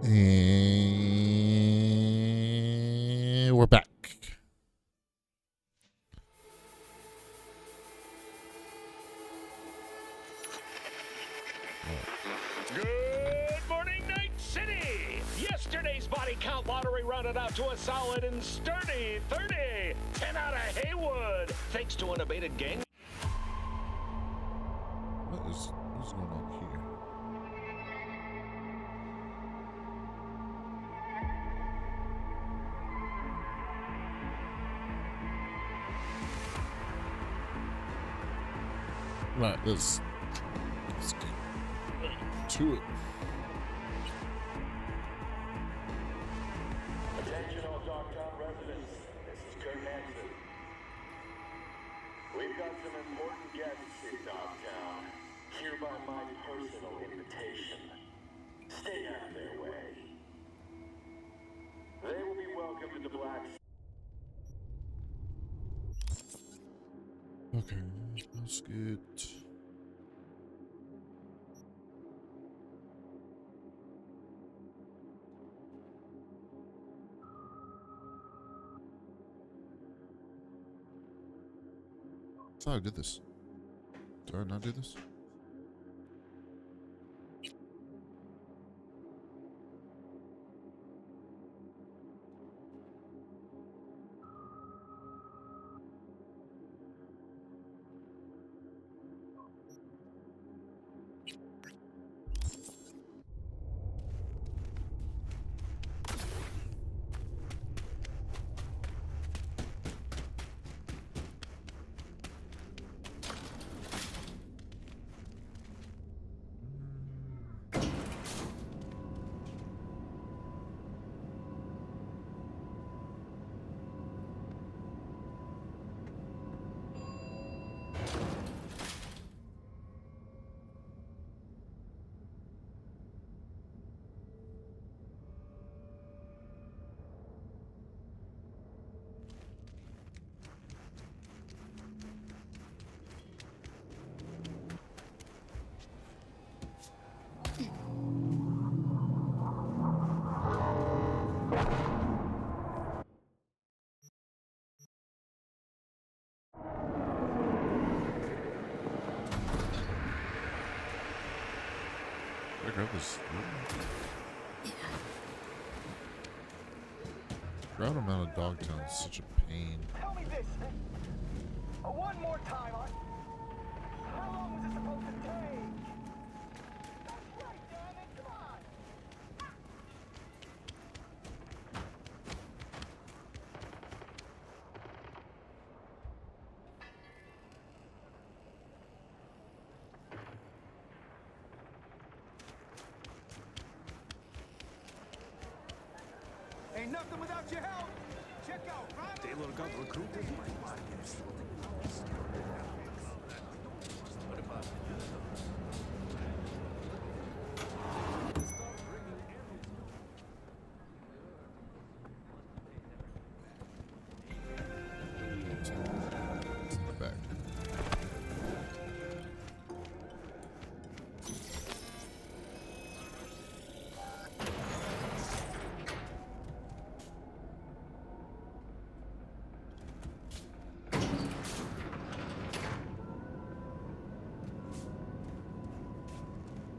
And we're back. Good morning, Night City! Yesterday's body count lottery rounded out to a solid and sturdy 30. 10 out of Haywood, thanks to an abated gang. What's going on here? Right, let's get to it. Attention all Dogtown residents, this is Kurt Nansen. We've got some important guests in Dogtown. Hereby my personal invitation. Stay out of their way. They will be welcomed to the Black. Okay, let's get... That's how I did this. Did I not do this? I grab this. Crowd amount of Dogtown is such a pain. Tell me this. One more time. How long was this supposed to take? That's right, damn it. Come on. Ain't nothing without your help. Check out, right? It's in the back.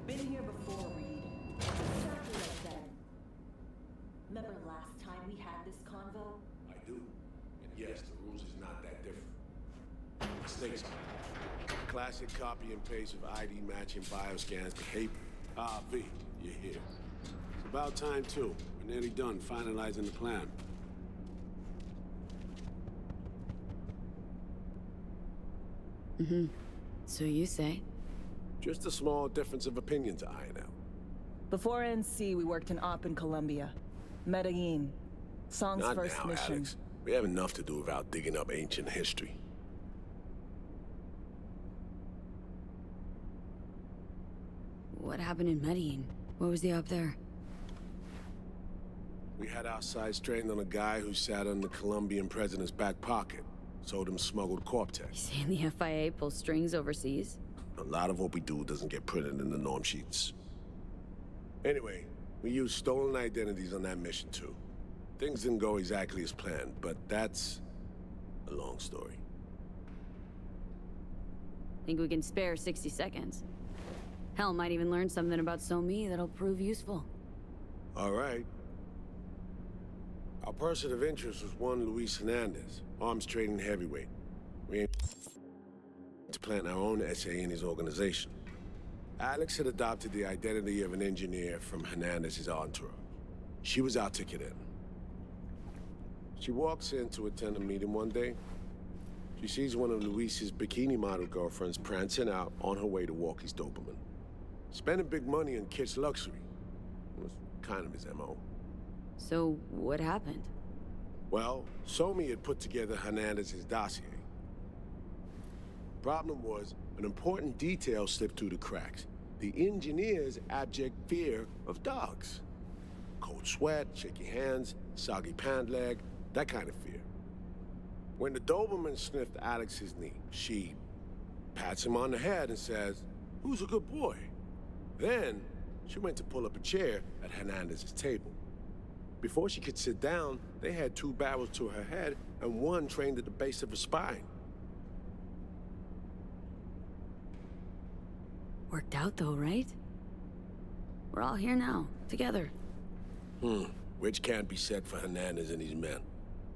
Been here before, Reed. Exactly like then. Remember last time we had this convo? I do. And yes, the rules is not that different. Mistakes. Classic copy and paste of ID matching bioscans behavior. Ah, V, you're here. It's about time, too. We're nearly done finalizing the plan. So you say? Just a small difference of opinion to iron out. Before NC, we worked in Op in Colombia. Medellin. Song's Not first now, mission. Alex. We have enough to do without digging up ancient history. What happened in Medellin? What was the up there? We had our sights trained on a guy who sat on the Colombian president's back pocket. Sold him smuggled Corp-Tech. Saying the FIA pulls strings overseas? A lot of what we do doesn't get printed in the norm sheets. Anyway, We used stolen identities on that mission, too. Things didn't go exactly as planned, but that's a long story. Think we can spare 60 seconds? Hell, might even learn something about So-Me that'll prove useful. All right. Our person of interest was one Luis Hernandez, arms trading heavyweight. We aimed to plant our own SA in his organization. Alex had adopted the identity of an engineer from Hernandez's entourage. She was our ticket in. She walks in to attend a meeting one day. She sees one of Luis's bikini model girlfriends prancing out on her way to walk his Doberman. Spending big money on kitsch luxury. It was kind of his MO. So, what happened? Well, So-Me had put together Hernandez's dossier. Problem was, an important detail slipped through the cracks. The engineer's abject fear of dogs. Cold sweat, shaky hands, soggy pant leg, that kind of fear. When the Doberman sniffed Alex's knee, she pats him on the head and says, "Who's a good boy?" Then, she went to pull up a chair at Hernandez's table. Before she could sit down, they had 2 barrels to her head and 1 trained at the base of her spine. Worked out though, right? We're all here now, together. Which can't be said for Hernandez and his men.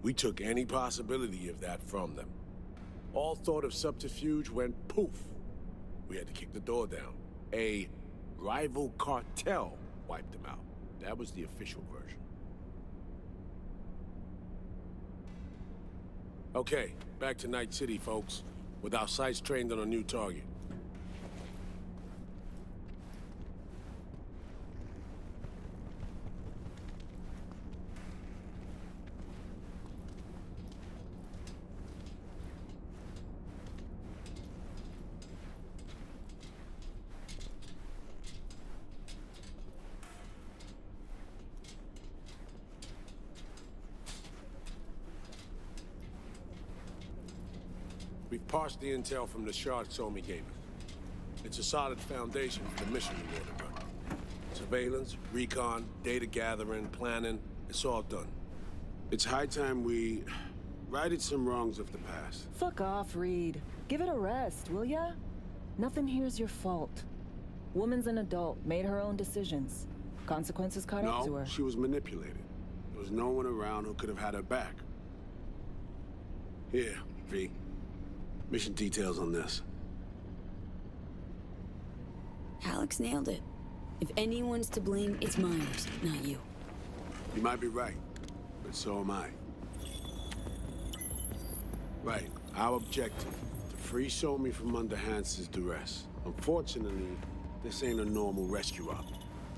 We took any possibility of that from them. All thought of subterfuge went poof. We had to kick the door down. A rival cartel wiped them out. That was the official version. Okay, back to Night City, folks, with our sights trained on a new target. We've parsed the intel from the shard So-Me gave us. It's a solid foundation for the mission we want to run. Surveillance, recon, data gathering, planning, it's all done. It's high time we righted some wrongs of the past. Fuck off, Reed. Give it a rest, will ya? Nothing here's your fault. Woman's an adult, made her own decisions. Consequences caught up to her. No, she was manipulated. There was no one around who could have had her back. Here, V. Mission details on this. Alex nailed it. If anyone's to blame, it's Myers, not you. You might be right, but so am I. Right, our objective, to free So-Me from under Hansen's duress. Unfortunately, this ain't a normal rescue op.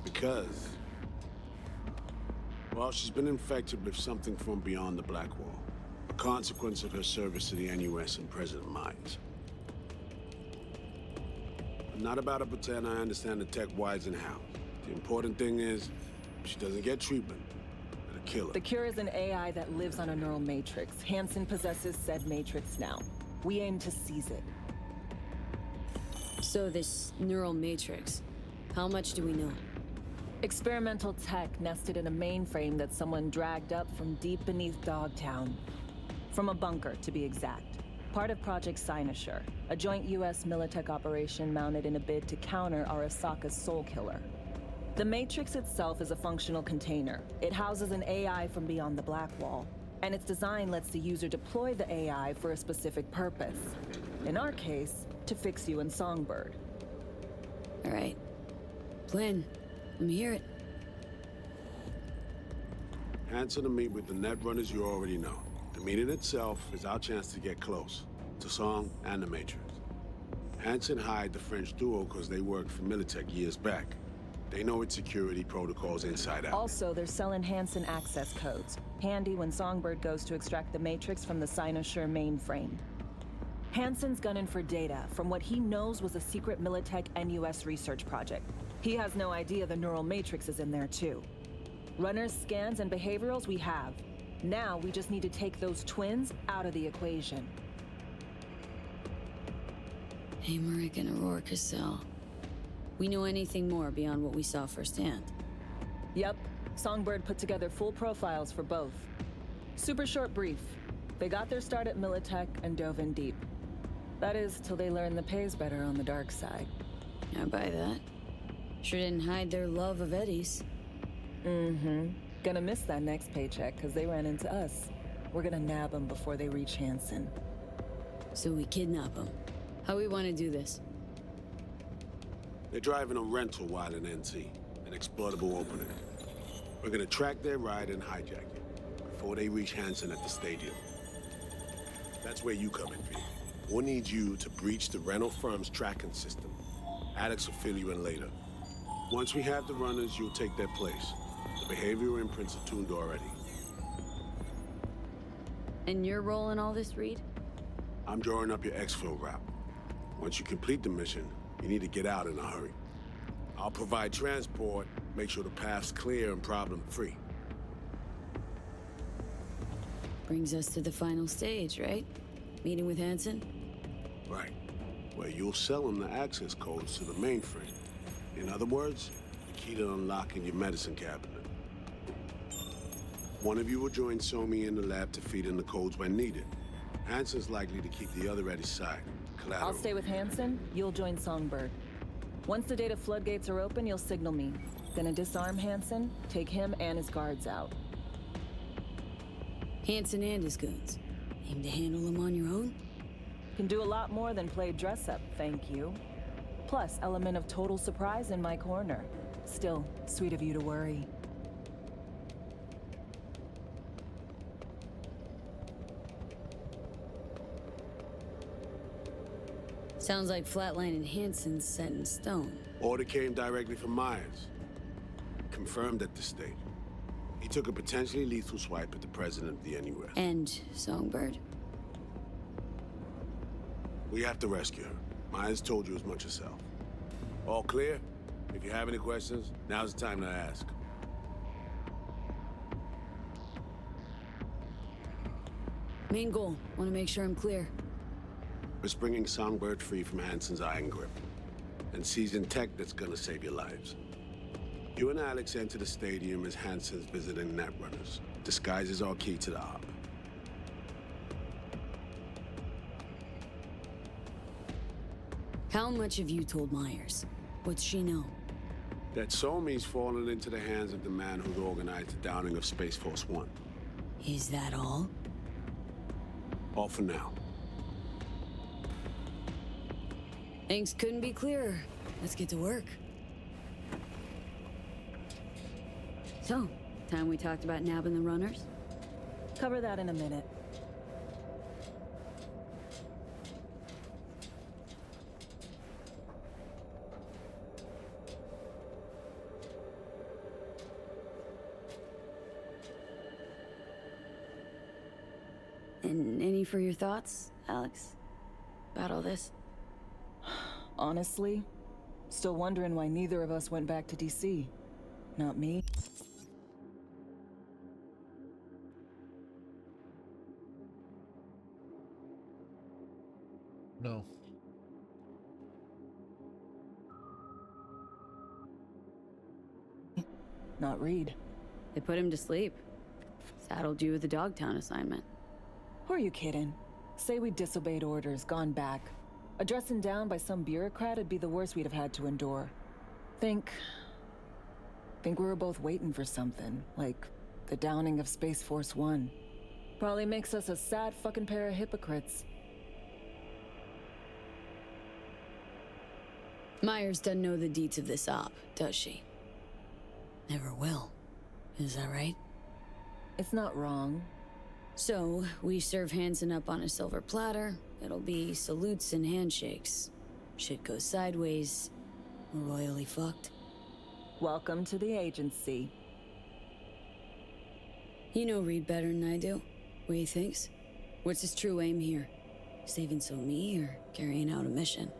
Because, well, she's been infected with something from beyond the Black Wall. A consequence of her service to the NUS and President Myers. I'm not about to pretend I understand the tech whys and how. The important thing is, she doesn't get treatment. It'll kill her. The cure is an AI that lives on a neural matrix. Hansen possesses said matrix now. We aim to seize it. So this neural matrix, how much do we know? Experimental tech nested in a mainframe that someone dragged up from deep beneath Dogtown. From a bunker, to be exact. Part of Project Cynosure, a joint US Militech operation mounted in a bid to counter Arasaka's Soul Killer. The Matrix itself is a functional container. It houses an AI from beyond the Black Wall, and its design lets the user deploy the AI for a specific purpose. In our case, to fix you and Songbird. All right. Plan. Let me hear it. Hansen to meet with the net runners you already know. The meeting itself is our chance to get close to Song and the Matrix. Hansen hired the French duo because they worked for Militech years back. They know its security protocols inside out. Also, they're selling Hansen access codes. Handy when Songbird goes to extract the Matrix from the Cynosure mainframe. Hansen's gunning for data from what he knows was a secret Militech NUS research project. He has no idea the neural matrix is in there too. Runners, scans, and behaviorals we have. Now we just need to take those twins out of the equation. Emmerich and Aurora Cassell. We know anything more beyond what we saw firsthand? Yep, Songbird put together full profiles for both. Super short brief. They got their start at Militech and dove in deep. That is, till they learned the pay's better on the dark side. I buy that. Sure didn't hide their love of Eddie's. Mm-hmm. Gonna miss that next paycheck, because they ran into us. We're gonna nab them before they reach Hansen. So we kidnap them. How we want to do this? They're driving a rental while in NC, an exploitable opening. We're gonna track their ride and hijack it before they reach Hansen at the stadium. That's where you come in, V. We'll need you to breach the rental firm's tracking system. Alex will fill you in later. Once we have the runners, you'll take their place. The behavioral imprints are tuned already. And your role in all this, Reed? I'm drawing up your exfil route. Once you complete the mission, you need to get out in a hurry. I'll provide transport, make sure the path's clear and problem-free. Brings us to the final stage, right? Meeting with Hansen? Right. Where you'll sell them the access codes to the mainframe. In other words, the key to unlocking your medicine cabinet. One of you will join Somi in the lab to feed in the codes when needed. Hansen's likely to keep the other at his side. Collateral. I'll stay with Hansen, you'll join Songbird. Once the data floodgates are open, you'll signal me. Gonna disarm Hansen, take him and his guards out. Hansen and his goons. Aim to handle them on your own? Can do a lot more than play dress-up, thank you. Plus, element of total surprise in my corner. Still, sweet of you to worry. Sounds like Flatline and Hansen's set in stone. Order came directly from Myers. Confirmed at the state. He took a potentially lethal swipe at the president of the NUS. And Songbird. We have to rescue her. Myers told you as much herself. All clear? If you have any questions, now's the time to ask. Main goal. Want to make sure I'm clear. We're bringing Songbird free from Hansen's iron grip. And seizing tech that's gonna save your lives. You and Alex enter the stadium as Hansen's visiting netrunners. Disguise is our key to the op. How much have you told Myers? What's she know? That Somi's fallen into the hands of the man who'd organized the downing of Space Force One. Is that all? All for now. Things couldn't be clearer. Let's get to work. So, time we talked about nabbing the runners? Cover that in a minute. And any for your thoughts, Alex? About all this? Honestly, still wondering why neither of us went back to DC. Not me. No. Not Reed. They put him to sleep. Saddled you with the Dogtown assignment. Who are you kidding? Say we disobeyed orders, gone back. A dressing down by some bureaucrat would be the worst we'd have had to endure. Think we were both waiting for something, like the downing of Space Force One. Probably makes us a sad fucking pair of hypocrites. Myers doesn't know the deets of this op, does she? Never will. Is that right? It's not wrong. So, we serve Hansen up on a silver platter. It'll be salutes and handshakes. Shit goes sideways. We're royally fucked. Welcome to the agency. You know Reed better than I do. What he thinks? What's his true aim here? Saving Somi or carrying out a mission?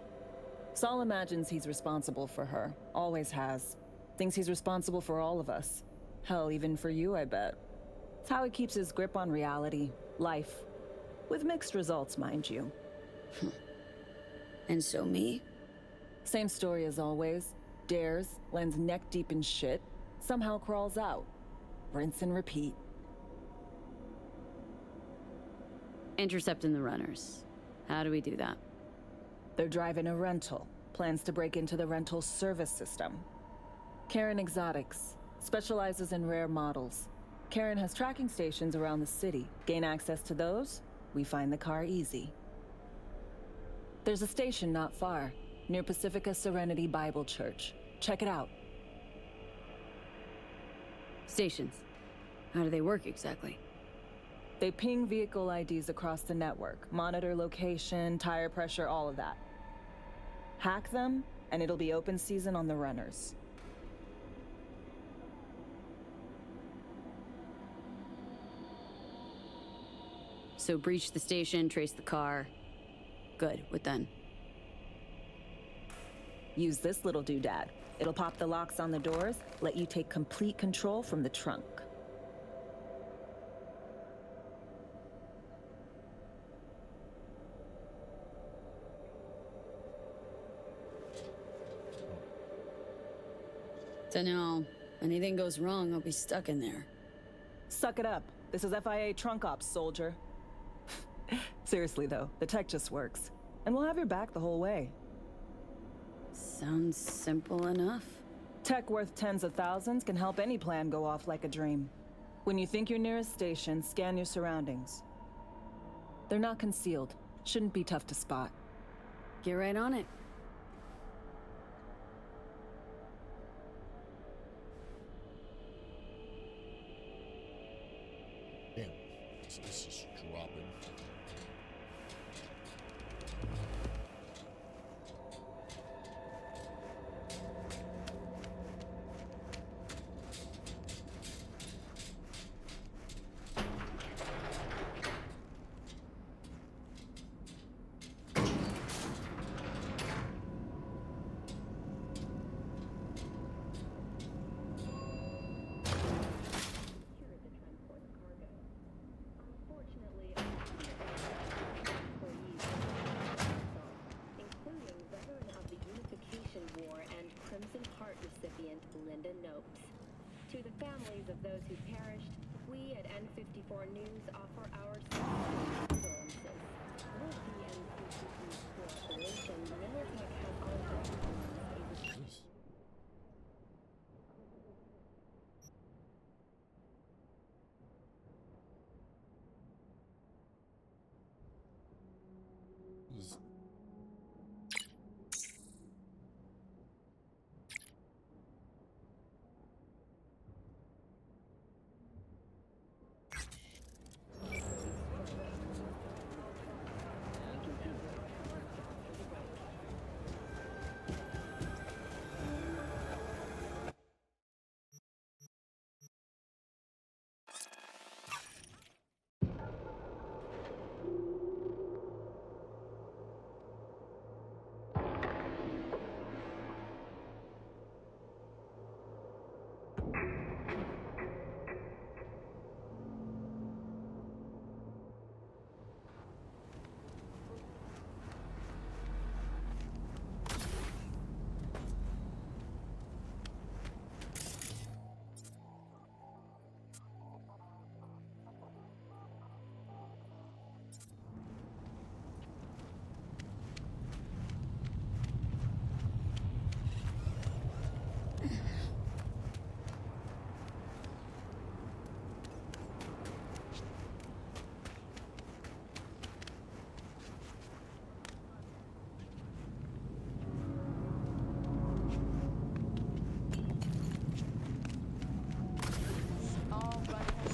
Saul imagines he's responsible for her. Always has. Thinks he's responsible for all of us. Hell, even for you, I bet. It's how he keeps his grip on reality, life. With mixed results, mind you. And Somi? Same story as always. Dares, lands neck deep in shit, somehow crawls out. Rinse and repeat. Intercepting the runners. How do we do that? They're driving a rental. Plans to break into the rental service system. Karen Exotics specializes in rare models. Karen has tracking stations around the city. Gain access to those, we find the car easy. There's a station not far, near Pacifica Serenity Bible Church. Check it out. Stations. How do they work exactly? They ping vehicle IDs across the network, monitor location, tire pressure, all of that. Hack them, and it'll be open season on the runners. So breach the station, trace the car. Good, what then? Use this little doodad. It'll pop the locks on the doors, let you take complete control from the trunk. So now, anything goes wrong, I'll be stuck in there. Suck it up. This is FIA trunk ops, soldier. Seriously though, the tech just works. And we'll have your back the whole way. Sounds simple enough. Tech worth tens of thousands can help any plan go off like a dream. When you think you're near a station, scan your surroundings. They're not concealed. Shouldn't be tough to spot. Get right on it. Damn. So this is dropping. To the families of those who perished, we at N54 News offer our condolences. With the N54's cooperation, Militech has already released a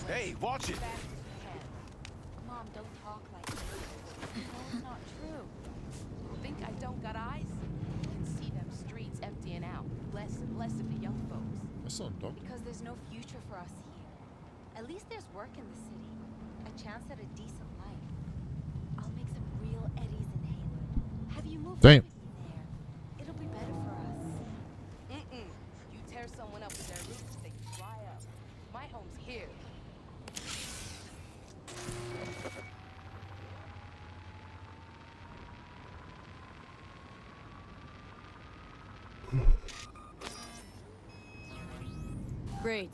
Hey, watch it! Mom, don't talk like that. No, it's not true. Think I don't got eyes? You can see them streets emptying out. Less and less of the young folks. My son, dog. Because there's no future for us here. At least there's work in the city. A chance at a decent life. I'll make some real eddies in Hayward. Have you moved Damn. with me there? It'll be better for us. You tear someone up with their roots, they dry up. My home's here. Great.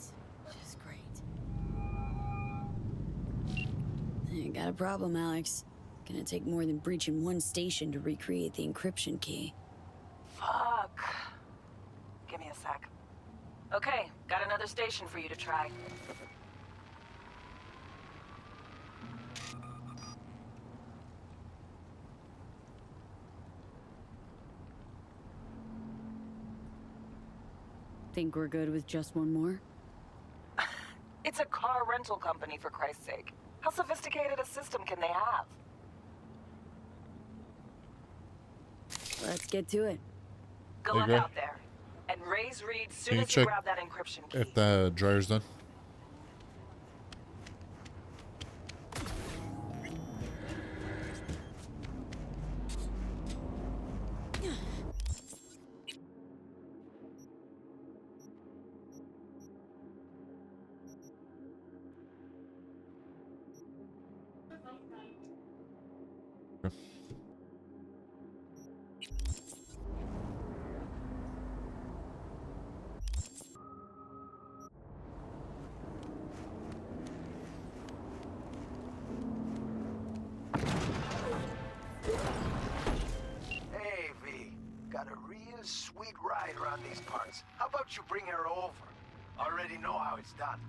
Just great. You got a problem, Alex. Gonna take more than breaching one station to recreate the encryption key. Fuck. Give me a sec. Okay, got another station for you to try. Think we're good with just one more? It's a car rental company, for Christ's sake. How sophisticated a system can they have? Let's get to it. Good There you luck go. out there. And raise Reed soon Can you as you check grab that encryption key. if the dryer's done? Hey, V. Got a real sweet ride around these parts. How about you bring her over? Already know how it's done.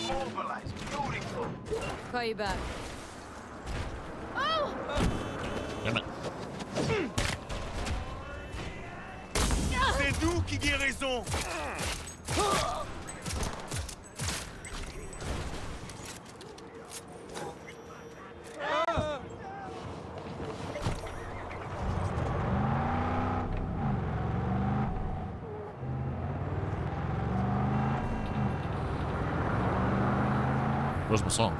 Mobilized. Beautiful. Call you back. Damn it. C'est nous qui guérissons. Where's my song?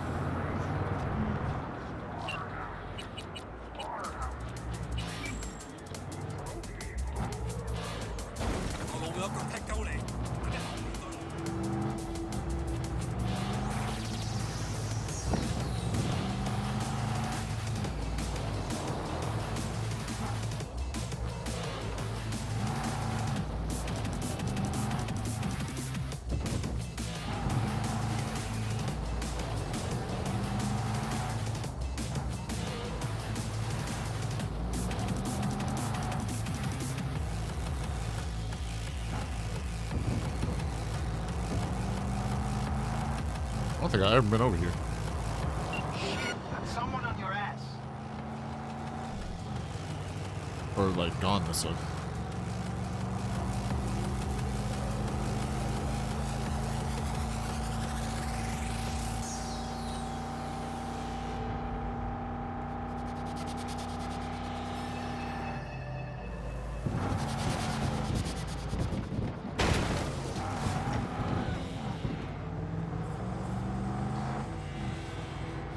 I don't think I've ever been over here. Shit, got someone on your ass. Or like gone this way.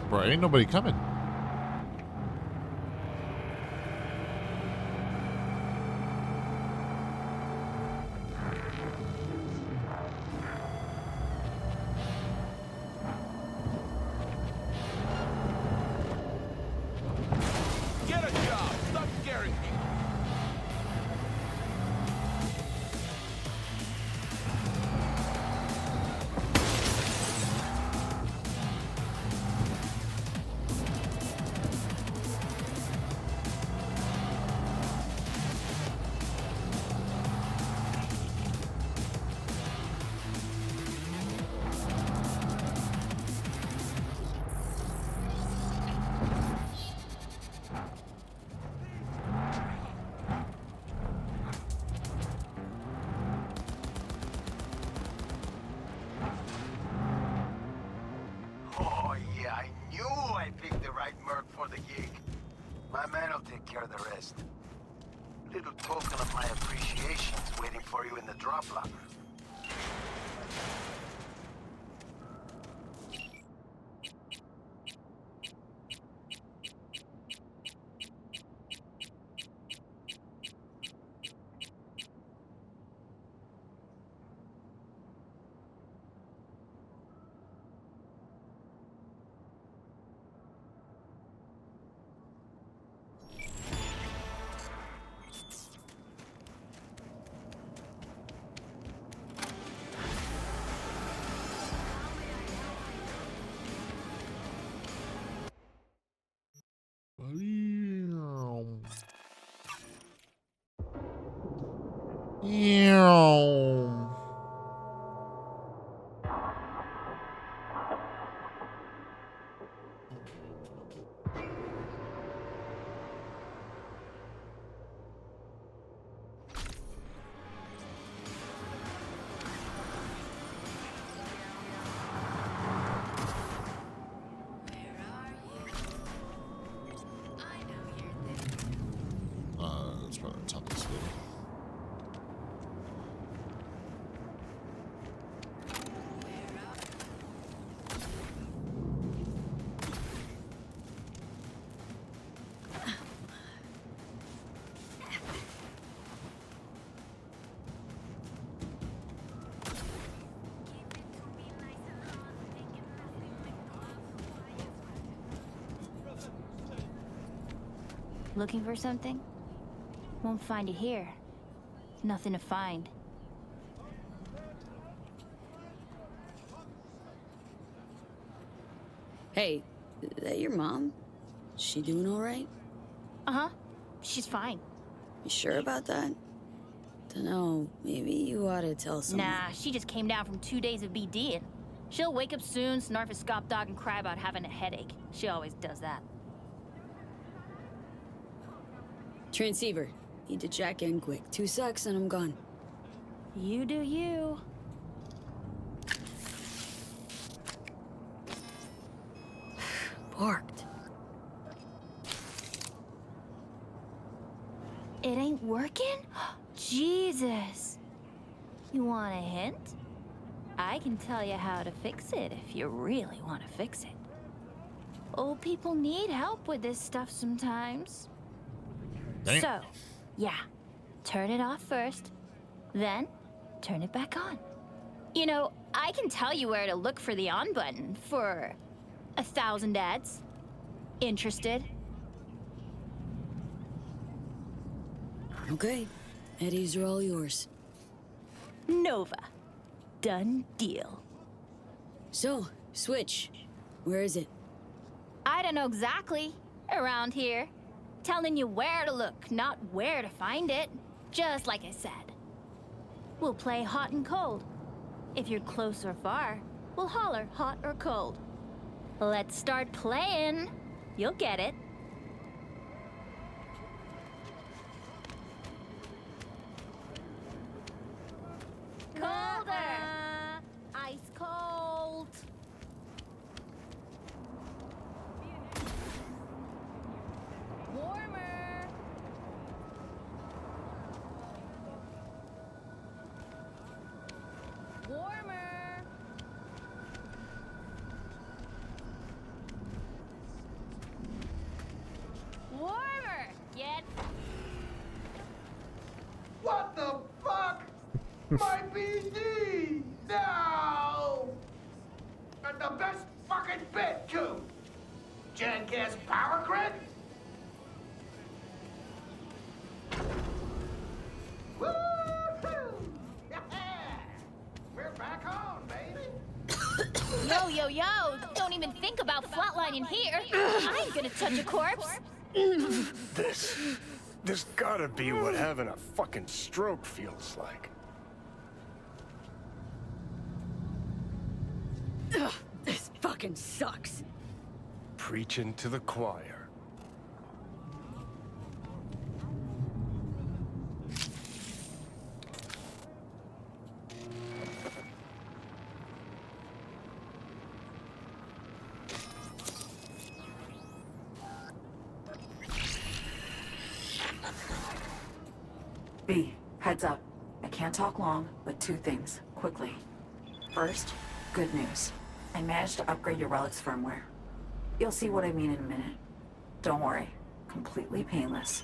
Bro, ain't nobody coming. Get a job. Stop scaring me. My man will take care of the rest. Little token of my appreciation's waiting for you in the drop locker. It's probably on top of this building. Looking for something? Won't find it here. Nothing to find. Hey, is that your mom? Is she doing all right? Uh-huh. She's fine. You sure about that? Dunno, maybe you ought to tell someone. Nah, she just came down from 2 days of BDing. She'll wake up soon, snarf a scop dog, and cry about having a headache. She always does that. Transceiver. Need to jack in quick. 2 secs and I'm gone. You do you. Parked. It ain't working? Jesus. You want a hint? I can tell you how to fix it if you really want to fix it. Old people need help with this stuff sometimes. Dang. So, yeah, turn it off first, then turn it back on. You know, I can tell you where to look for the on button for 1,000 ads. Interested? Okay. Eddies are all yours. Nova. Done deal. So, Switch. Where is it? I don't know exactly. Around here. Telling you where to look, not where to find it. Just like I said. We'll play hot and cold. If you're close or far, we'll holler hot or cold. Let's start playing. You'll get it. Colder! Ice cold! Warmer! Warmer! Warmer! Get... What the fuck? My BD! No! And the best fucking bit, too! Jackass power grid? Woo-hoo! Yeah! We're back on, baby! Yo, yo, yo! Don't even think about flatlining here! I ain't gonna touch a corpse! This gotta be what having a fucking stroke feels like. Ugh, this fucking sucks. Preaching to the choir. Heads up. I can't talk long, but 2 things, quickly. First, good news. I managed to upgrade your relic's firmware. You'll see what I mean in a minute. Don't worry. Completely painless.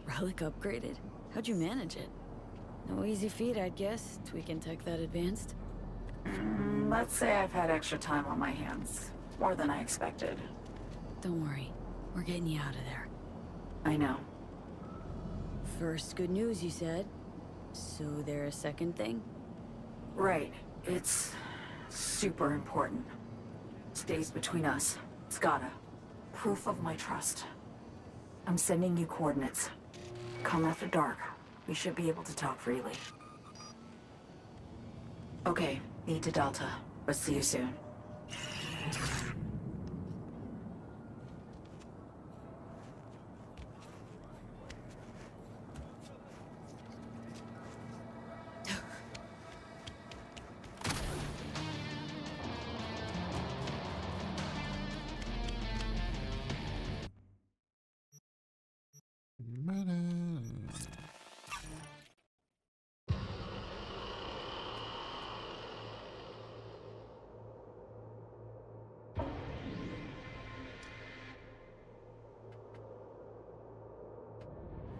Relic upgraded? How'd you manage it? No easy feat, I'd guess, tweaking tech that advanced. Let's say I've had extra time on my hands. More than I expected. Don't worry. We're getting you out of there. I know. First good news, you said. So there a second thing? Right. It's super important. Stays between us. It's gotta. Proof of my trust. I'm sending you coordinates. Come after dark. We should be able to talk freely. Okay, need to Delta. But see you soon.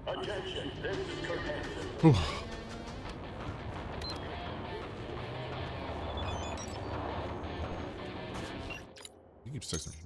Attention, this is Kurt Hansen. He keeps texting.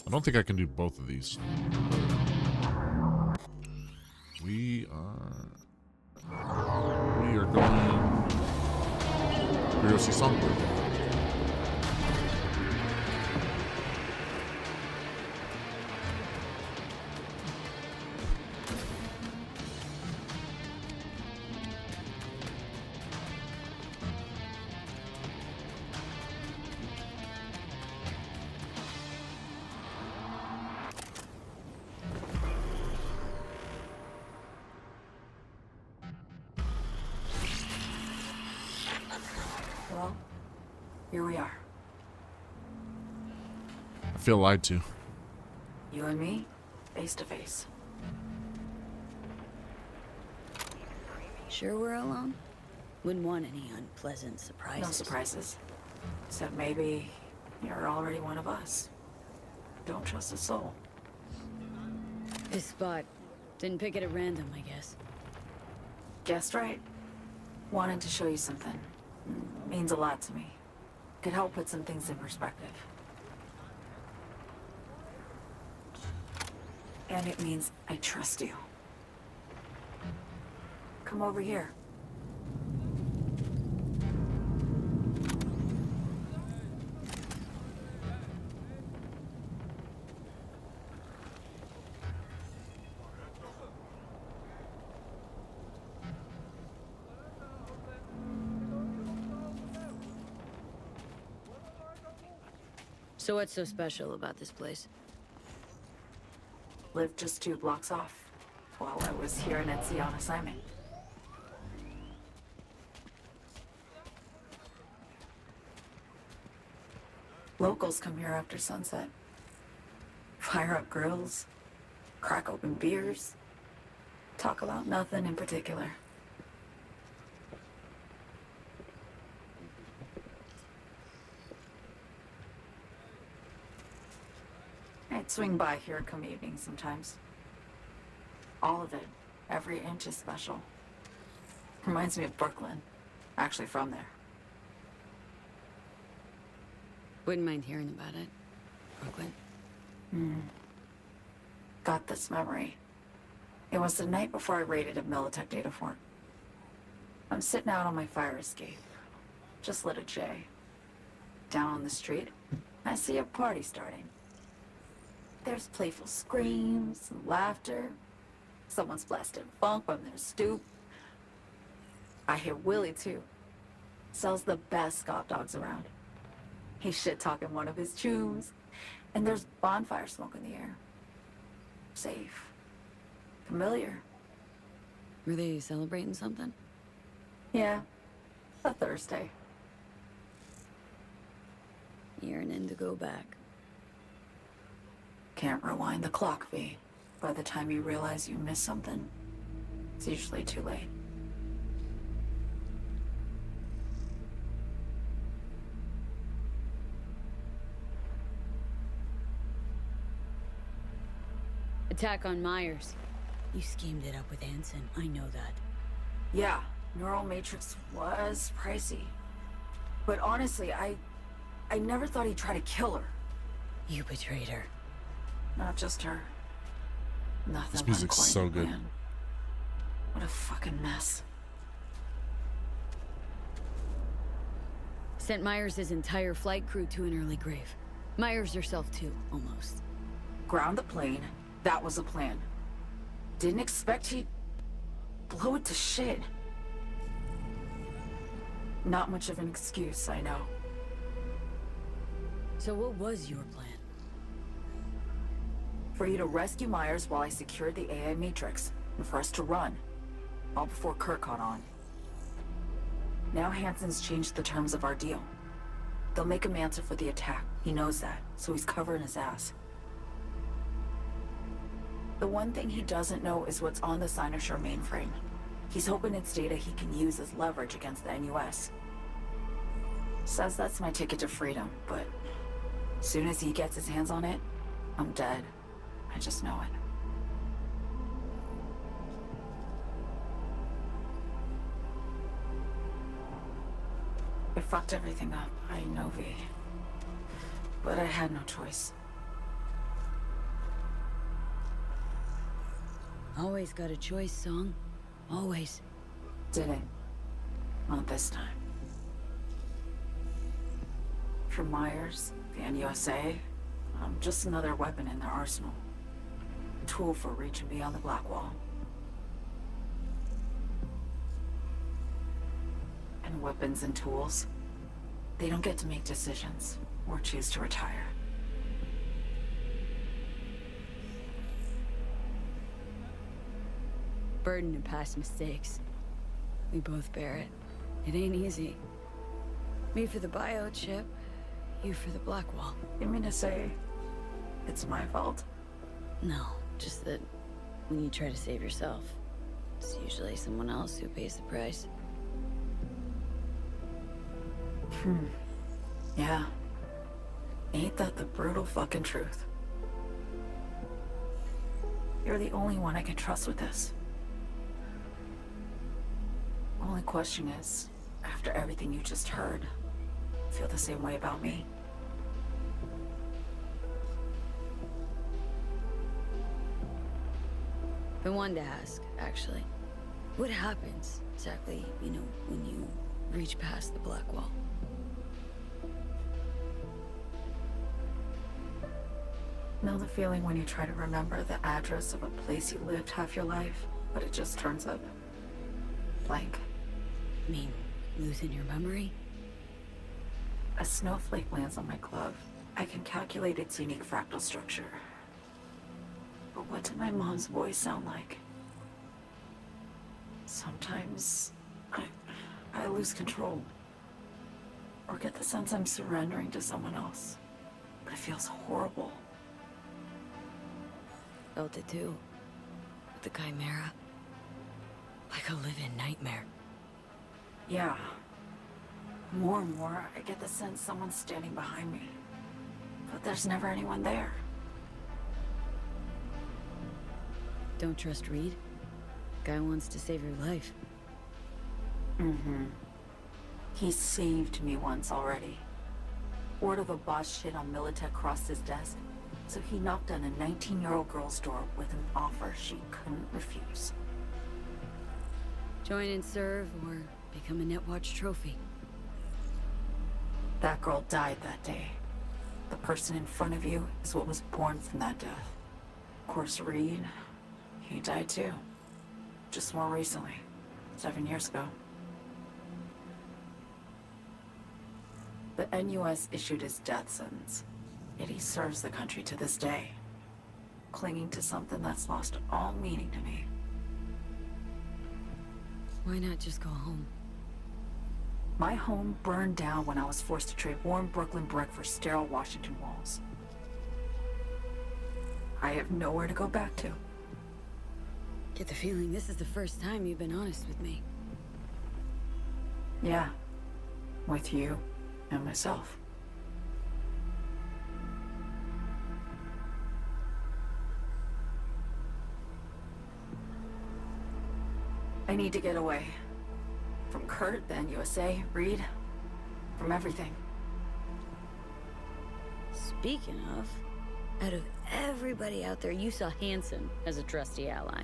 I don't think I can do both of these. We are going to go see Songbird. Well, here we are. I feel lied to. You and me, face to face. Sure we're alone? Wouldn't want any unpleasant surprises. No surprises. Except maybe you're already one of us. Don't trust a soul. This spot. Didn't pick it at random, I guess. Guessed right. Wanted to show you something. Means a lot to me. Could help put some things in perspective. And it means I trust you. Come over here. So what's so special about this place? Lived just 2 blocks off while I was here in Etsy on assignment. Locals come here after sunset. Fire up grills, crack open beers, talk about nothing in particular. I'd swing by here come evening sometimes. All of it, every inch is special. Reminds me of Brooklyn. Actually from there. Wouldn't mind hearing about it. Brooklyn. Got this memory. It was the night before I raided a Militech data fort. I'm sitting out on my fire escape. Just lit a J. Down on the street, I see a party starting. There's playful screams and laughter. Someone's blasting funk from their stoop. I hear Willie, too. Sells the best Scott dogs around. He's shit-talking one of his chooms. And there's bonfire smoke in the air. Safe. Familiar. Were they celebrating something? Yeah. A Thursday. Yearning to go back. Can't rewind the clock, V. By the time you realize you missed something, it's usually too late. Attack on Myers. You schemed it up with Hansen. I know that. Yeah, Neural Matrix was pricey. But honestly, I never thought he'd try to kill her. You betrayed her. Not just her. Nothing. This music's so good. Man. What a fucking mess. Sent Myers' entire flight crew to an early grave. Myers herself too, almost. Ground the plane. That was the plan. Didn't expect he'd blow it to shit. Not much of an excuse, I know. So what was your plan? For you to rescue Myers while I secured the AI Matrix, and for us to run. All before Kirk caught on. Now Hansen's changed the terms of our deal. They'll make him answer for the attack. He knows that, so he's covering his ass. The one thing he doesn't know is what's on the Cynosure mainframe. He's hoping it's data he can use as leverage against the NUS. Says that's my ticket to freedom, but as soon as he gets his hands on it, I'm dead. I just know it. I fucked everything up, I know, V. But I had no choice. Always got a choice, Song. Always. Didn't. Not this time. For Myers, the NUSA, I'm just another weapon in their arsenal. A tool for reaching beyond the Black Wall. And weapons and tools, they don't get to make decisions or choose to retire. Burden of past mistakes. We both bear it. It ain't easy. Me for the biochip, you for the Black Wall. You mean to say it's my fault? No, just that when you try to save yourself, it's usually someone else who pays the price. Yeah. Ain't that the brutal fucking truth? You're the only one I can trust with this. Only question is, after everything you just heard, feel the same way about me? Been one to ask, actually. What happens, exactly, when you reach past the black wall? Know the feeling when you try to remember the address of a place you lived half your life, but it just turns up blank? Mean, losing your memory? A snowflake lands on my glove. I can calculate its unique fractal structure. But what did my mom's voice sound like? Sometimes I lose control. Or get the sense I'm surrendering to someone else. But it feels horrible. Felt it too. With the Chimera. Like a living nightmare. Yeah. More and more, I get the sense someone's standing behind me. But there's never anyone there. Don't trust Reed? Guy wants to save your life. Mm-hmm. He saved me once already. Word of a boss shit on Militech crossed his desk, so he knocked on a 19-year-old girl's door with an offer she couldn't refuse. Join and serve, or become a Netwatch trophy. That girl died that day. The person in front of you is what was born from that death. Of course, Reed, he died too. Just more recently. 7 years ago. The NUS issued his death sentence, yet he serves the country to this day, clinging to something that's lost all meaning to me. Why not just go home? My home burned down when I was forced to trade warm Brooklyn brick for sterile Washington walls. I have nowhere to go back to. Get the feeling this is the first time you've been honest with me. Yeah. With you and myself. I need to get away. From Kurt, then USA, Reed. From everything. Speaking of, out of everybody out there, you saw Hansen as a trusty ally.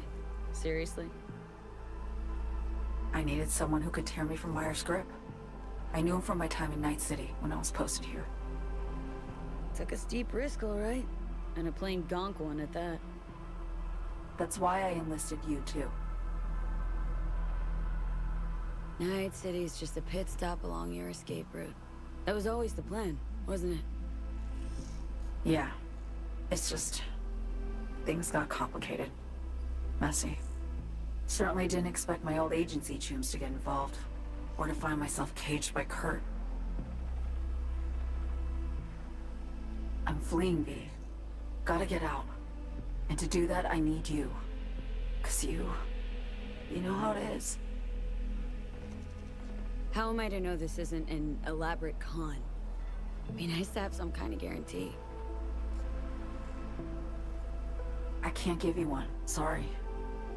Seriously? I needed someone who could tear me from Myers' grip. I knew him from my time in Night City when I was posted here. Took a steep risk, all right. And a plain gonk one at that. That's why I enlisted you, too. Night City's just a pit stop along your escape route. That was always the plan, wasn't it? Yeah. It's just... things got complicated. Messy. Certainly didn't expect my old agency chooms to get involved. Or to find myself caged by Kurt. I'm fleeing, V. Gotta get out. And to do that, I need you. 'Cause you know how it is. How am I to know this isn't an elaborate con? Be nice to have some kind of guarantee. I can't give you one, sorry.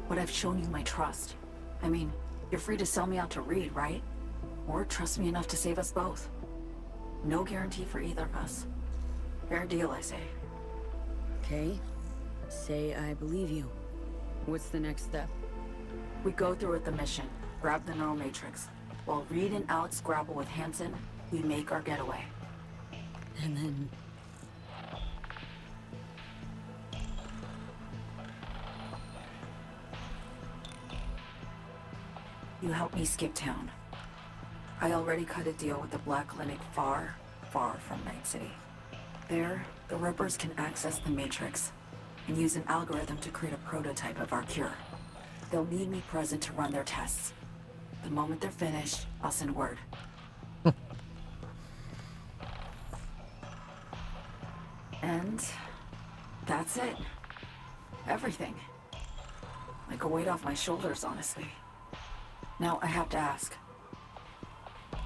But I've shown you my trust. I mean, you're free to sell me out to Reed, right? Or trust me enough to save us both. No guarantee for either of us. Fair deal, I say. Okay. Say I believe you. What's the next step? We go through with the mission, grab the neural matrix. While Reed and Alex grapple with Hansen, we make our getaway. And then... you help me skip town. I already cut a deal with the Black Clinic far, far from Night City. There, the Rippers can access the Matrix and use an algorithm to create a prototype of our cure. They'll need me present to run their tests. The moment they're finished, I'll send word. And that's it. Everything. Like a weight off my shoulders, honestly. Now, I have to ask.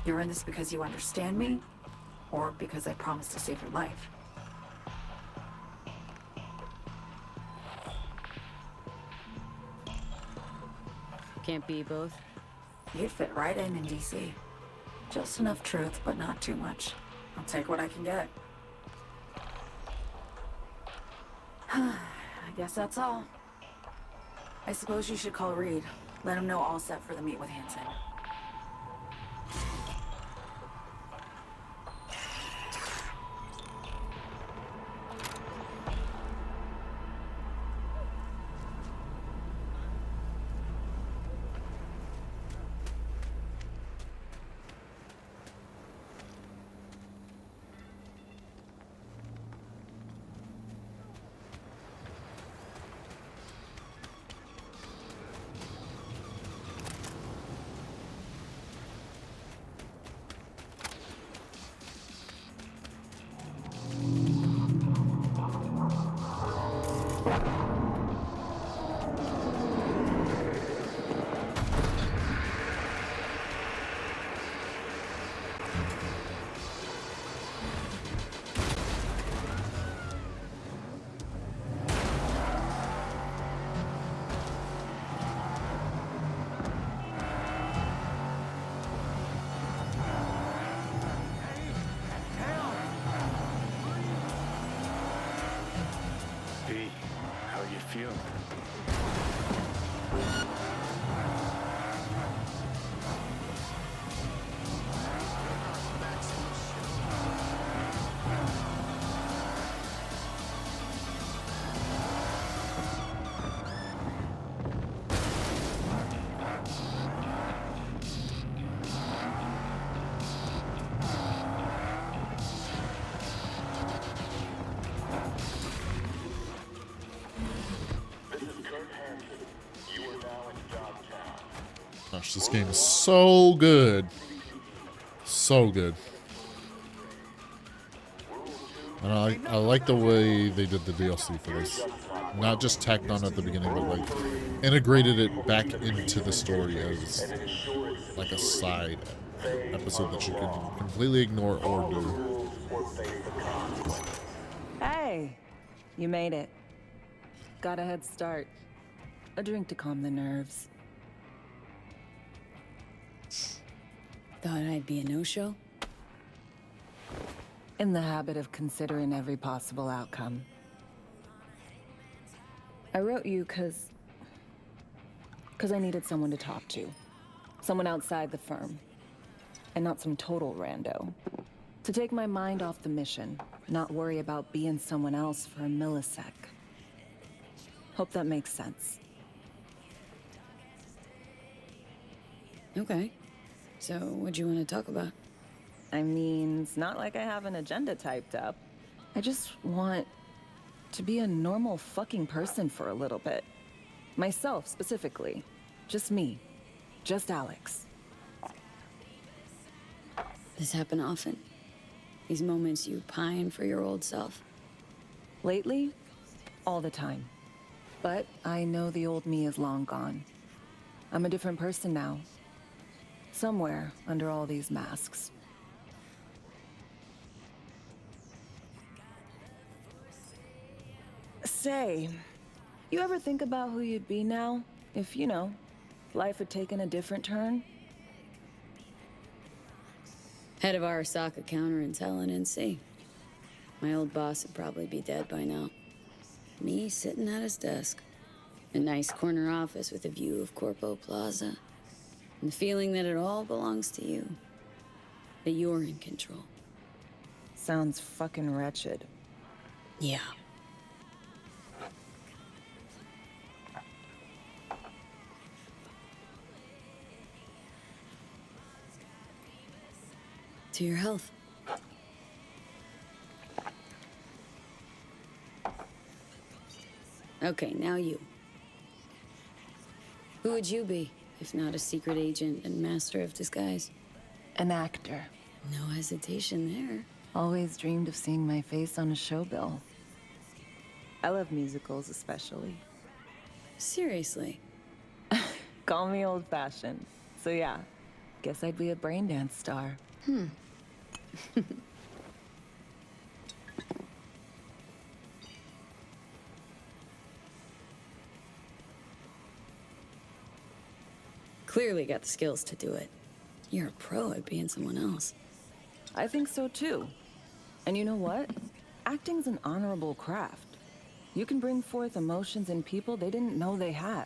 You're in this because you understand me? Or because I promised to save your life? Can't be both. You'd fit right in DC. Just enough truth, but not too much. I'll take what I can get. I guess that's all. I suppose you should call Reed. Let him know all set for the meet with Hansen. How you feeling? Gosh, this game is so good. So good. And I like the way they did the DLC for this. Not just tacked on at the beginning, but like integrated it back into the story as like a side episode that you can completely ignore or do. Hey, you made it. Got a head start. A drink to calm the nerves. Thought I'd be a no-show? In the habit of considering every possible outcome. I wrote you because I needed someone to talk to. Someone outside the firm. And not some total rando. To take my mind off the mission. Not worry about being someone else for a millisec. Hope that makes sense. Okay. So, what do you want to talk about? I mean, it's not like I have an agenda typed up. I just want to be a normal fucking person for a little bit. Myself, specifically. Just me. Just Alex. This happen often? These moments you pine for your old self? Lately, all the time. But I know the old me is long gone. I'm a different person now. Somewhere under all these masks. Say, you ever think about who you'd be now? If, you know, life had taken a different turn? Head of Arasaka counterintel in NC. My old boss would probably be dead by now. Me sitting at his desk. A nice corner office with a view of Corpo Plaza. And the feeling that it all belongs to you. That you're in control. Sounds fucking wretched. Yeah. To your health. Okay, now you. Who would you be, if not a secret agent and master of disguise? An actor. No hesitation there. Always dreamed of seeing my face on a show bill. I love musicals especially. Seriously? Call me old-fashioned. So yeah, guess I'd be a braindance star. Clearly got the skills to do it. You're a pro at being someone else. I think so too. And you know what? Acting's an honorable craft. You can bring forth emotions in people they didn't know they had.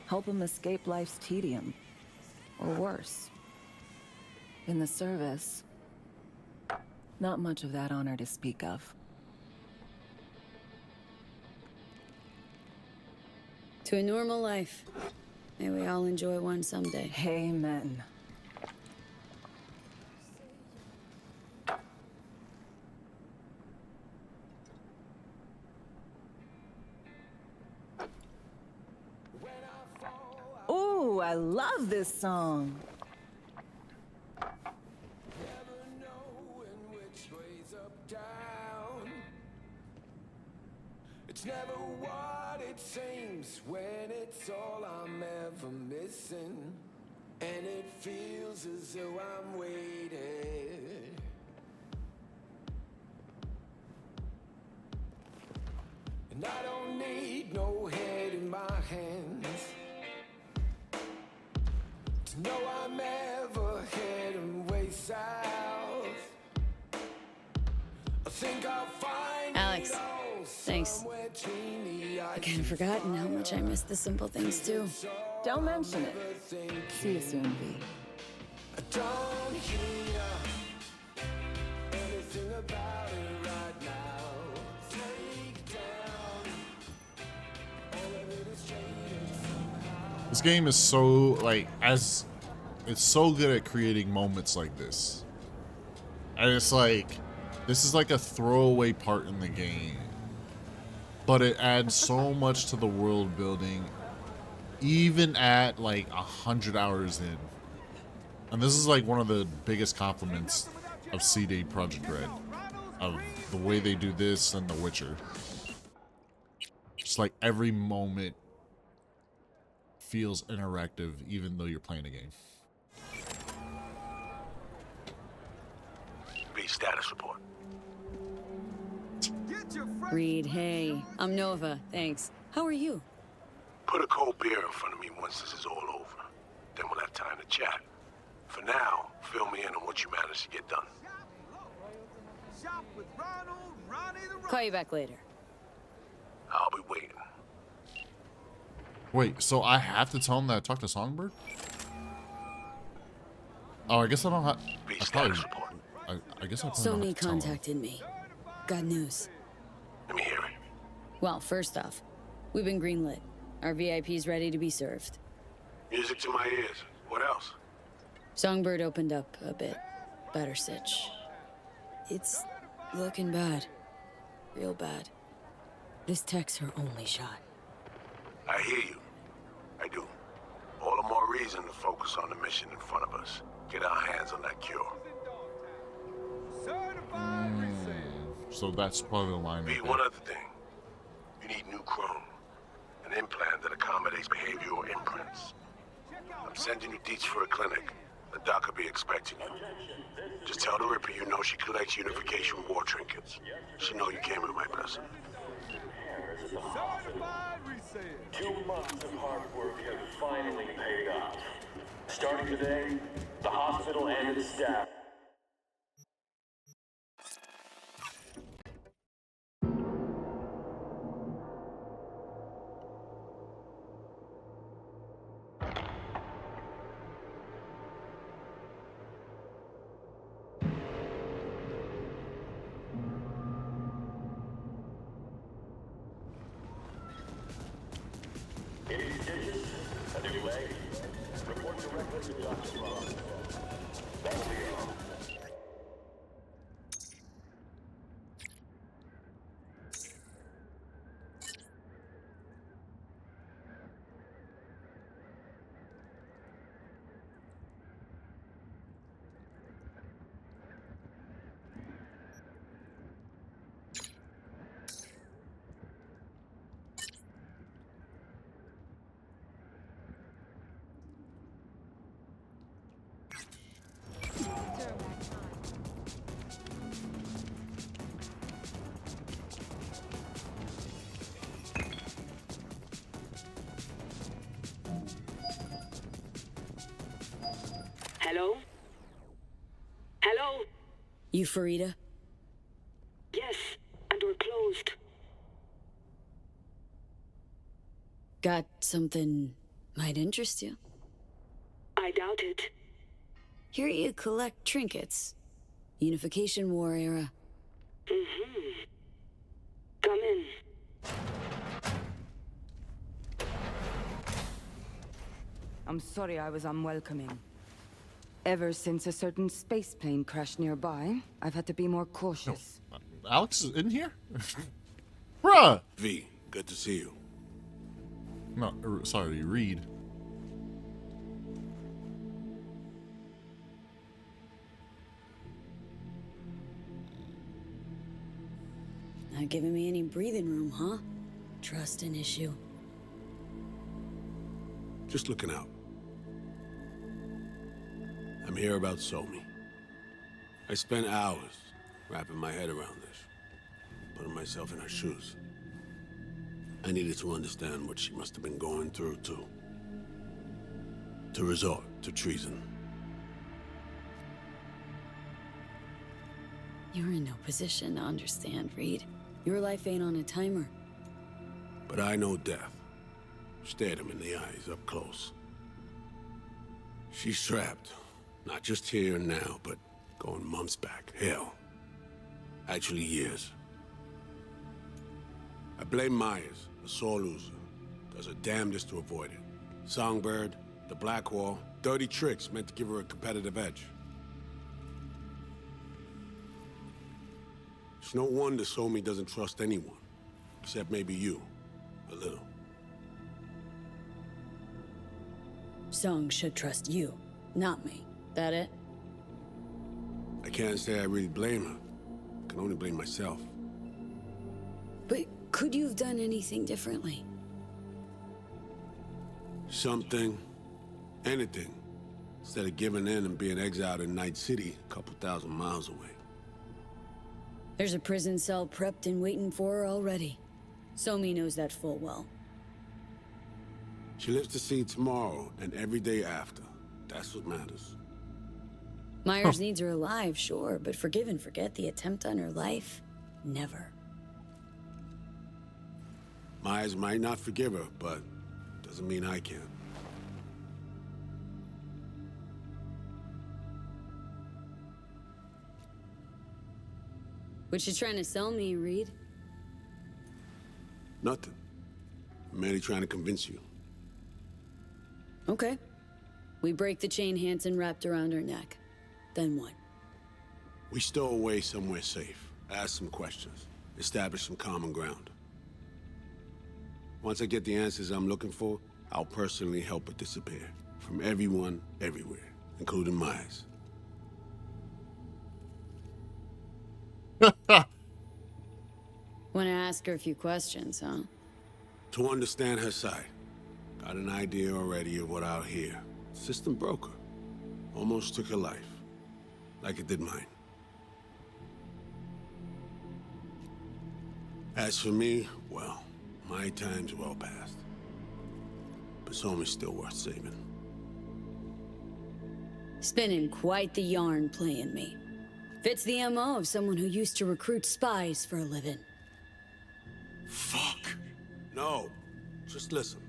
Help them escape life's tedium. Or worse. In the service, not much of that honor to speak of. To a normal life. May we all enjoy one someday. Amen. Ooh, I love this song. It's never what it seems when it's all I'm ever missing. And it feels as though I'm waiting. And I don't need no head in my hands to know I'm ever heading way south. I think I'll find Alex, thanks. I kind of forgotten how much I miss the simple things too. Don't mention it. See you soon, V. I don't hear anything about it right now. Take down all of it is changing somehow. This game is so, like, it's so good at creating moments like this. And it's like, this is like a throwaway part in the game. But it adds so much to the world building, even at like 100 hours in. And this is like one of the biggest compliments of CD Projekt Red, of the way they do this and The Witcher. Just like every moment feels interactive, even though you're playing a game. B, status report. Reed, hey. I'm Nova, thanks. How are you? Put a cold beer in front of me once this is all over. Then we'll have time to chat. For now, fill me in on what you managed to get done. Call you back later. I'll be waiting. Wait, so I have to tell him that I talked to Songbird? Oh, I guess I don't have... I guess I probably don't Sony have to tell him. contacted me. Got news. Let me hear it. Well, first off, we've been greenlit. Our VIP's ready to be served. Music to my ears. What else? Songbird opened up a bit. Better sitch. It's looking bad. Real bad. This tech's her only shot. I hear you. I do. All the more reason to focus on the mission in front of us. Get our hands on that cure. So that's probably the line. B, one other thing. You need new chrome. An implant that accommodates behavioral imprints. I'm sending you deets for a clinic. The doc will be expecting you. Just tell the Ripper you know she collects unification war trinkets. She know you came with my blessing. 2 months of hard work have finally paid off. Starting today, the hospital and its staff. Any stitches? A new leg? Report directly to Dr. Ross. That'll be all. Hello? Hello? You Farida? Yes, and we're closed. Got something Might interest you. I doubt it. Here you collect trinkets. Unification War era. Mm-hmm. Come in. I'm sorry I was unwelcoming. Ever since a certain space plane crashed nearby, I've had to be more cautious. Alex is in here? Bruh! V, good to see you. No, sorry, Reed. Not giving me any breathing room, huh? Trust an issue. Just looking out. I'm here about Somi. I spent hours wrapping my head around this, putting myself in her shoes. I needed to understand what she must have been going through, to resort to treason. You're in no position to understand, Reed. Your life ain't on a timer. But I know death. Stared him in the eyes up close. She's trapped. Not just here and now, but going months back. Hell. Actually years. I blame Myers, a sore loser. Does her damnedest to avoid it. Songbird, the Blackwall, dirty tricks meant to give her a competitive edge. It's no wonder Somi doesn't trust anyone. Except maybe you. A little. Song should trust you, not me. That it? I can't say I really blame her. I can only blame myself. But could you have done anything differently? Something. Anything. Instead of giving in and being exiled in Night City, a couple thousand miles away. There's a prison cell prepped and waiting for her already. Somi knows that full well. She lives to see tomorrow and every day after. That's what matters. Myers needs her alive, sure, but forgive and forget the attempt on her life? Never. Myers might not forgive her, but doesn't mean I can. What you trying to sell me, Reed? Nothing. I'm merely trying to convince you. Okay. We break the chain Hansen wrapped around her neck. Then what? We stow away somewhere safe, ask some questions, establish some common ground. Once I get the answers I'm looking for, I'll personally help her disappear. From everyone, everywhere, including Myers. Want to ask her a few questions, huh? To understand her side. Got an idea already of what I'll hear. System broke her. Almost took her life. Like it did mine. As for me, well, my time's well past. But Somi's still worth saving. Spinning quite the yarn playing me. Fits the MO of someone who used to recruit spies for a living. Fuck. No. Just listen.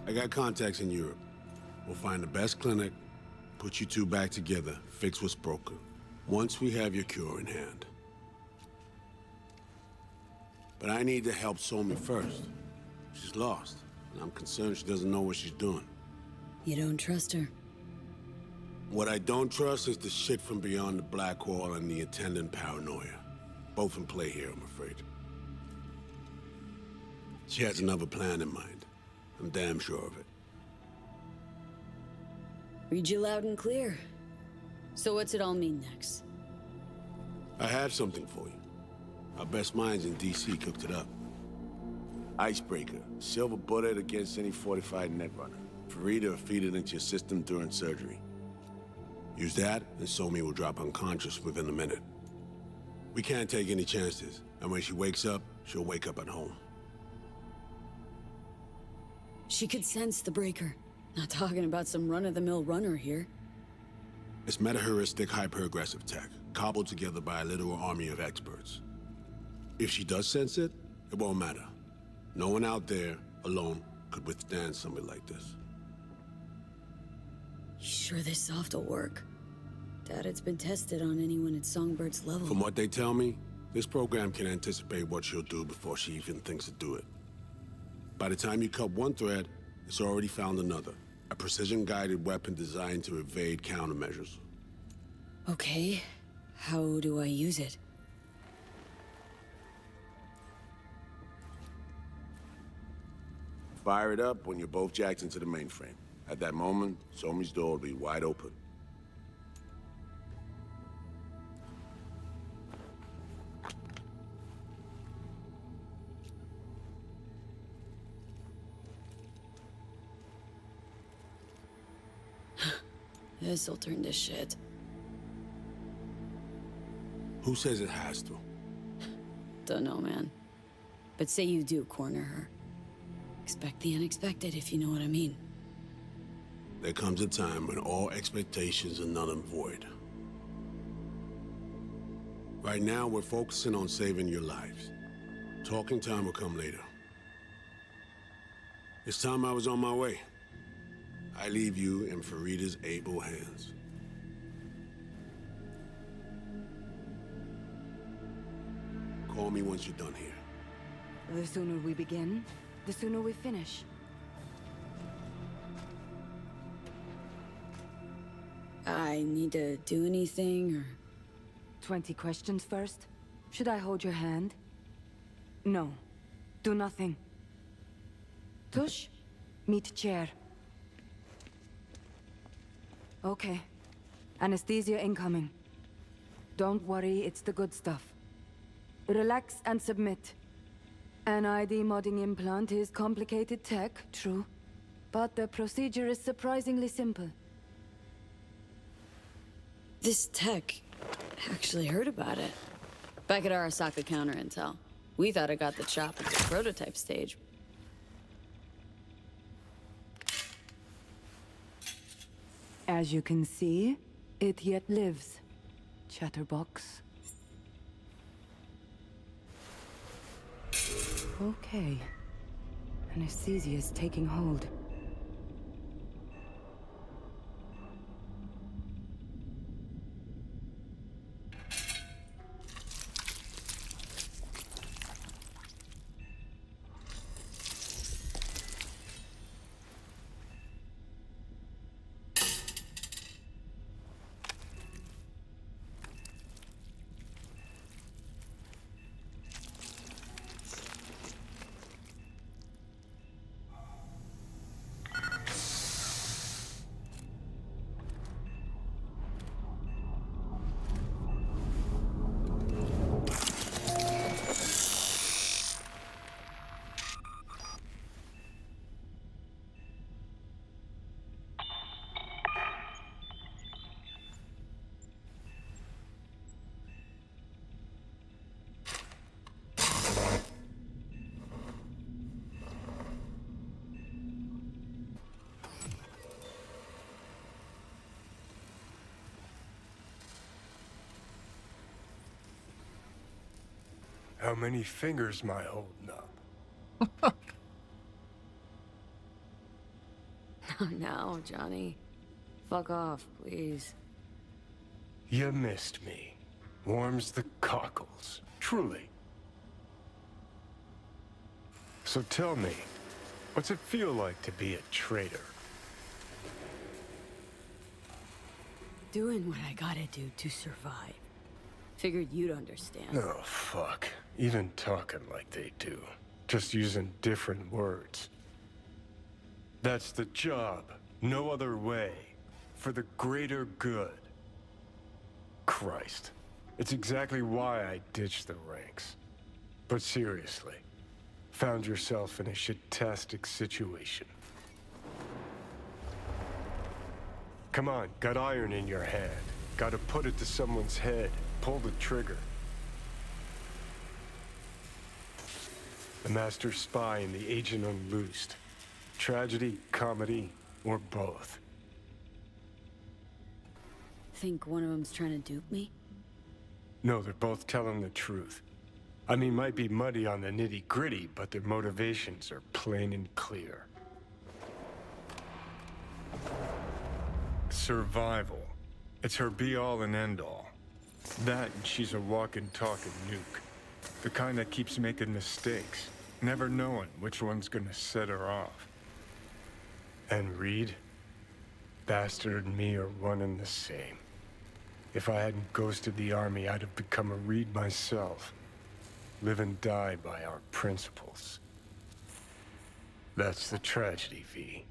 I got contacts in Europe. We'll find the best clinic, put you two back together, fix what's broken. Once we have your cure in hand. But I need to help Somi first. She's lost, and I'm concerned she doesn't know what she's doing. You don't trust her? What I don't trust is the shit from beyond the Blackwall and the attendant paranoia. Both in play here, I'm afraid. She has another plan in mind. I'm damn sure of it. Read you loud and clear. So what's it all mean next? I have something for you. Our best minds in DC cooked it up. Icebreaker. Silver bullet against any fortified netrunner. Free to feed it into your system during surgery. Use that, and Somi will drop unconscious within a minute. We can't take any chances, and when she wakes up, she'll wake up at home. She could sense the breaker. Not talking about some run-of-the-mill runner here. It's meta-heuristic hyper-aggressive tech, cobbled together by a literal army of experts. If she does sense it, it won't matter. No one out there, alone, could withstand something like this. You sure this soft will work? Doubt it's been tested on anyone at Songbird's level. From what they tell me, this program can anticipate what she'll do before she even thinks to do it. By the time you cut one thread, it's already found another. A precision-guided weapon designed to evade countermeasures. Okay, how do I use it? Fire it up when you're both jacked into the mainframe. At that moment, Somi's door will be wide open. This'll turn to shit. Who says it has to? Dunno, man. But say you do corner her. Expect the unexpected, if you know what I mean. There comes a time when all expectations are null and void. Right now, we're focusing on saving your lives. Talking time will come later. It's time I was on my way. I leave you in Farida's able hands. Call me once you're done here. The sooner we begin, the sooner we finish. I need to do anything, or... 20 questions first? Should I hold your hand? No. Do nothing. Tush, meet chair. Okay. Anesthesia incoming. Don't worry, it's the good stuff. Relax and submit. An ID modding implant is complicated tech, true. But the procedure is surprisingly simple. This tech... actually heard about it. Back at Arasaka Counter Intel. We thought it got the chop at the prototype stage. As you can see, it yet lives. Chatterbox. Okay. Anesthesia is taking hold. How many fingers am I holding up? No, Johnny. Fuck off, please. You missed me. Warms the cockles. Truly. So tell me, what's it feel like to be a traitor? Doing what I gotta do to survive. Figured you'd understand. Oh, fuck. Even talking like they do. Just using different words. That's the job. No other way. For the greater good. Christ. It's exactly why I ditched the ranks. But seriously. Found yourself in a shit-tastic situation. Come on, got iron in your hand. Gotta put it to someone's head. Pull the trigger. The master spy and the agent unloosed. Tragedy, comedy, or both. Think one of them's trying to dupe me? No, they're both telling the truth. I mean, might be muddy on the nitty-gritty, but their motivations are plain and clear. Survival. It's her be-all and end-all. That and she's a walking, talking nuke. The kind that keeps making mistakes, never knowing which one's gonna set her off. And Reed? Bastard and me are one and the same. If I hadn't ghosted the army, I'd have become a Reed myself. Live and die by our principles. That's the tragedy, V.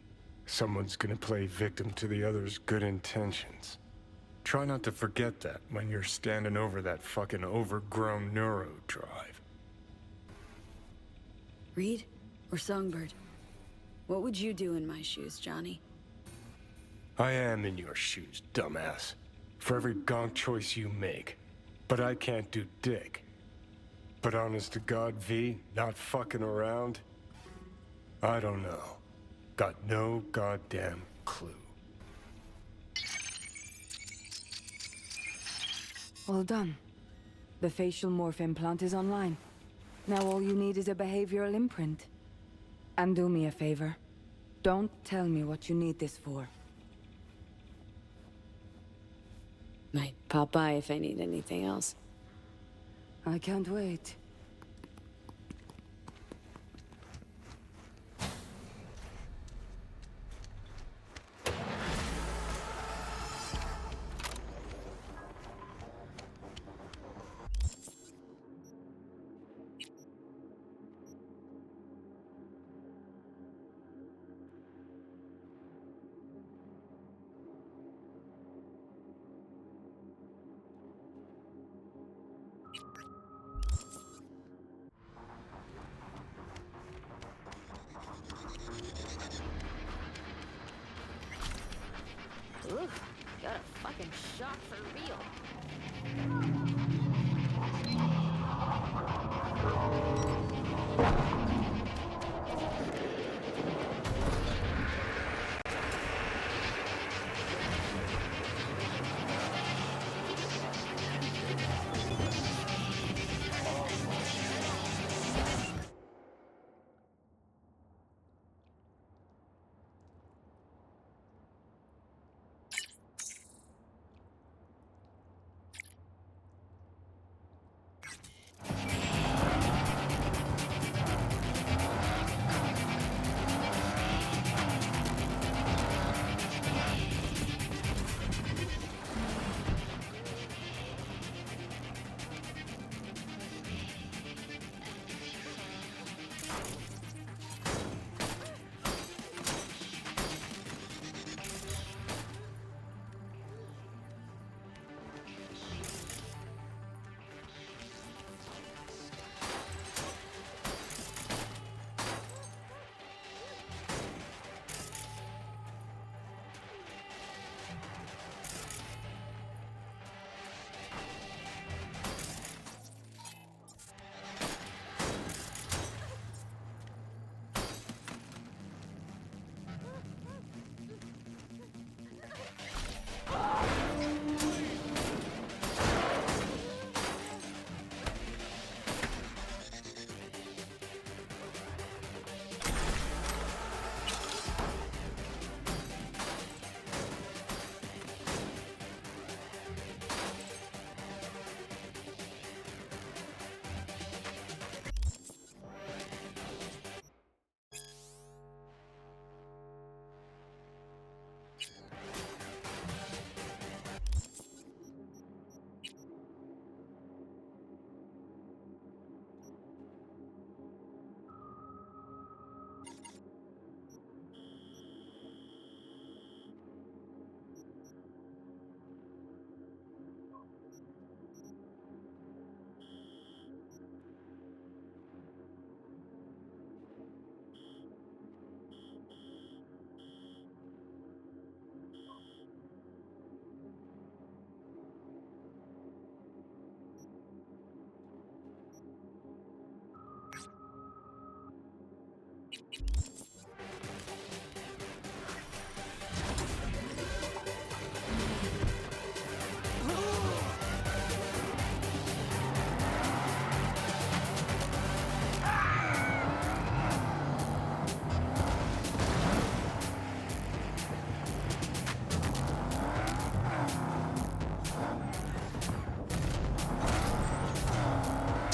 Someone's gonna play victim to the other's good intentions. Try not to forget that when you're standing over that fucking overgrown neuro drive. Reed or Songbird? What would you do in my shoes, Johnny? I am in your shoes, dumbass. For every gonk choice you make. But I can't do dick. But honest to God, V, not fucking around? I don't know. Got no goddamn clue. All done. The facial morph implant is online. Now all you need is a behavioral imprint. And do me a favor. Don't tell me what you need this for. Might pop by if I need anything else. I can't wait. Ooh, got a fucking shock for real.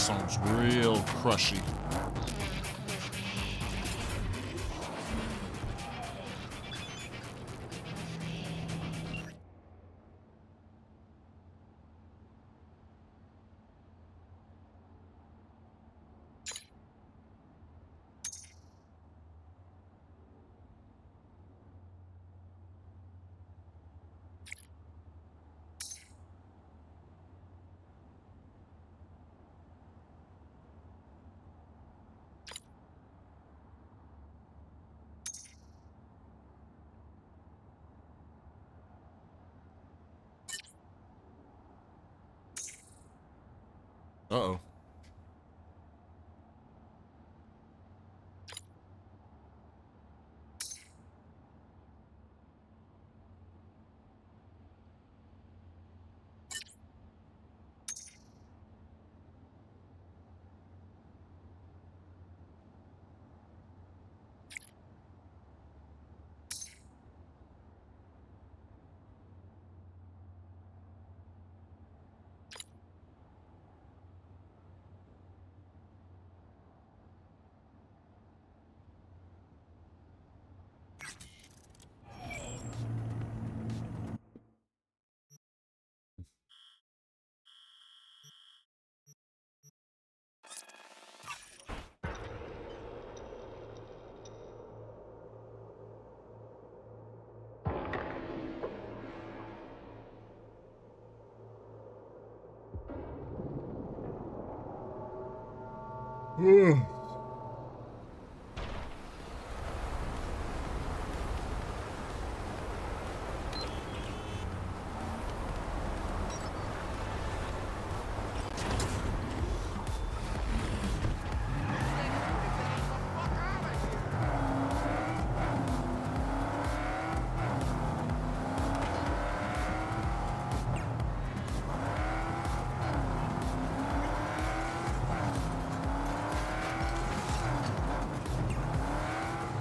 song's real crushy. Uh-oh.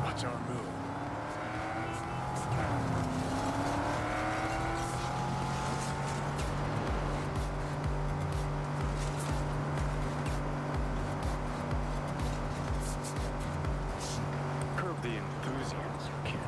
Watch our move. Curb the enthusiasm, kid.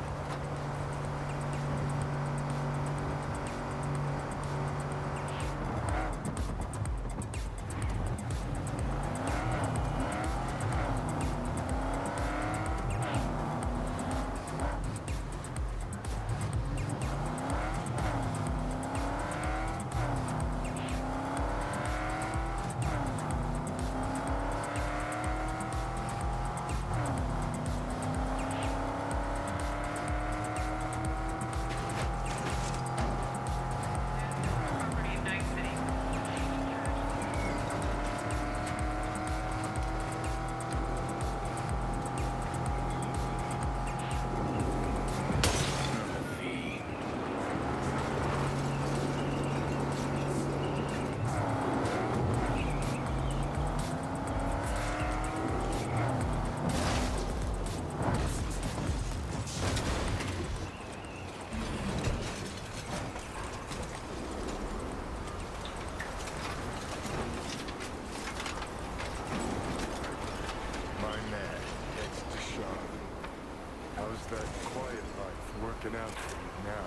How's that quiet life working out for you now,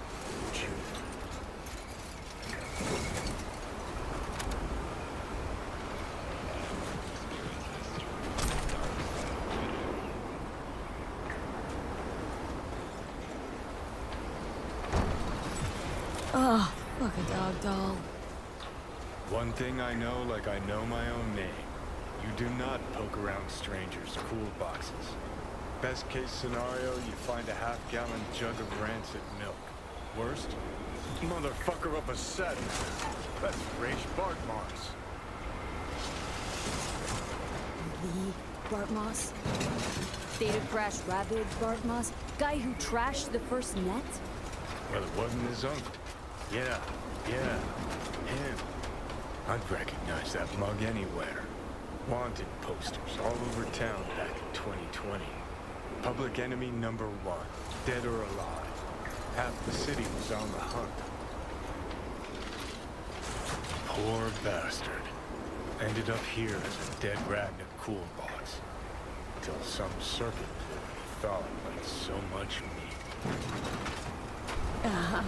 Jude? Oh, fuck a dog doll. One thing I know like I know my own name. You do not poke around strangers' cool boxes. Best case scenario, you find a half-gallon jug of rancid milk. Worst? Motherfucker up a set. That's Raish Bartmoss. The Bartmoss? Data crash ravaged Bartmoss? Guy who trashed the first net? Well, it wasn't his uncle. Yeah, him. I'd recognize that mug anywhere. Wanted posters all over town back in 2020. Public enemy #1, dead or alive. Half the city was on the hunt. Poor bastard. Ended up here as a dead Ragnar cool box. Till some circuit thawed like so much meat. Uh-huh.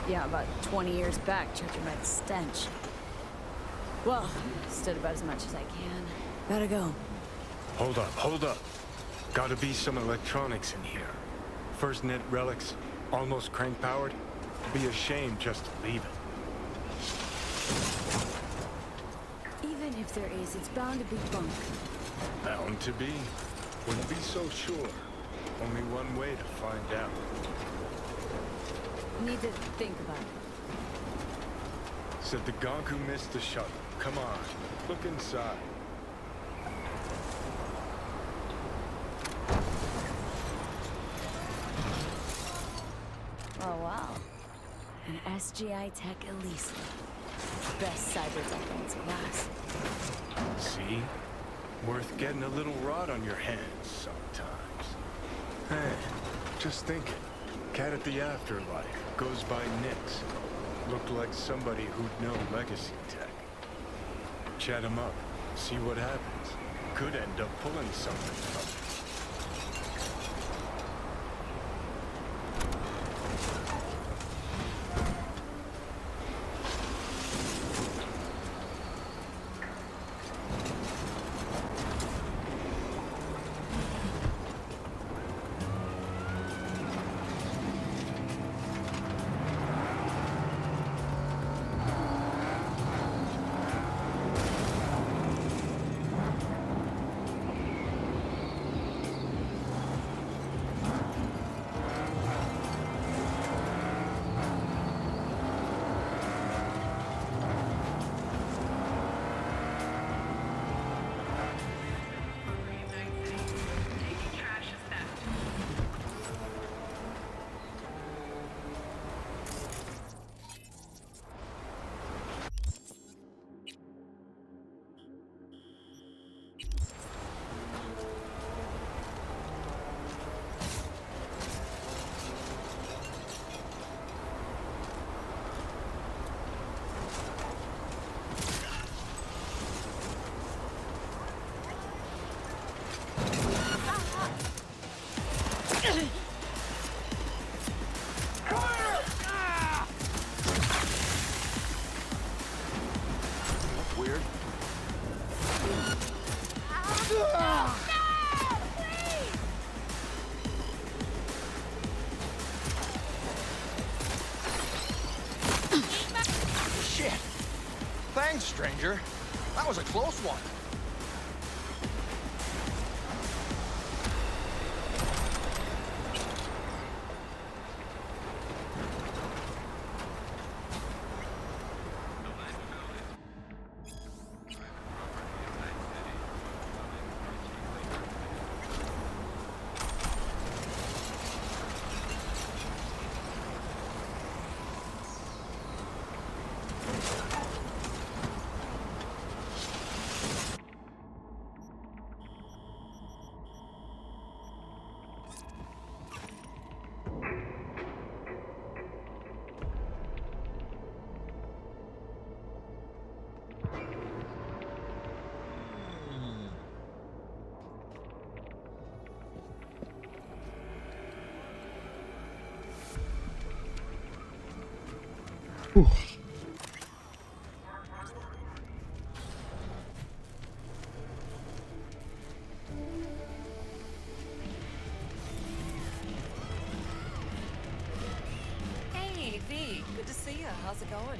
Yeah, about 20 years back, judging by the stench. Well, stood about as much as I can. Gotta go. Hold up, hold up. Gotta be some electronics in here. First net relics, almost crank-powered. Be a shame just to leave it. Even if there is, it's bound to be bunk. Bound to be. Wouldn't be so sure. Only one way to find out. Need to think about it. Said the gonk who missed the shuttle. Come on, look inside. Oh, wow. An SGI Tech Elisa. Best cyber tech in its class. See? Worth getting a little rot on your hands sometimes. Hey, just thinking. Cat at the Afterlife goes by Nix. Looked like somebody who'd know legacy tech. Chat him up, see what happens. Could end up pulling something from it. Weird. Shit! Thanks, stranger. That was a close one. Hey, V. Good to see you. How's it going?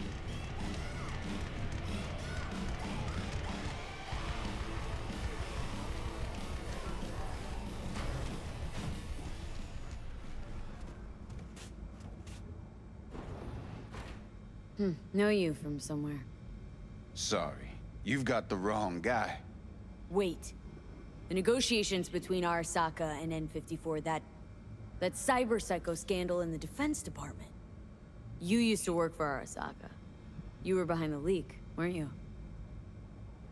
Know you from somewhere. Sorry, you've got the wrong guy. Wait. The negotiations between Arasaka and N54, that cyber psycho scandal in the Defense Department. You used to work for Arasaka. You were behind the leak, weren't you?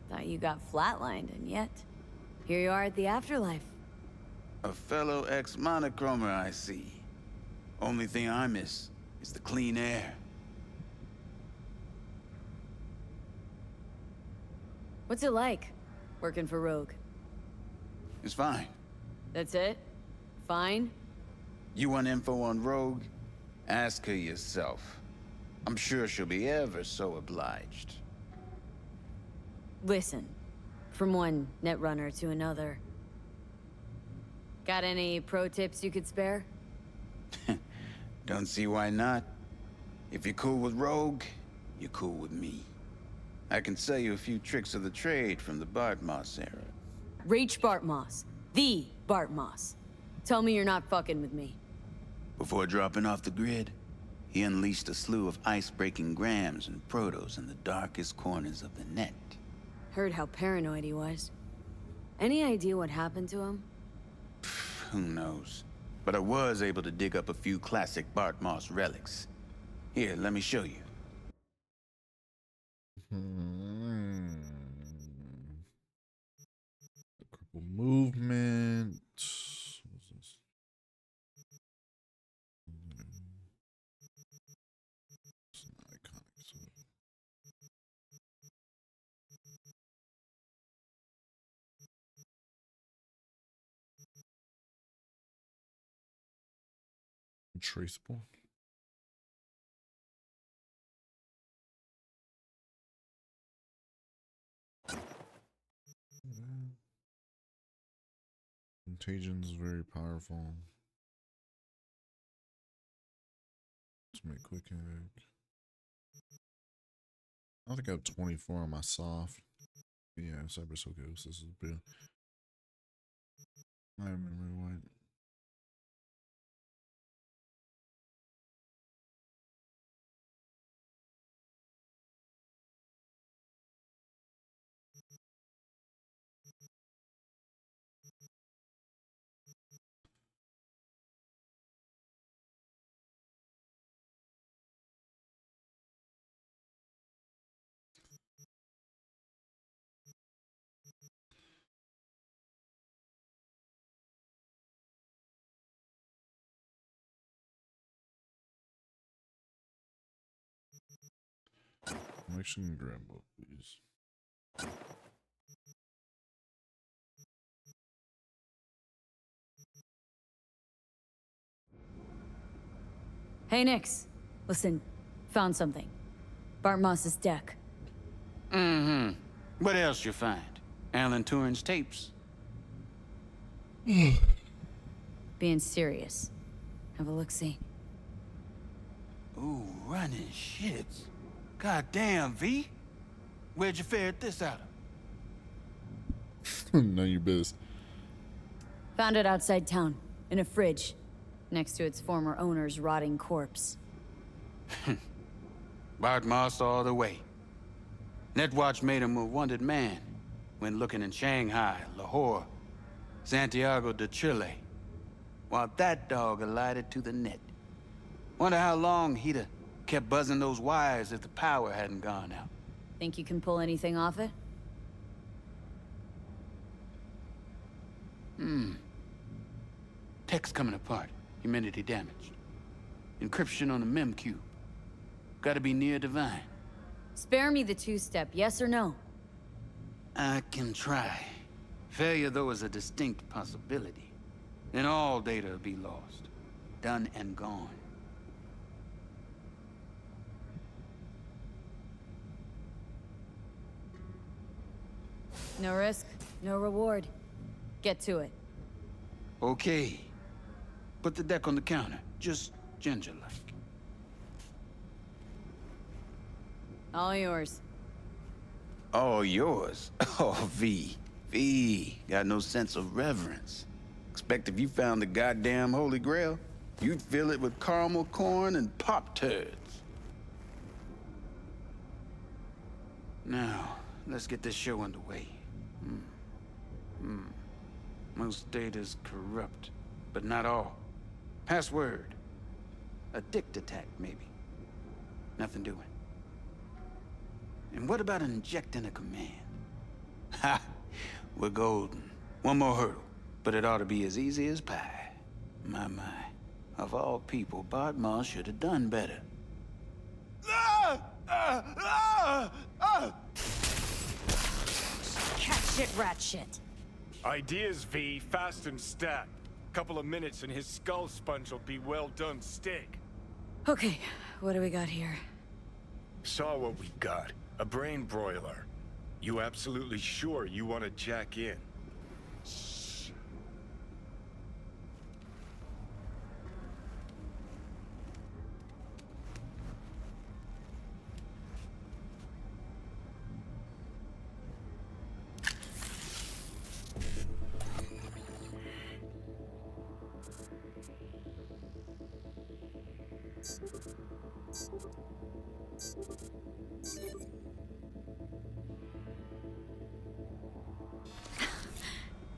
Thought you got flatlined, and yet, here you are at the Afterlife. A fellow ex-monochromer, I see. Only thing I miss is the clean air. What's it like, working for Rogue? It's fine. That's it? Fine? You want info on Rogue? Ask her yourself. I'm sure she'll be ever so obliged. Listen, from one netrunner to another. Got any pro tips you could spare? Don't see why not. If you're cool with Rogue, you're cool with me. I can sell you a few tricks of the trade from the Bart Moss era. Rach Bart Moss. The Bart Moss. Tell me you're not fucking with me. Before dropping off the grid, he unleashed a slew of ice-breaking grams and protos in the darkest corners of the net. Heard how paranoid he was. Any idea what happened to him? Who knows? But I was able to dig up a few classic Bart Moss relics. Here, let me show you. Cripple movement. What's this? It's an iconic. So traceable. Contagion's very powerful. Let's make quick hack. I think I have 24 on my soft. Yeah, CyberPunk. This is big. I remember what. I'm actually gonna grab both these. Hey, Nix. Listen, found something. Bart Moss's deck. Mm-hmm. What else you find? Alan Turing's tapes? Being serious. Have a look-see. Ooh, running shits. Goddamn, V. Where'd you ferret this out of? None of your biz. Found it outside town, in a fridge, next to its former owner's rotting corpse. Bart Moss all the way. Netwatch made him a wanted man when looking in Shanghai, Lahore, Santiago de Chile, while that dog alighted to the net. Wonder how long he'd have kept buzzing those wires if the power hadn't gone out. Think you can pull anything off it? Tech's coming apart. Humanity damaged. Encryption on the mem cube. Gotta be near divine. Spare me the two-step, yes or no? I can try. Failure, though, is a distinct possibility. Then all data will be lost. Done and gone. No risk, no reward. Get to it. Okay. Put the deck on the counter. Just ginger-like. All yours. All yours? Oh, V. V. Got no sense of reverence. Expect if you found the goddamn Holy Grail, you'd fill it with caramel corn and Pop-Tarts. Now, let's get this show underway. Most data's corrupt, but not all. Password. A dict attack, maybe. Nothing doing. And what about injecting a command? Ha! We're golden. One more hurdle, but it ought to be as easy as pie. My. Of all people, Bart Moss should have done better. Cat shit, rat shit. Ideas, V. Fast and stat. Couple of minutes and his skull sponge will be well done steak. Okay, what do we got here? Saw what we got. A brain broiler. You absolutely sure you want to jack in?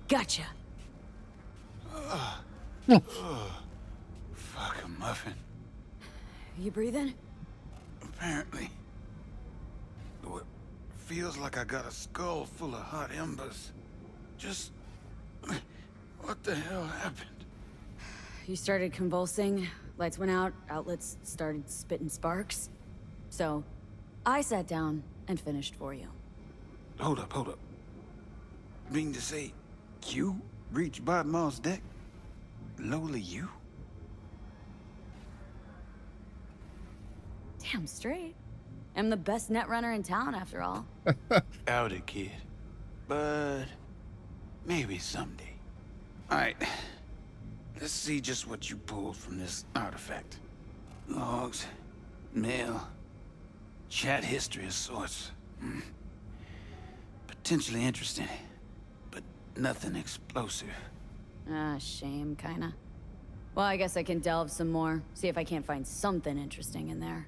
Gotcha. Fuck a muffin. You breathing? Apparently. Though it feels like I got a skull full of hot embers. Just... what the hell happened? You started convulsing, lights went out, outlets started spitting sparks. So, I sat down and finished for you. Hold up. Mean to say, you reached Bob Moss' deck? Lola, you? Damn straight. I'm the best net runner in town, after all. Out it, kid. But maybe someday. Alright. Let's see just what you pulled from this artifact. Logs, mail, chat history of sorts. Potentially interesting, but nothing explosive. Ah, shame, kinda. Well, I guess I can delve some more, see if I can't find something interesting in there.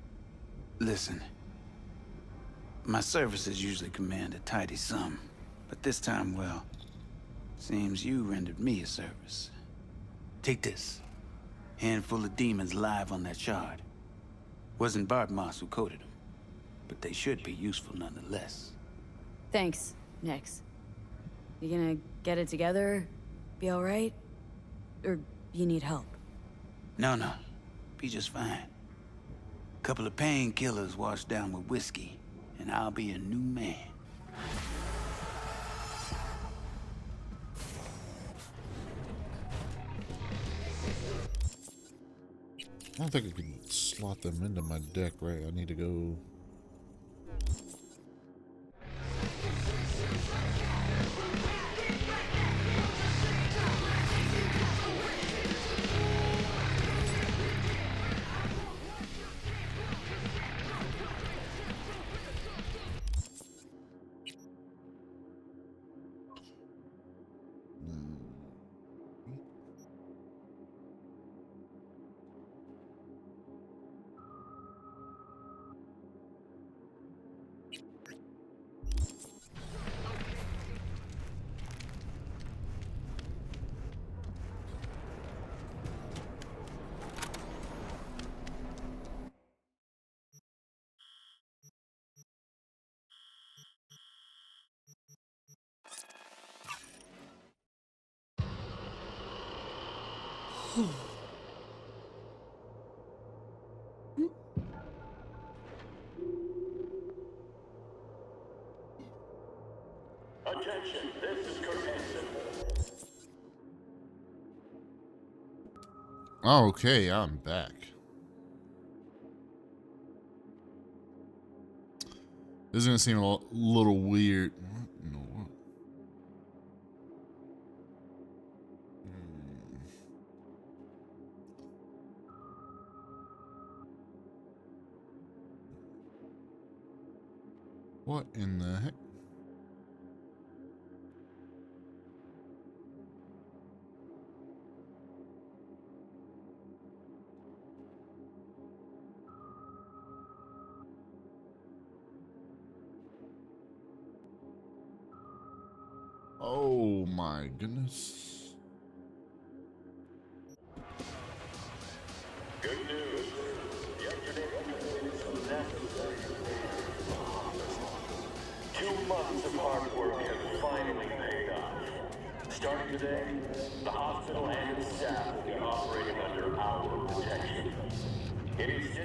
Listen, my services usually command a tidy sum, but this time, well, seems you rendered me a service. Take this. Handful of demons live on that shard. Wasn't Bart Moss who coded them, but they should be useful nonetheless. Thanks, Nix. You gonna get it together? Be alright? Or you need help? No. Be just fine. Couple of painkillers washed down with whiskey, and I'll be a new man. I don't think I can slot them into my deck, right? I need to go... Attention, this is Kurt Hansen. Okay, I'm back. This is gonna seem a little weird. What in the heck? Oh my goodness. Good news. Yesterday, some necessary. 2 months of hard work have finally paid off. Starting today, the hospital and its staff will be operating under our protection. It is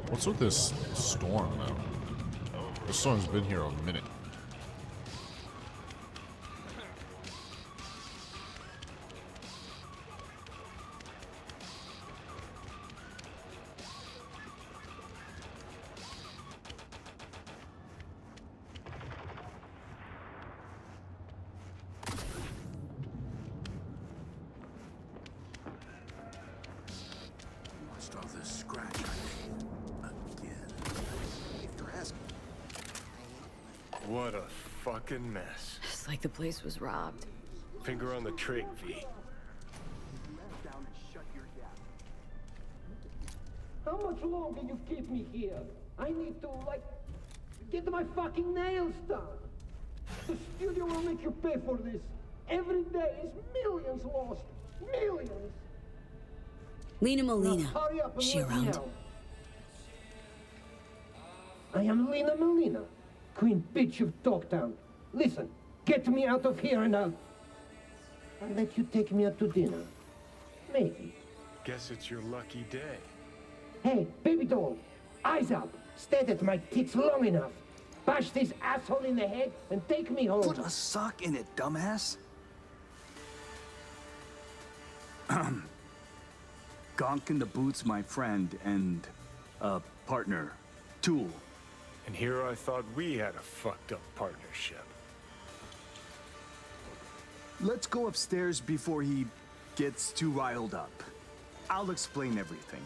What's with this storm, though? The storm's been here a minute. What a fucking mess. It's like the place was robbed. Finger on the trig, V. How much longer you keep me here? I need to, like, get my fucking nails done. The studio will make you pay for this. Every day is millions lost. Millions. Lena Molina. Now, hurry up and She let me around? out. I am Lena Molina, Queen Bitch of Dogtown. Listen, get me out of here and I'll let you take me out to dinner. Maybe. Guess it's your lucky day. Hey, baby doll, eyes up. Stare at my tits long enough. Bash this asshole in the head and take me home. Put a sock in it, dumbass. Gonk in the Boots, my friend and partner, Tool. And here I thought we had a fucked up partnership. Let's go upstairs before he gets too riled up. I'll explain everything.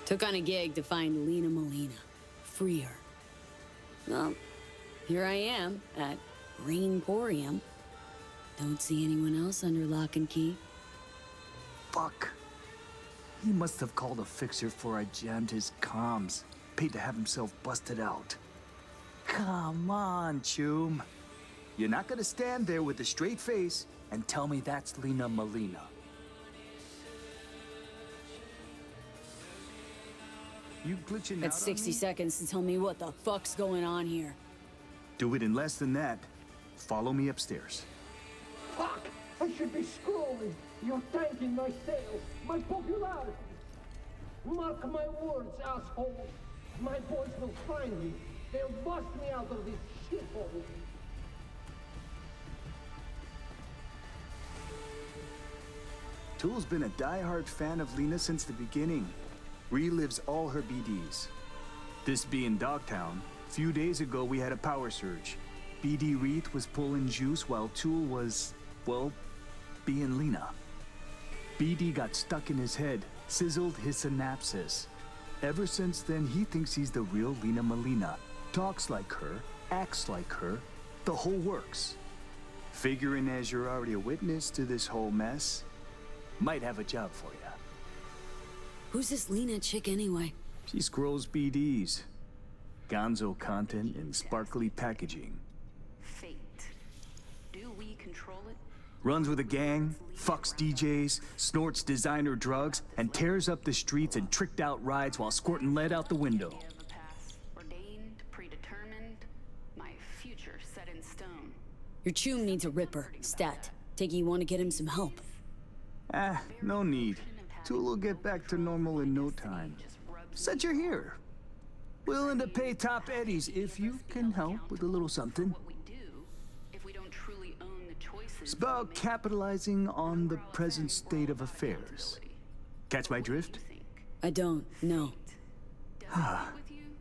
Took on a gig to find Lena Molina. Free her. Well, here I am at Rainporium. Don't see anyone else under lock and key. Fuck. He must have called a fixer before I jammed his comms. Paid to have himself busted out. Come on, Choom. You're not gonna stand there with a straight face and tell me that's Lena Molina. You glitching out That's 60 on me? seconds to tell me what the fuck's going on here. Do it in less than that. Follow me upstairs. Fuck! I should be scrolling. You're tanking my sales, my popularity. Mark my words, asshole. My boys will find me. They'll bust me out of this shithole. Tool's been a die-hard fan of Lena since the beginning. Relives all her BDs. This being Dogtown, few days ago we had a power surge. BD Reith was pulling juice while Tool was, well, being Lena. BD got stuck in his head, sizzled his synapses. Ever since then, he thinks he's the real Lena Molina. Talks like her, acts like her, the whole works. Figuring as you're already a witness to this whole mess, might have a job for you. Who's this Lena chick anyway? She scrolls BDs. Gonzo content in sparkly packaging. Fate. Do we control it? Runs with a gang, fucks DJs, snorts designer drugs, and tears up the streets in tricked out rides while squirting lead out the window. Ordained, predetermined, my future set in stone. Your Choom needs a ripper. Stat. Take it you want to get him some help. Ah, no need. Tool will get back to normal in no time. Said you're here. Willing to pay top eddies if you can help with a little something. It's about capitalizing on the present state of affairs. Catch my drift? I don't, no.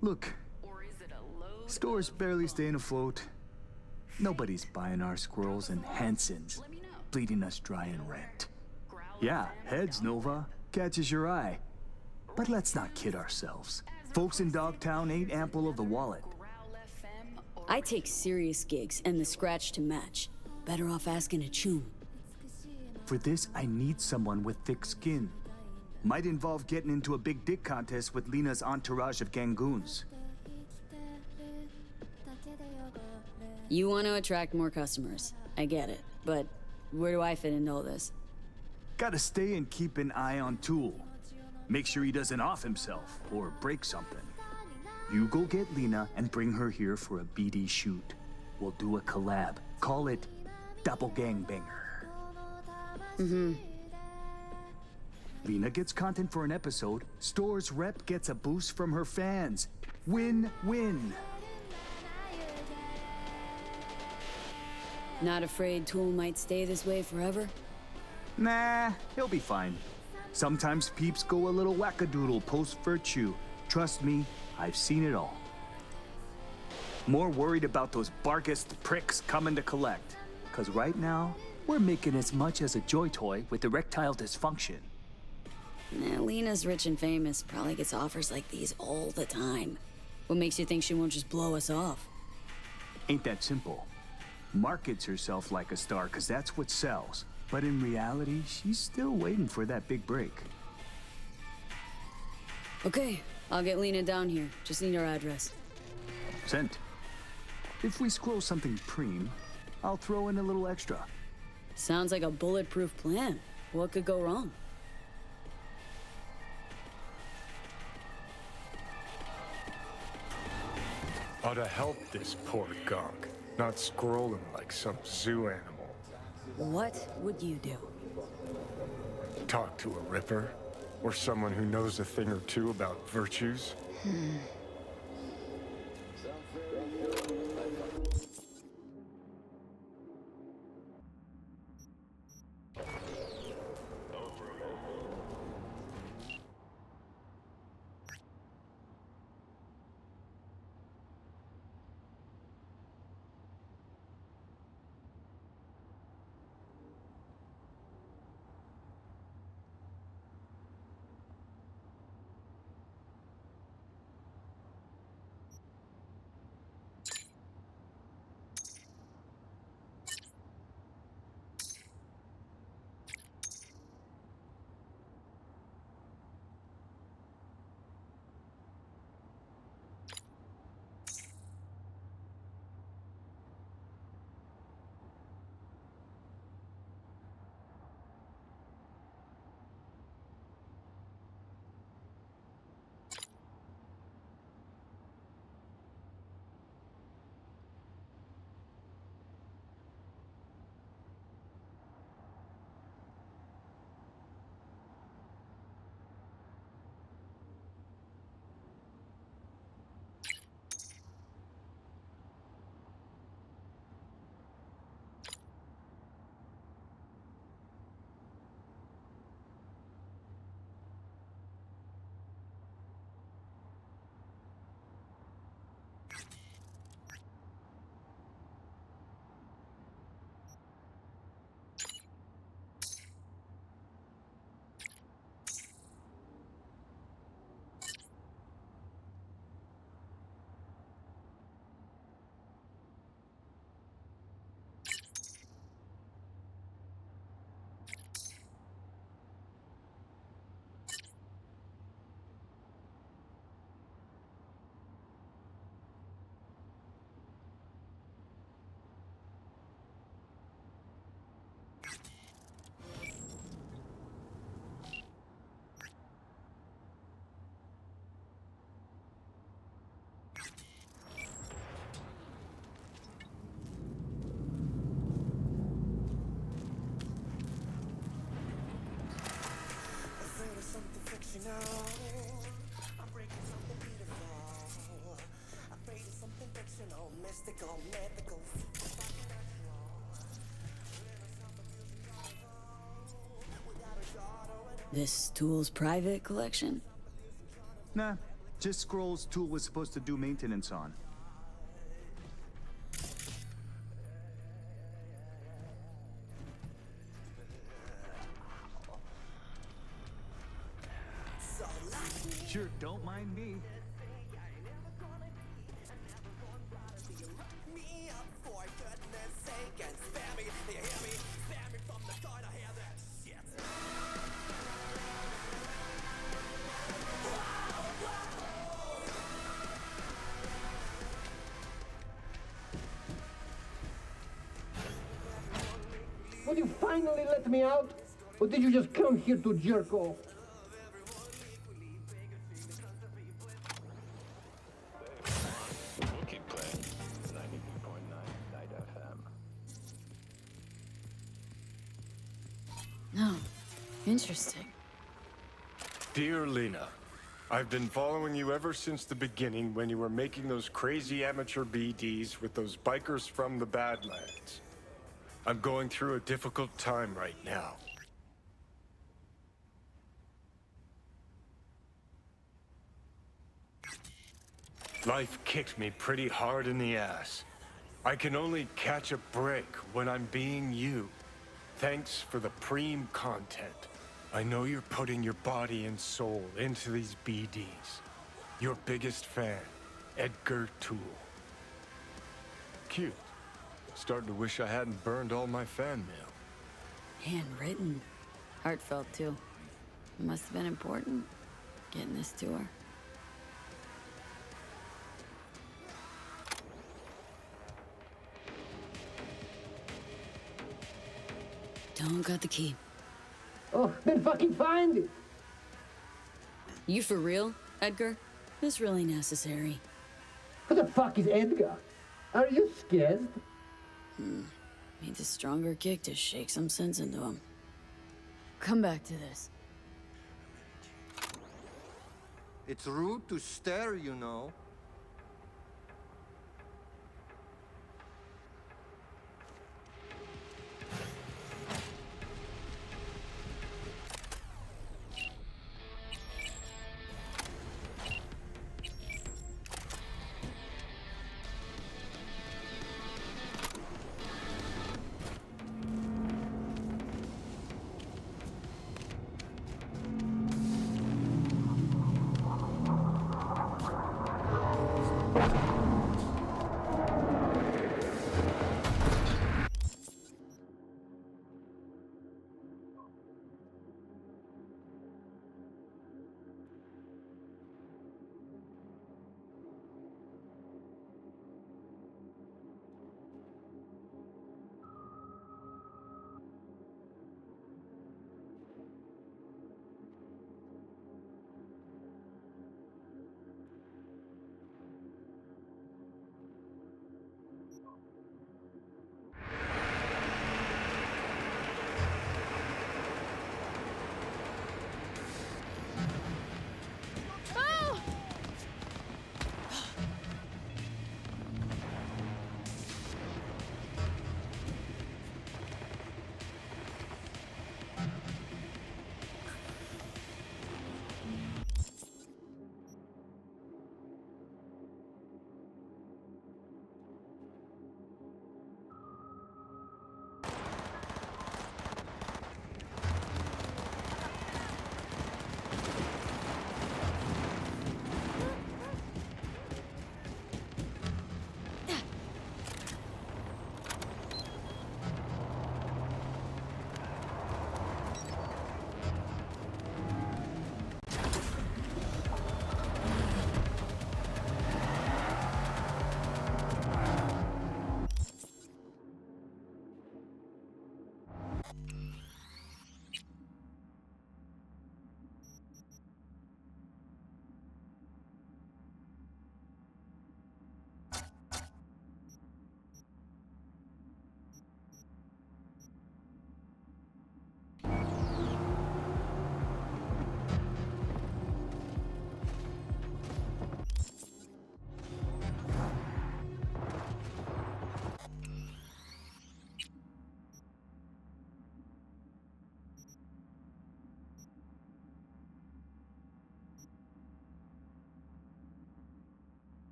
Look, store's barely staying afloat. Nobody's buying our squirrels and Hansons, bleeding us dry in rent. Yeah, heads, Nova, catches your eye. But let's not kid ourselves. Folks in Dogtown ain't ample of the wallet. I take serious gigs and the scratch to match. Better off asking a Choom. For this, I need someone with thick skin. Might involve getting into a big dick contest with Lena's entourage of gangoons. You want to attract more customers. I get it. But where do I fit into all this? Gotta stay and keep an eye on Tool. Make sure he doesn't off himself or break something. You go get Lena and bring her here for a BD shoot. We'll do a collab. Call it Doppelgangbanger. Mm-hmm. Lena gets content for an episode. Store's rep gets a boost from her fans. Win-win. Not afraid Tool might stay this way forever? Nah, he'll be fine. Sometimes peeps go a little wackadoodle post-virtue. Trust me, I've seen it all. More worried about those Bargist pricks coming to collect. 'Cause right now, We're making as much as a joy toy with erectile dysfunction. Nah, Lena's rich and famous, probably gets offers like these all the time. What makes you think she won't just blow us off? Ain't that simple. Markets herself like a star because that's what sells. But in reality, she's still waiting for that big break. Okay, I'll get Lena down here. Just need her address. Sent. If we scroll something preem, I'll throw in a little extra. Sounds like a bulletproof plan. What could go wrong? Ought to help this poor gunk, not scrolling like some zoo animal. What would you do? Talk to a ripper? Or someone who knows a thing or two about virtues? This tool's private collection? Nah, just scrolls Tool was supposed to do maintenance on. Sure, don't mind me. Will you finally let me out? Or did you just come here to jerk off? We'll keep playing. 92.9 Night FM. No. Interesting. Dear Lena, I've been following you ever since the beginning when you were making those crazy amateur BDs with those bikers from the Badlands. I'm going through a difficult time right now. Life kicked me pretty hard in the ass. I can only catch a break when I'm being you. Thanks for the preem content. I know you're putting your body and soul into these BDs. Your biggest fan, Edgar Toole. Cute. Starting to wish I hadn't burned all my fan mail. Handwritten. Heartfelt, too. Must have been important, getting this to her. Don't got the key. Oh, then fucking find it. You for real, Edgar? This really necessary? Who the fuck is Edgar? Are you scared? Needs a stronger kick to shake some sense into him. Come back to this. It's rude to stare, you know.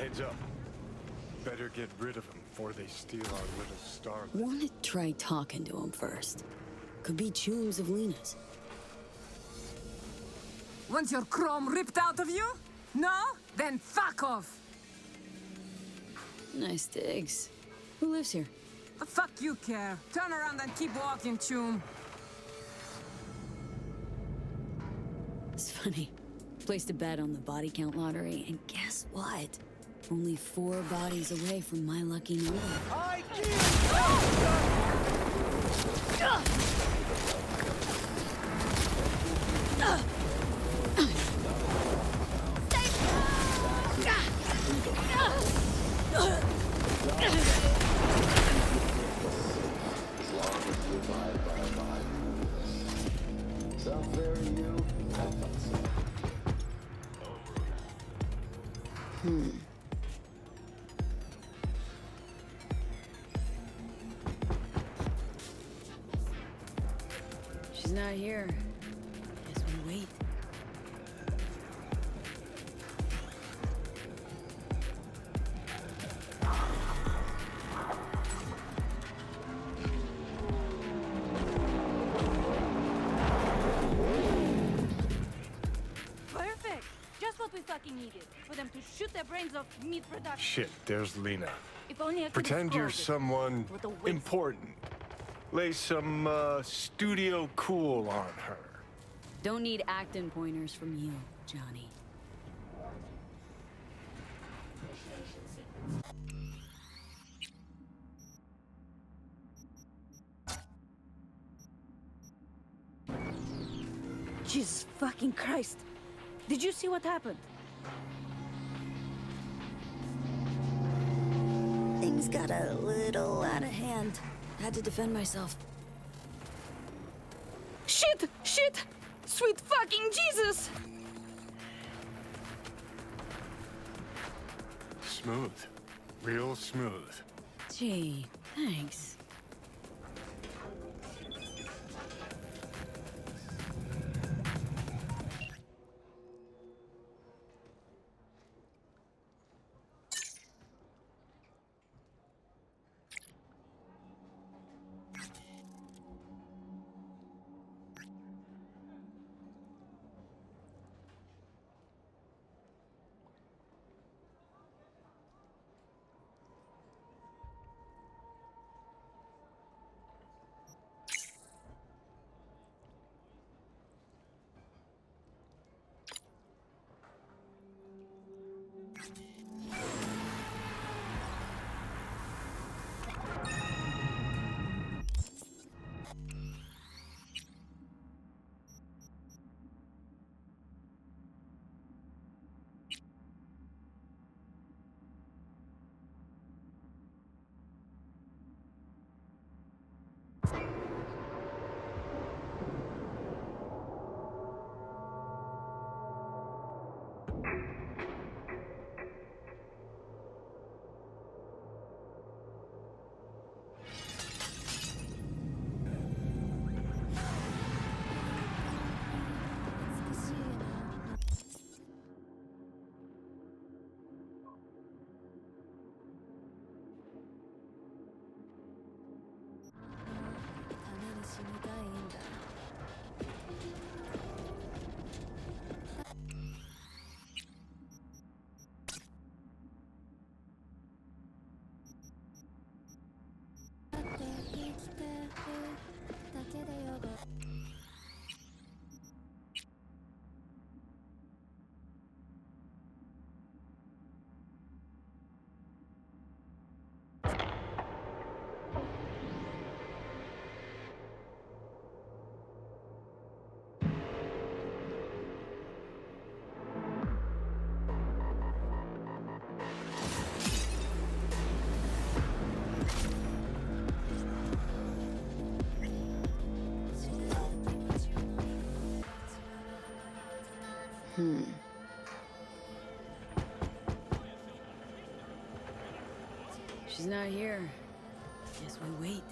Heads up. Better get rid of them before they steal our little star. Wanna try talking to him first. Could be chooms of Lena's. Want your chrome ripped out of you? No? Then fuck off! Nice digs. Who lives here? The fuck you care? Turn around and keep walking, choom. It's funny. Placed a bet on the body count lottery, and guess what? Only 4 bodies away from my lucky number. Sounds very you. I thought so. She's not here. Guess we wait. Perfect! Just what we fucking needed. For them to shoot their brains off meat production. Shit, there's Lena. If only I could Pretend you're have scrolled someone What a waste. important. Lay some, studio cool on her. Don't need acting pointers from you, Johnny. Jesus fucking Christ! Did you see what happened? Things got a little out of hand. Had to defend myself. Shit! Shit! Sweet fucking Jesus! Smooth. Real smooth. Gee, thanks. She's not here. Guess we wait.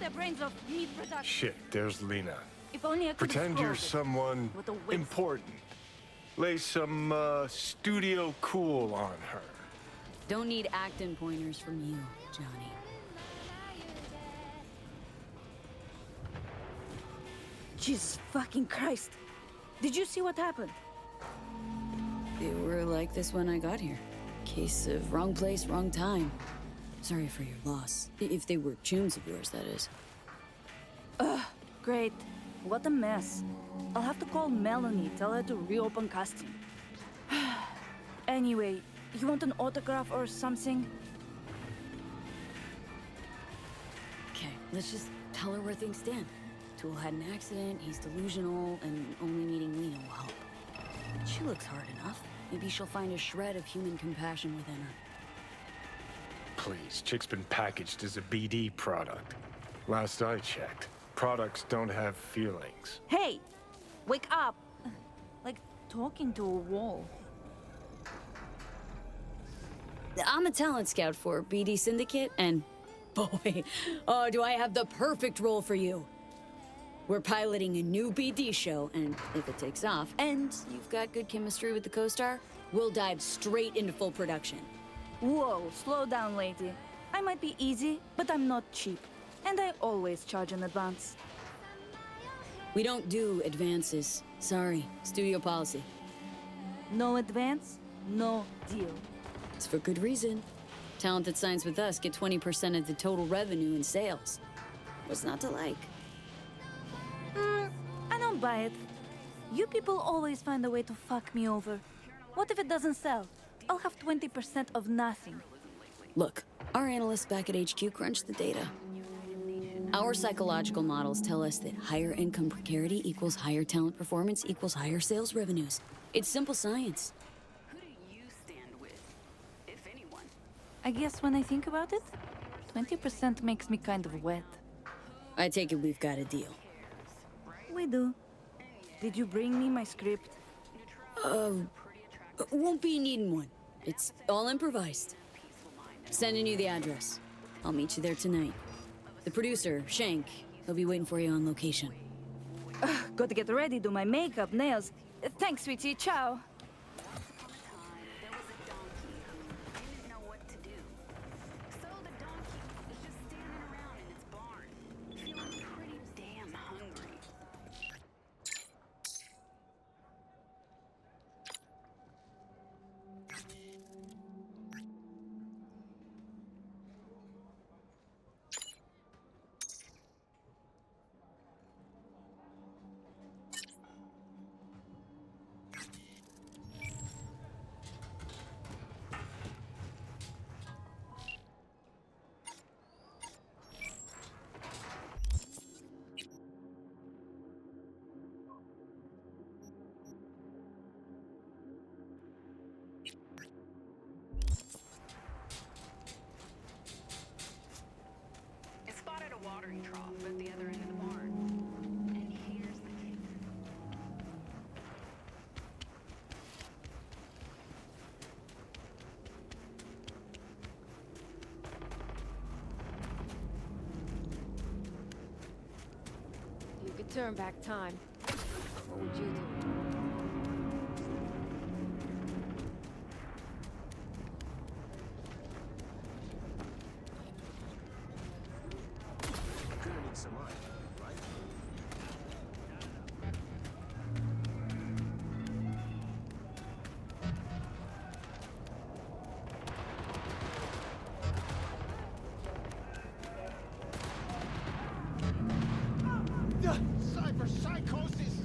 their brains off meat production. Shit, there's Lena. If only I could Pretend you're someone What a waste. important. Lay some, studio cool on her. Don't need acting pointers from you, Johnny. Jesus fucking Christ. Did you see what happened? They were like this when I got here. Case of wrong place, wrong time. Sorry for your loss. If they were tunes of yours, that is. Ugh, great. What a mess. I'll have to call Melanie, tell her to reopen casting. Anyway, you want an autograph or something? Okay, let's just tell her where things stand. Tool had an accident, he's delusional, and only meeting Lena will help. She looks hard enough. Maybe she'll find a shred of human compassion within her. Please, Chick's been packaged as a BD product. Last I checked, products don't have feelings. Hey! Wake up! Like talking to a wall. I'm a talent scout for BD Syndicate, and boy, oh, do I have the perfect role for you. We're piloting a new BD show, and if it takes off, and you've got good chemistry with the co-star, we'll dive straight into full production. Whoa, slow down, lady. I might be easy, but I'm not cheap. And I always charge in advance. We don't do advances. Sorry, studio policy. No advance, no deal. It's for good reason. Talent that signs with us get 20% of the total revenue in sales. What's not to like? I don't buy it. You people always find a way to fuck me over. What if it doesn't sell? I'll have 20% of nothing. Look, our analysts back at HQ crunch the data. Our psychological models tell us that higher income precarity equals higher talent performance equals higher sales revenues. It's simple science. I guess when I think about it, 20% makes me kind of wet. I take it we've got a deal. We do. Did you bring me my script? Won't be needing one. It's all improvised. Sending you the address. I'll meet you there tonight. The producer, Shank, he'll be waiting for you on location. Got to get ready, do my makeup, nails. Thanks, sweetie. Ciao. Watering trough at the other end of the barn. And here's the kicker. You could turn back time. What would you do? Some money, right? Cyber psychosis!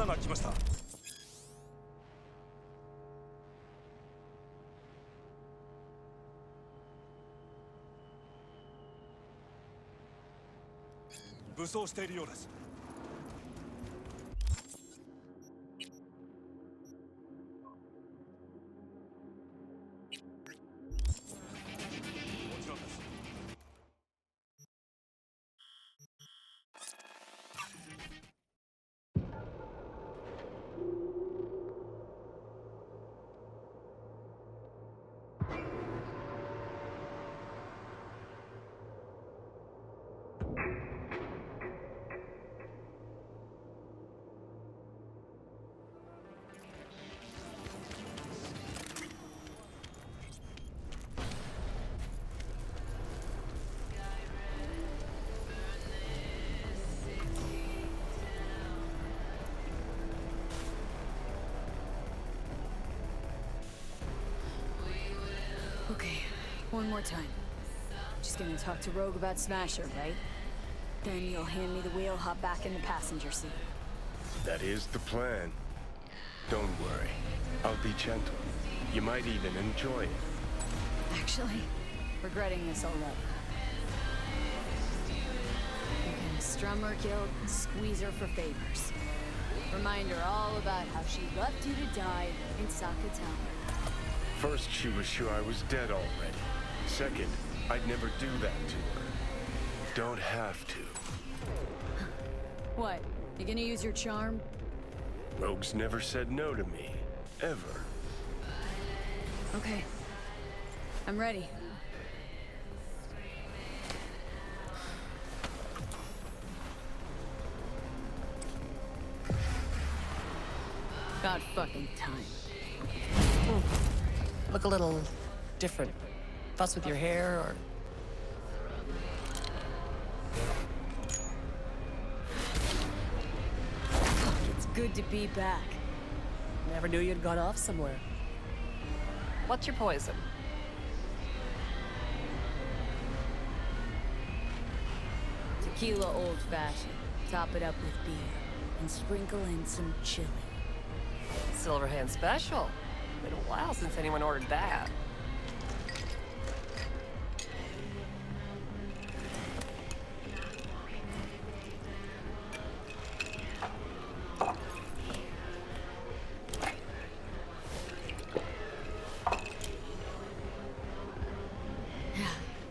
が来ました。武装しているようです。もちろんです。Okay, one more time. Just gonna talk to Rogue about Smasher, right? Then you'll hand me the wheel, hop back in the passenger seat. That is the plan. Don't worry. I'll be gentle. You might even enjoy it. Actually, regretting this already. You're gonna strum her guilt and squeeze her for favors. Remind her all about how she left you to die in Saka Town. First, she was sure I was dead already. Second, I'd never do that to her. Don't have to. What? You gonna use your charm? Rogue's never said no to me. Ever. Okay. I'm ready. God fucking time. Look a little different. Fuss with your hair, or... It's good to be back. Never knew you'd gone off somewhere. What's your poison? Tequila old-fashioned. Top it up with beer. And sprinkle in some chili. Silverhand special. Been a while since anyone ordered that.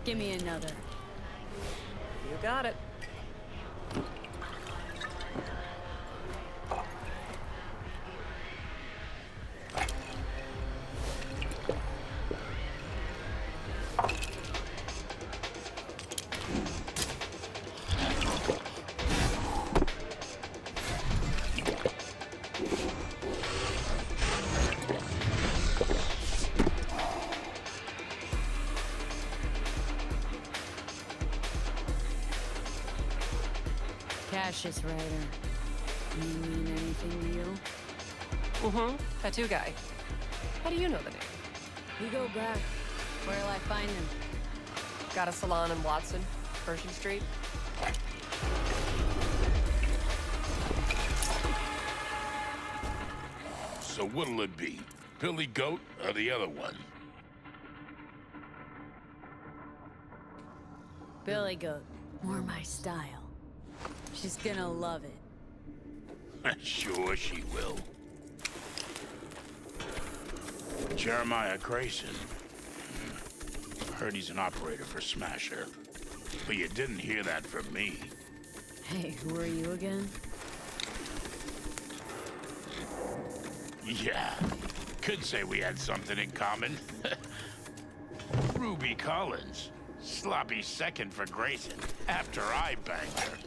Give me another. You got it. Cassius Ryder. You mean anything to you? Mm-hmm. Tattoo guy. How do you know the name? We go back. Where'll I find him? Got a salon in Watson, Pershing Street. So what'll it be? Billy Goat or the other one? Billy Goat. More my style. She's gonna love it. Sure she will. Jeremiah Grayson. Heard he's an operator for Smasher. But you didn't hear that from me. Hey, who are you again? Yeah, could say we had something in common. Ruby Collins. Sloppy second for Grayson after I banged her.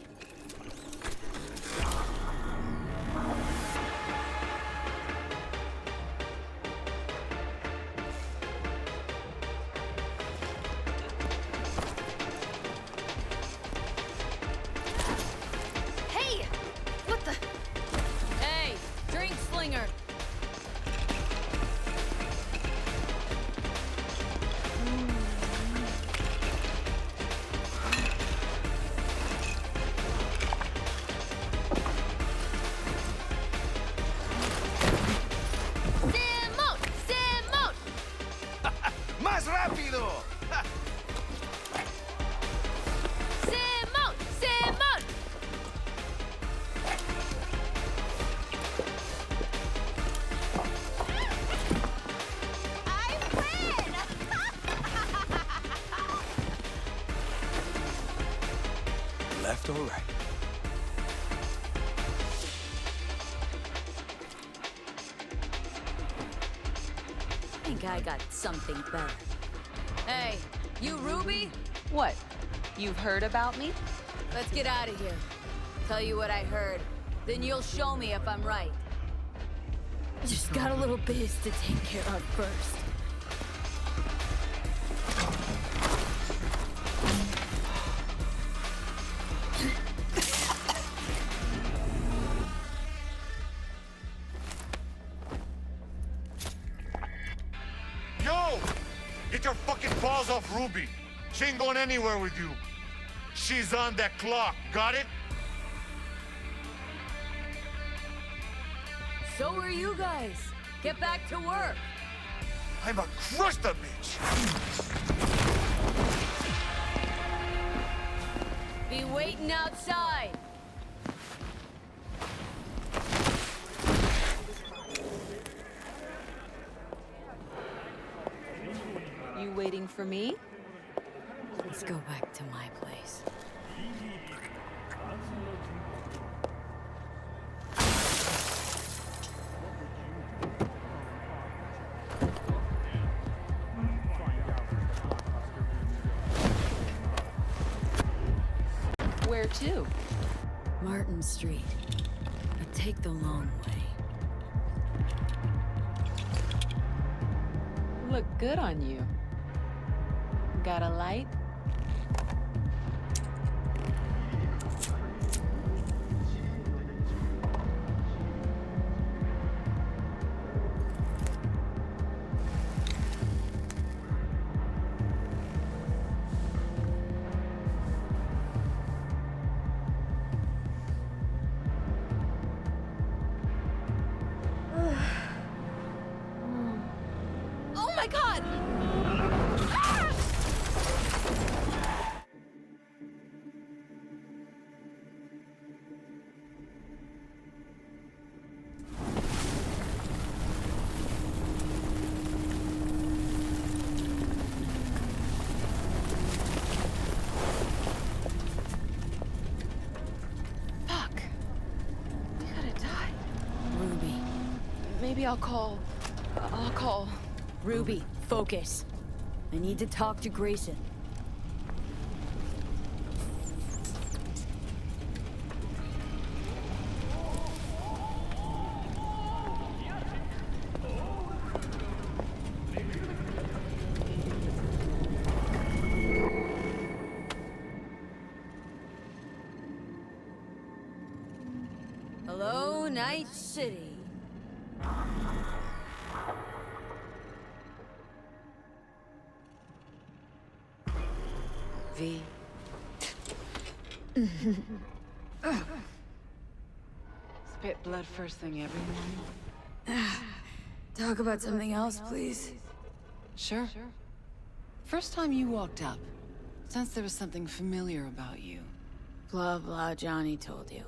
Hey! What the? Hey! Drink slinger! think I got something better. Hey, you Ruby? What? You've heard about me? Let's get out of here. Tell you what I heard. Then you'll show me if I'm right. Just got a little biz to take care of first. Yo! Get your fucking balls off Ruby. She ain't going anywhere with you. She's on that clock, got it? So are you guys. Get back to work. I'ma crush the bitch! Be waiting outside. You waiting for me? Let's go back to my place. Where to? Martin Street. I take the long way. Look good on you. Got a light? Oh my god! Fuck. We gotta die. Ruby. Maybe I'll call. Ruby, focus. I need to talk to Grayson. Hello, Night City. V. Spit blood first thing every morning. Talk about something else, please. Sure. First time you walked up, sensed there was something familiar about you. Blah, blah, Johnny told you.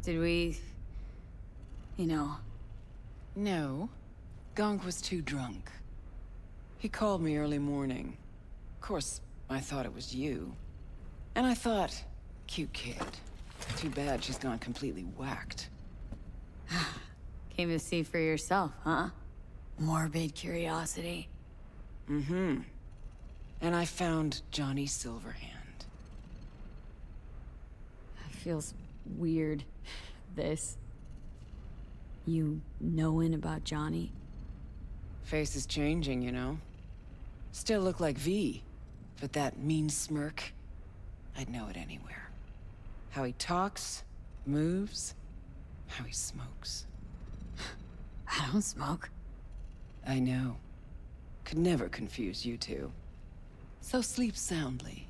Did we... No. Gunk was too drunk. He called me early morning. Of course, I thought it was you. And I thought, cute kid. Too bad she's gone completely whacked. Came to see for yourself, huh? Morbid curiosity. Mm-hmm. And I found Johnny Silverhand. It feels weird, this. You knowing about Johnny? Face is changing, you know. Still look like V, but that mean smirk, I'd know it anywhere. How he talks, moves, how he smokes. I don't smoke. I know. Could never confuse you two. So sleep soundly.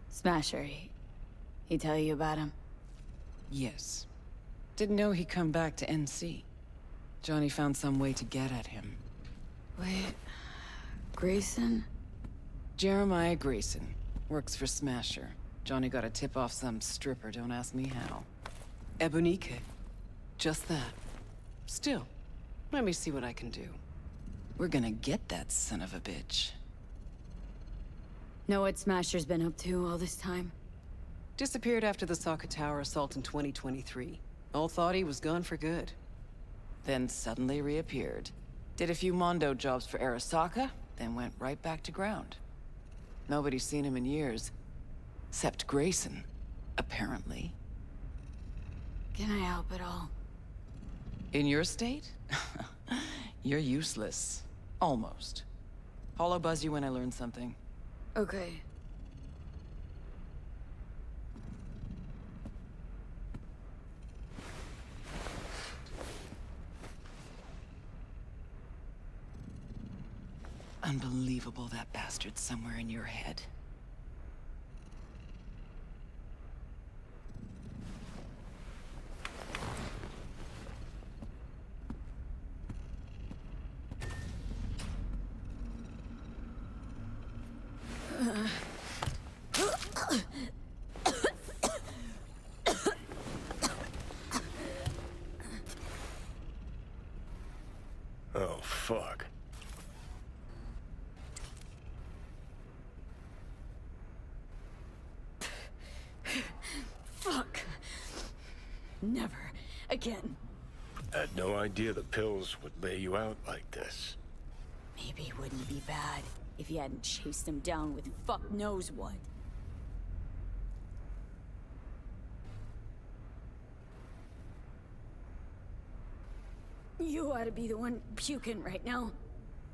Smasher, he tell you about him? Yes. Didn't know he'd come back to NC. Johnny found some way to get at him. Wait... Grayson? Jeremiah Grayson. Works for Smasher. Johnny got a tip off some stripper, don't ask me how. Ebonique. Just that. Still, let me see what I can do. We're gonna get that son of a bitch. Know what Smasher's been up to all this time? Disappeared after the Sokka Tower assault in 2023. All thought he was gone for good. Then suddenly reappeared. Did a few Mondo jobs for Arasaka, then went right back to ground. Nobody's seen him in years. Except Grayson, apparently. Can I help at all? In your state? You're useless. Almost. Hollow buzz you when I learn something. Okay. Unbelievable that bastard's somewhere in your head. Oh, fuck. Fuck. Never again. Had no idea the pills would lay you out like this. Maybe it wouldn't be bad if you hadn't chased him down with fuck knows what. You ought to be the one puking right now.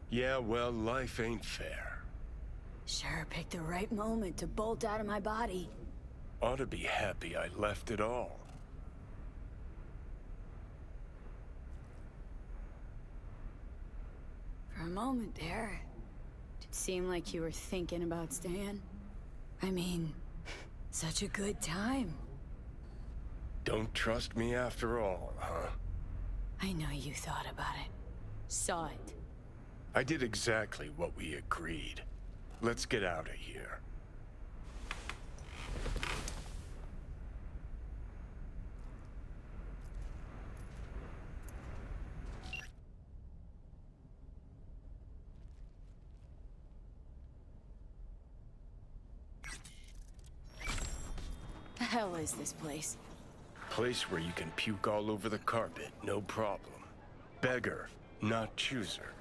Yeah, well, life ain't fair. Sure picked the right moment to bolt out of my body. Ought to be happy I left it all. For a moment there, it seemed like you were thinking about staying. I mean, such a good time. Don't trust me after all, huh? I know you thought about it. Saw it. I did exactly what we agreed. Let's get out of here. The hell is this place? Place where you can puke all over the carpet, no problem. Beggar, not chooser.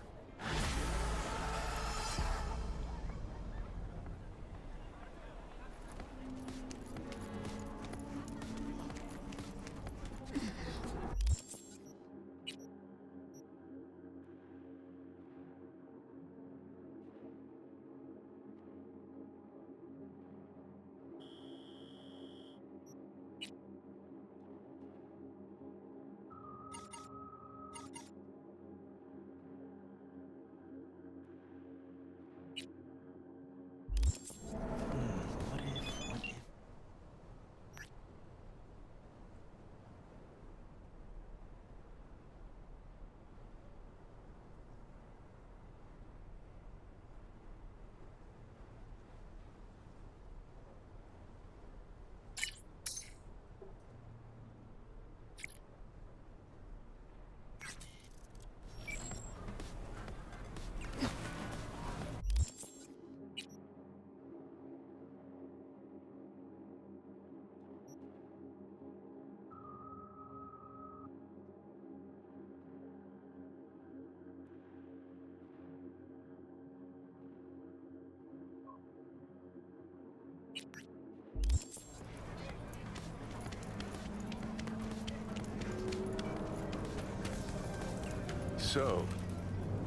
So,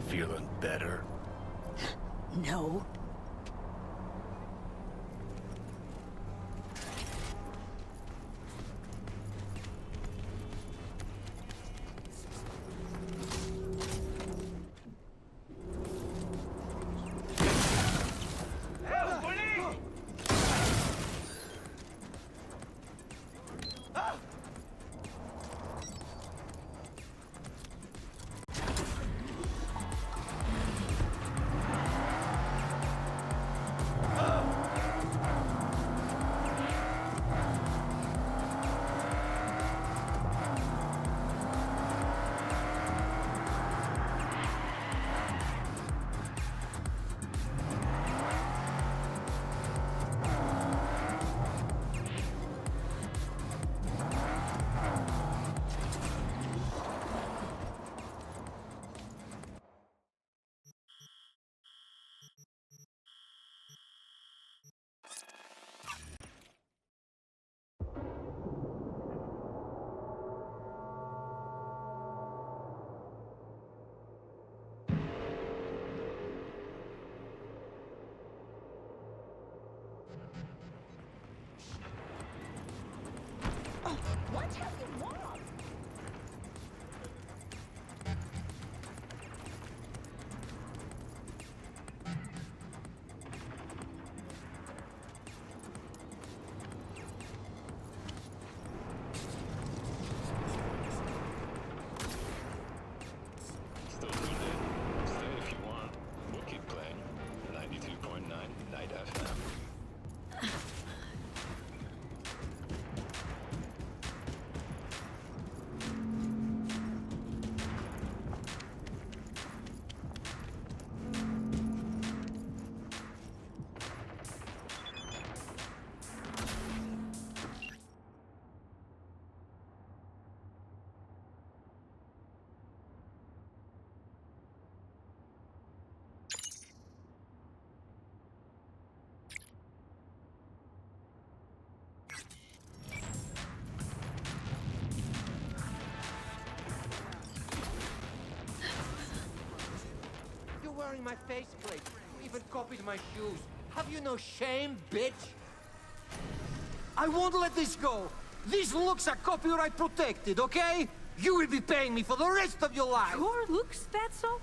feeling better? No. using my faceplate. You even copied my shoes. Have you no shame, bitch? I won't let this go. These looks are copyright protected, okay? You will be paying me for the rest of your life. Your looks, Fatso?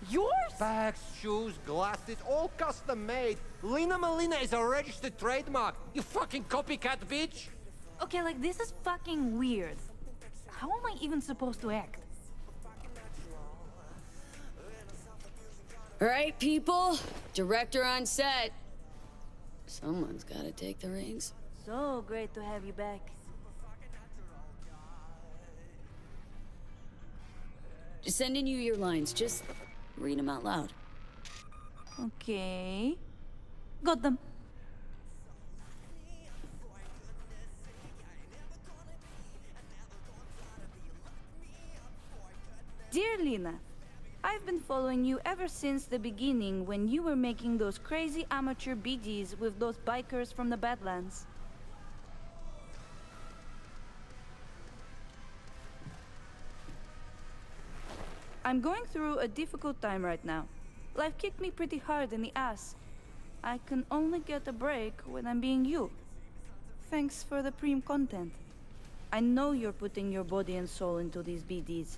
Yours? Bags, shoes, glasses, all custom made. Lena Molina is a registered trademark. You fucking copycat bitch. Okay, like, this is fucking weird. How am I even supposed to act? All right, people. Director on set. Someone's gotta take the reins. So great to have you back. Sending you your lines. Just read them out loud. Okay. Got them. Dear Lena, I've been following you ever since the beginning when you were making those crazy amateur BDs with those bikers from the Badlands. I'm going through a difficult time right now. Life kicked me pretty hard in the ass. I can only get a break when I'm being you. Thanks for the Preem content. I know you're putting your body and soul into these BDs.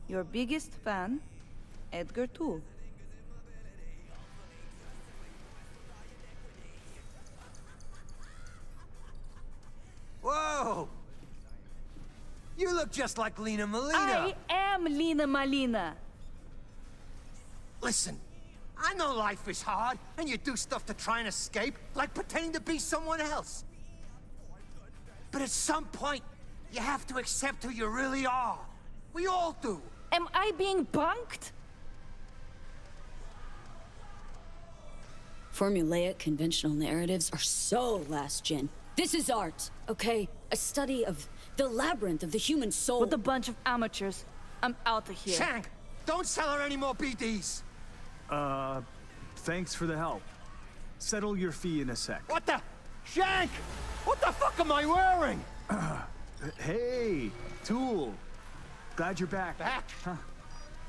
Your biggest fan, Edgar Toole. Whoa! You look just like Lena Molina. I am Lena Molina. Listen, I know life is hard, and you do stuff to try and escape, like pretending to be someone else. But at some point, you have to accept who you really are. We all do. Am I being punked? Formulaic, conventional narratives are so last gen. This is art, okay? A study of the labyrinth of the human soul. With a bunch of amateurs. I'm out of here. Shank, don't sell her any more BDs. Thanks for the help. Settle your fee in a sec. What the? Shank! What the fuck am I wearing? Hey, Tool. Glad you're back. Back? Huh.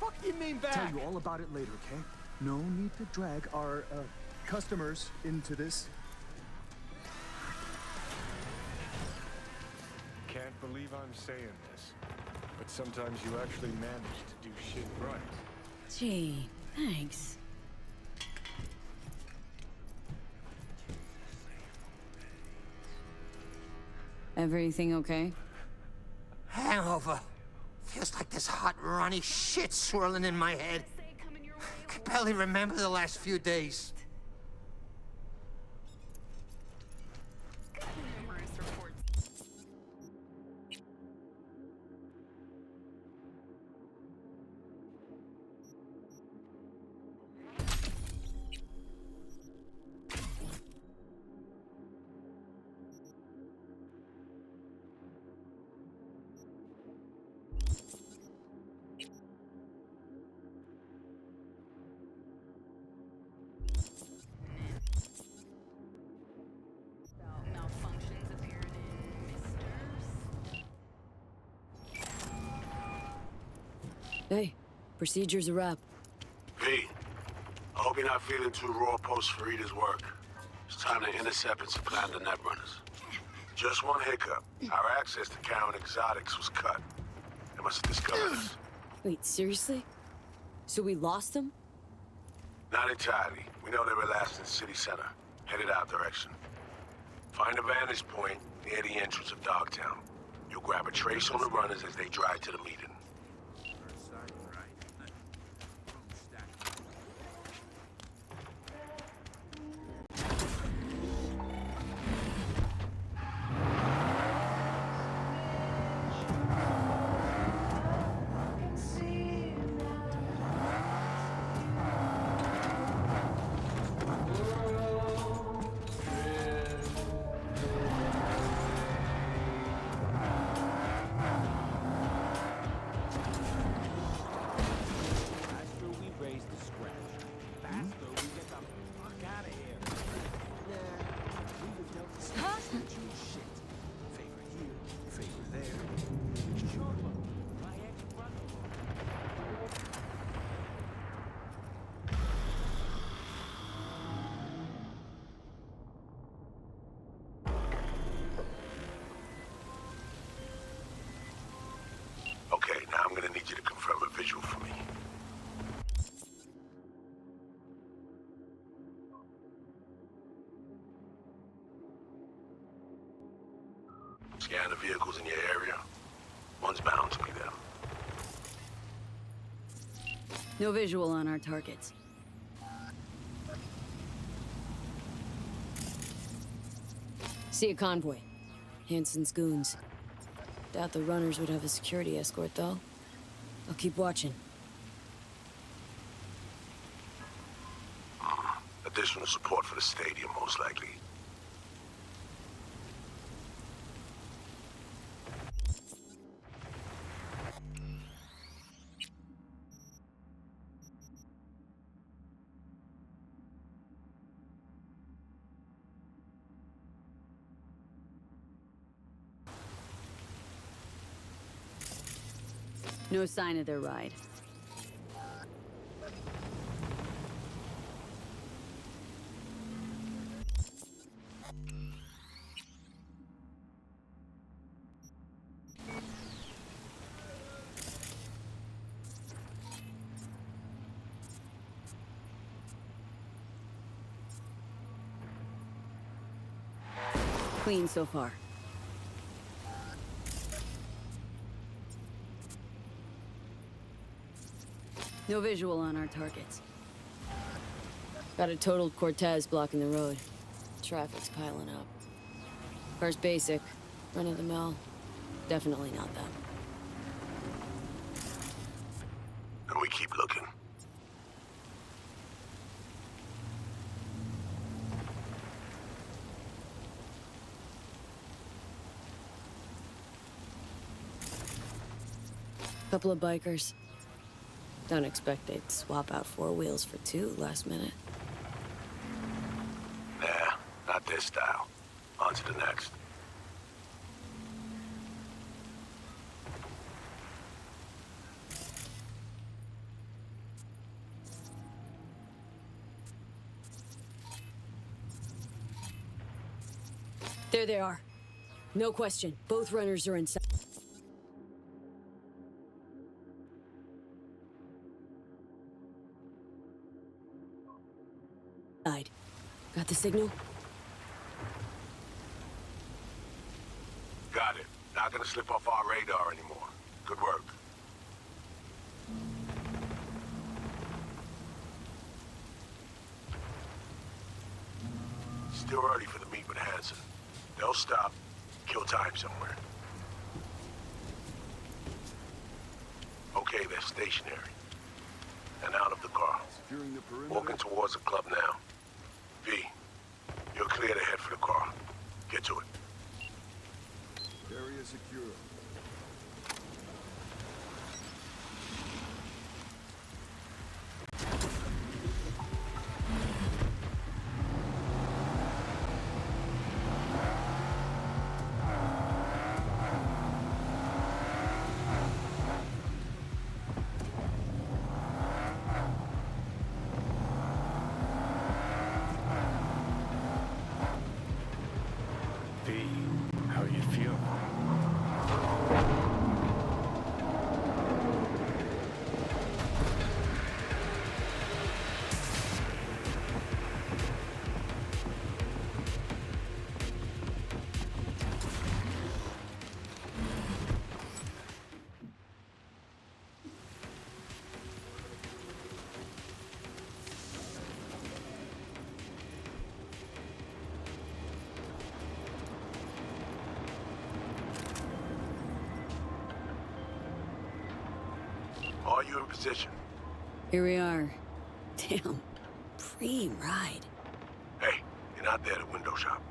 Fuck you mean back? Tell you all about it later, okay? No need to drag our, customers into this. Can't believe I'm saying this, but sometimes you actually manage to do shit right. Gee, thanks. Everything okay? Hangover. Feels like there's hot, runny shit swirling in my head. I can barely remember the last few days. Hey, procedure's a wrap. V, I hope you're not feeling too raw post Farida's work. It's time to intercept and supplant the netrunners. Just one hiccup. Our access to Karen Exotics was cut. They must have discovered us. Wait, seriously? So we lost them? Not entirely. We know they were last in city center, headed our direction. Find a vantage point near the entrance of Dogtown. You'll grab a trace on the runners as they drive to the meeting. need you to confirm a visual for me. Scan the vehicles in your area. One's bound to be them. No visual on our targets. See a convoy. Hansen's goons. Doubt the runners would have a security escort, though. I'll keep watching. Additional support for the stadium, most likely. No sign of their ride. Clean so far. No visual on our targets. Got a totaled Cortez blocking the road. Traffic's piling up. Car's basic, run of the mill. Definitely not them. And we keep looking. Couple of bikers. Don't expect they'd swap out 4 wheels for 2 last minute. Nah, not this style. On to the next. There they are. No question. Both runners are inside. Got the signal? Got it. Not gonna slip off our radar anymore. Good work. Still early for the meet with Hansen. They'll stop, kill time somewhere. Okay, they're stationary. And out of the car. Walking towards the club now. V, you're clear to head for the car. Get to it. Area secure. How you feel? Are you in position? Here we are. Damn. Preem ride. Hey, you're not there at the window shop.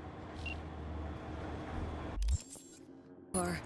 Car.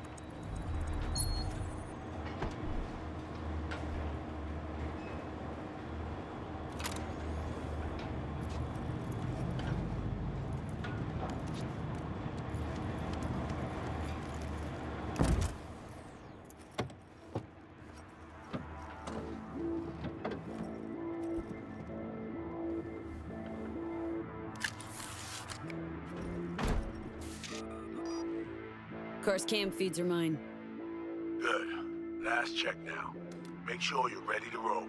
Car's cam feeds are mine. Good. Last check now. Make sure you're ready to roll.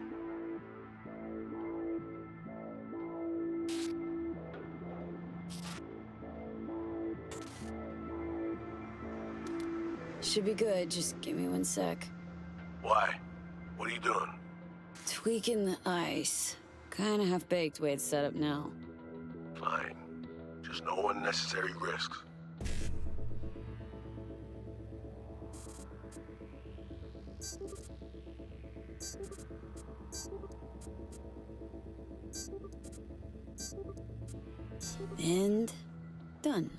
Should be good, just give me one sec. Why? What are you doing? Tweaking the ice. Kinda half-baked way it's set up now. Fine. Just no unnecessary risks. And done.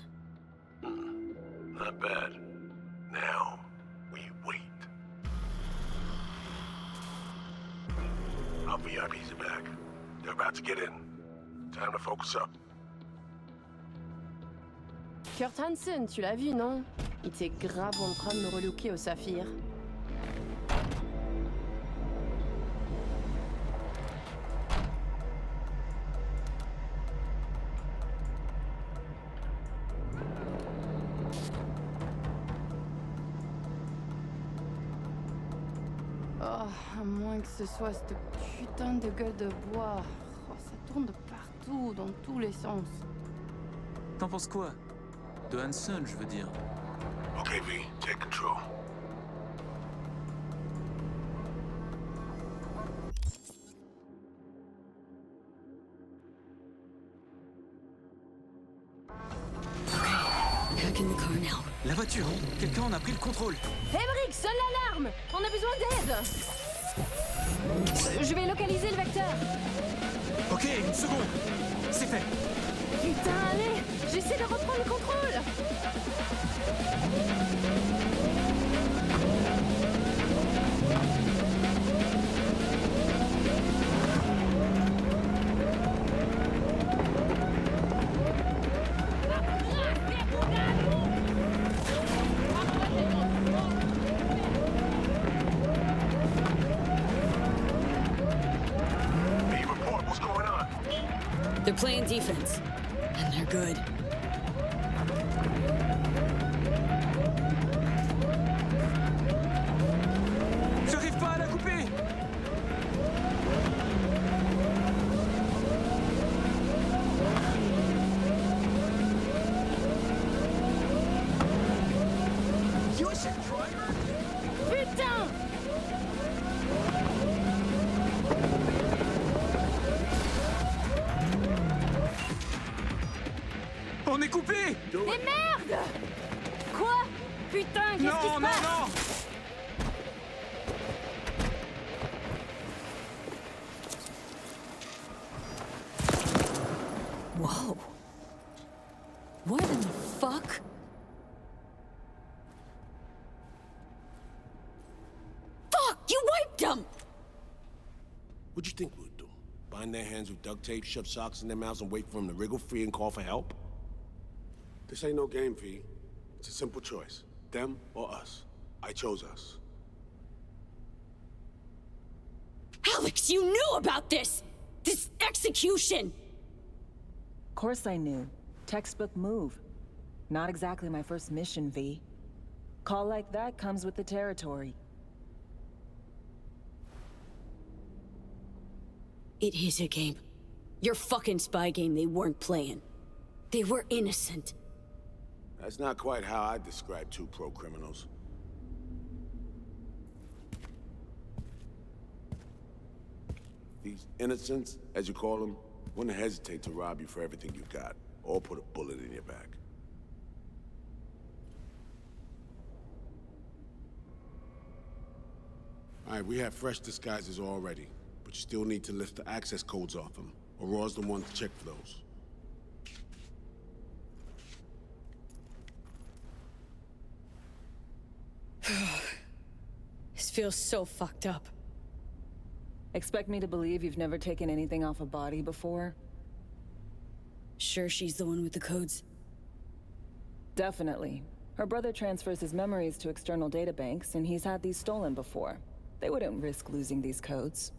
Not bad. Now, we wait. Our VIPs are back. They're about to get in. Time to focus up. Kurt Hansen, tu l'as vu, non? Il était grave en train de me relooker au saphir. Oh, à moins que ce soit cette putain de gueule de bois. Oh, ça tourne de partout, dans tous les sens. T'en penses quoi? De Hansen, je veux dire. Okay, V, take control. Back in the car now. La voiture! Quelqu'un en a pris le contrôle! Emmerich, sonne l'alarme! On a besoin d'aide! Je vais localiser le vecteur. Ok, une seconde! C'est fait! Putain, allez! J'essaie de reprendre le contrôle! V, report. What's going on? They're playing defense. And they're good. J'arrive pas à la couper! Putain! On est coupé! Mais merde! Quoi? Putain, qu'est-ce qui se Non, non, passe? non! Whoa. What in the fuck? Fuck! You wiped them! What'd you think we'd do? Bind their hands with duct tape, shove socks in their mouths, and wait for them to wriggle free and call for help? This ain't no game, V. It's a simple choice. Them or us. I chose us. Alex, you knew about this! This execution! Of course I knew. Textbook move. Not exactly my first mission, V. Call like that comes with the territory. It is a game. Your fucking spy game they weren't playing. They were innocent. That's not quite how I describe two pro-criminals. These innocents, as you call them, wouldn't hesitate to rob you for everything you got, or put a bullet in your back. All right, we have fresh disguises already, but you still need to lift the access codes off them. Aurora's the one to check for those. This feels so fucked up. Expect me to believe you've never taken anything off a body before? Sure she's the one with the codes? Definitely. Her brother transfers his memories to external databanks, and he's had these stolen before. They wouldn't risk losing these codes.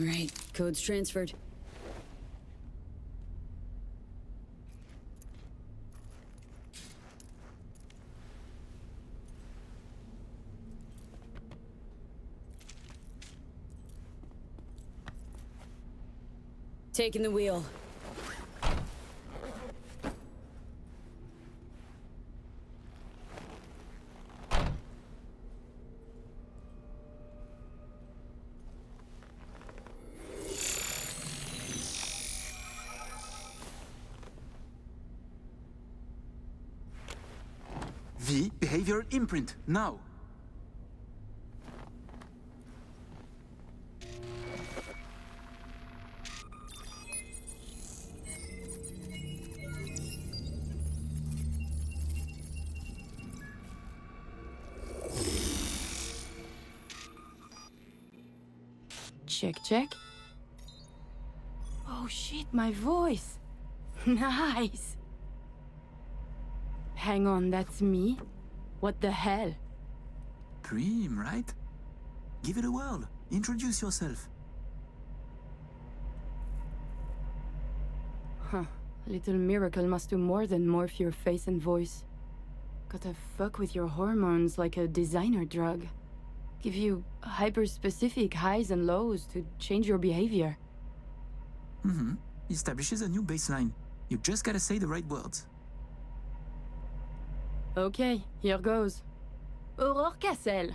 Right, code's transferred. Taking the wheel. V, behavioral imprint, now. Check, check. Oh shit, my voice. Nice. Hang on, that's me? What the hell? Prim, right? Give it a whirl. Introduce yourself. Huh. Little miracle must do more than morph your face and voice. Gotta fuck with your hormones like a designer drug. Give you hyper-specific highs and lows to change your behavior. Mm-hmm. Establishes a new baseline. You just gotta say the right words. Okay, here goes. Aurore Cassel.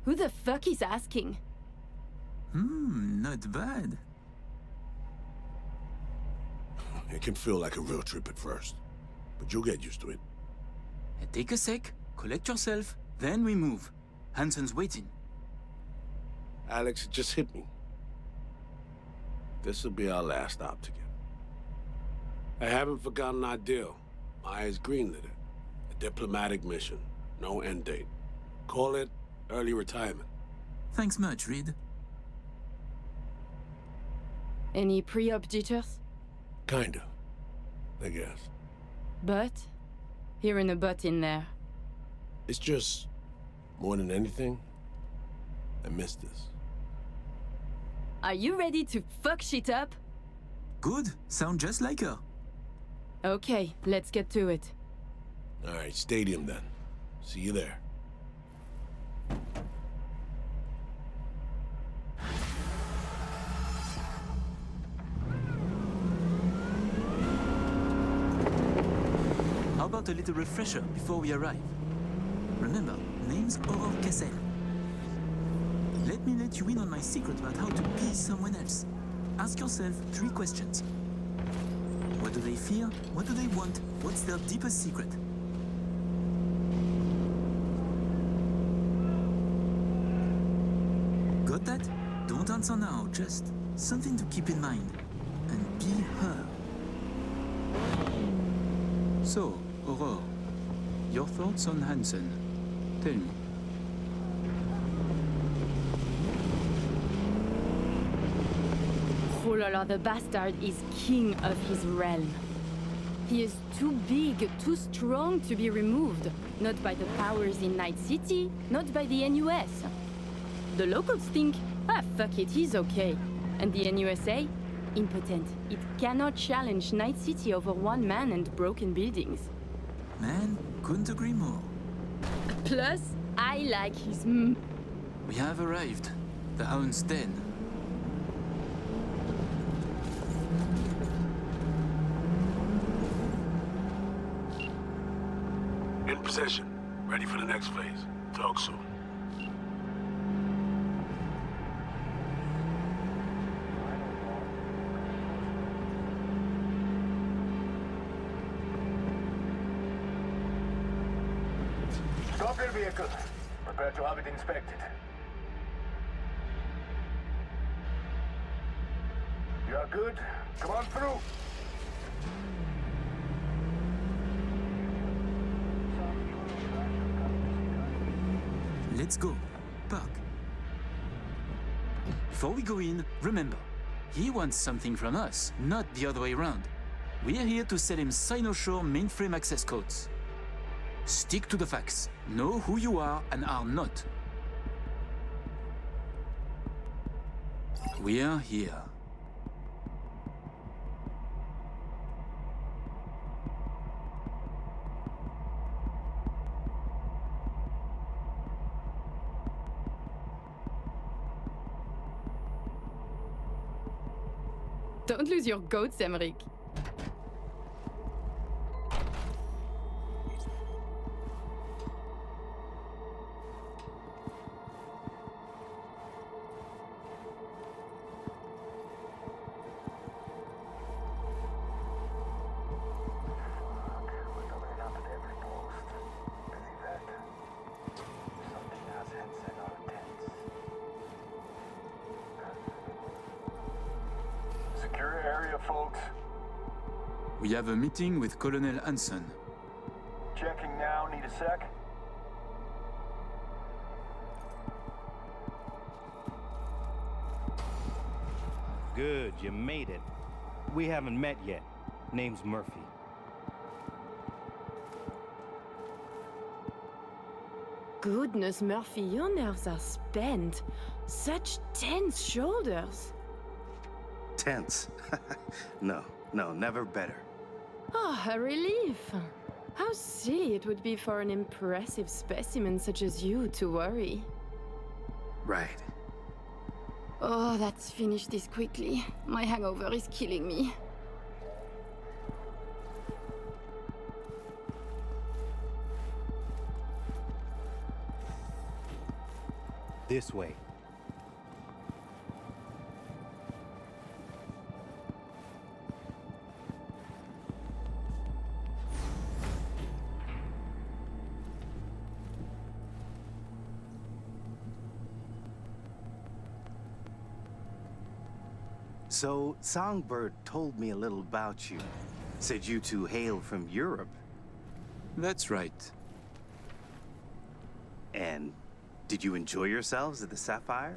Who the fuck is asking? Not bad. It can feel like a real trip at first, but you'll get used to it. Take a sec, collect yourself, then we move. Hansen's waiting. Alex, it just hit me. This'll be our last stop together. I haven't forgotten our deal. Maya's greenlit it. A diplomatic mission. No end date. Call it early retirement. Thanks much, Reed. Any pre-op jitters? Kinda, I guess. But? Hearing a but in there. It's just, more than anything, I miss this. Are you ready to fuck shit up? Good. Sound just like her. Okay, let's get to it. All right, stadium then. See you there. How about a little refresher before we arrive? Remember, name's Aurore Cassel. Let me let you in on my secret about how to be someone else. Ask yourself 3 questions. What do they fear? What do they want? What's their deepest secret? Got that? Don't answer now, just something to keep in mind. And be her. So, Aurore, your thoughts on Hansen? Tell me. Oh la la, the bastard is king of his realm. He is too big, too strong to be removed. Not by the powers in Night City, not by the NUS. The locals think, fuck it, he's okay. And the NUSA? Impotent. It cannot challenge Night City over one man and broken buildings. Man, couldn't agree more. Plus, I like his We have arrived. The Hound's Den. In possession. Ready for the next phase. Talk soon. Stop your vehicle. Prepare to have it inspected. You are good? Come on through. Let's go. Park. Before we go in, remember, he wants something from us, not the other way around. We are here to sell him Sino-Shore mainframe access codes. Stick to the facts. Know who you are and are not. We are here. Don't lose your goats, Emmerich. Secure area, folks. We have a meeting with Colonel Hansen. Checking now. Need a sec? Good, you made it. We haven't met yet. Name's Murphy. Goodness, Murphy, your nerves are spent. Such tense shoulders. Tense? No, never better. Oh, a relief. How silly it would be for an impressive specimen such as you to worry. Right. Oh, let's finish this quickly. My hangover is killing me. This way. So, Songbird told me a little about you. Said you two hail from Europe. That's right. And did you enjoy yourselves at the Sapphire?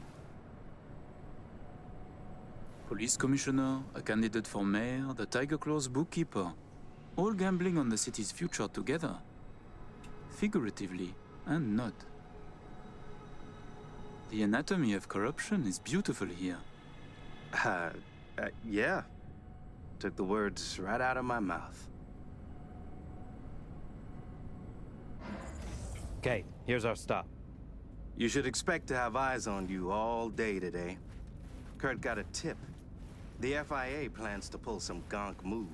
Police commissioner, a candidate for mayor, the Tiger Claw's bookkeeper. All gambling on the city's future together. Figuratively and not. The anatomy of corruption is beautiful here. Yeah. Took the words right out of my mouth. Okay, here's our stop. You should expect to have eyes on you all day today. Kurt got a tip. The FIA plans to pull some gonk move.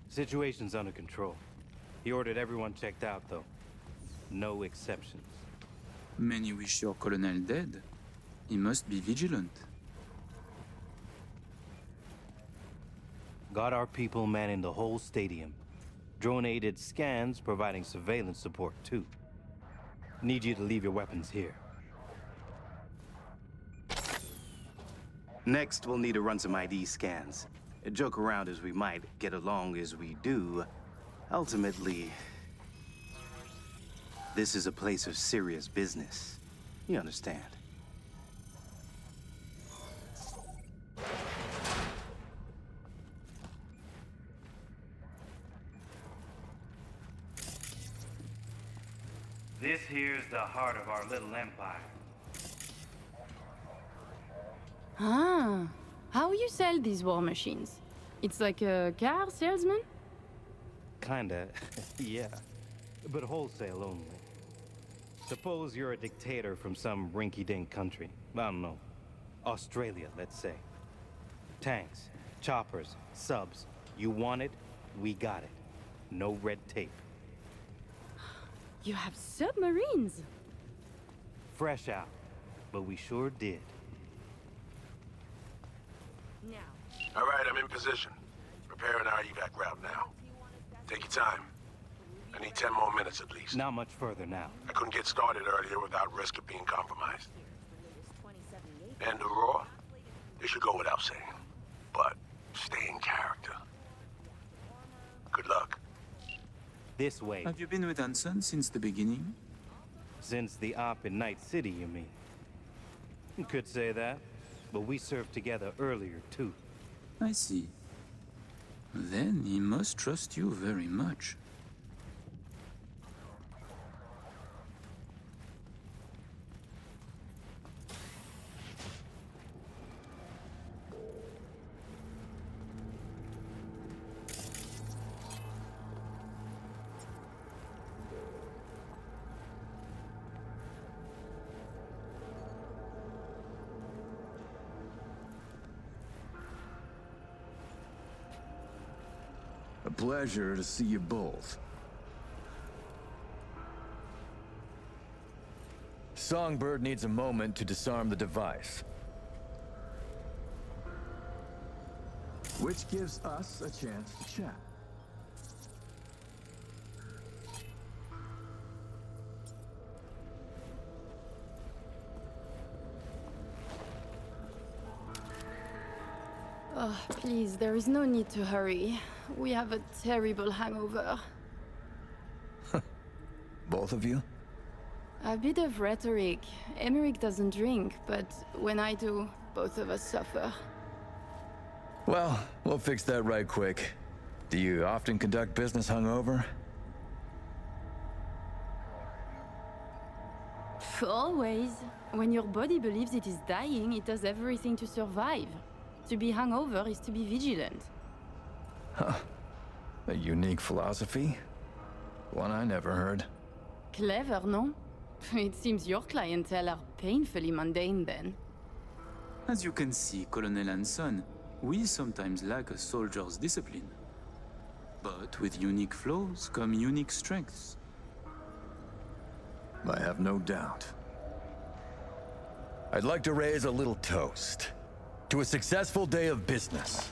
Situation's under control. He ordered everyone checked out, though. No exceptions. Many wish your colonel dead. He must be vigilant. Got our people manning the whole stadium. Drone-aided scans providing surveillance support, too. Need you to leave your weapons here. Next, we'll need to run some ID scans. Joke around as we might, get along as we do. Ultimately, this is a place of serious business. You understand? This here's the heart of our little empire. Ah, how you sell these war machines? It's like a car salesman? Kinda, yeah. But wholesale only. Suppose you're a dictator from some rinky-dink country. I don't know. Australia, let's say. Tanks, choppers, subs. You want it, we got it. No red tape. You have submarines? Fresh out, but we sure did. All right, I'm in position. Preparing our evac route now. Take your time. I need 10 more minutes at least. Not much further now. I couldn't get started earlier without risk of being compromised. And Aurora? It should go without saying. But stay in character. Good luck. This way. Have you been with Hansen since the beginning? Since the op in Night City, you mean? You could say that, but we served together earlier, too. I see. Then he must trust you very much. A pleasure to see you both. Songbird needs a moment to disarm the device. Which gives us a chance to chat. Oh, please, there is no need to hurry. We have a terrible hangover. Both of you? A bit of rhetoric. Emmerich doesn't drink, but when I do, both of us suffer. Well, we'll fix that right quick. Do you often conduct business hungover? Always. When your body believes it is dying, it does everything to survive. To be hungover is to be vigilant. Huh. A unique philosophy. One I never heard. Clever, no? It seems your clientele are painfully mundane then. As you can see, Colonel Hanson, we sometimes lack a soldier's discipline. But with unique flaws come unique strengths. I have no doubt. I'd like to raise a little toast to a successful day of business.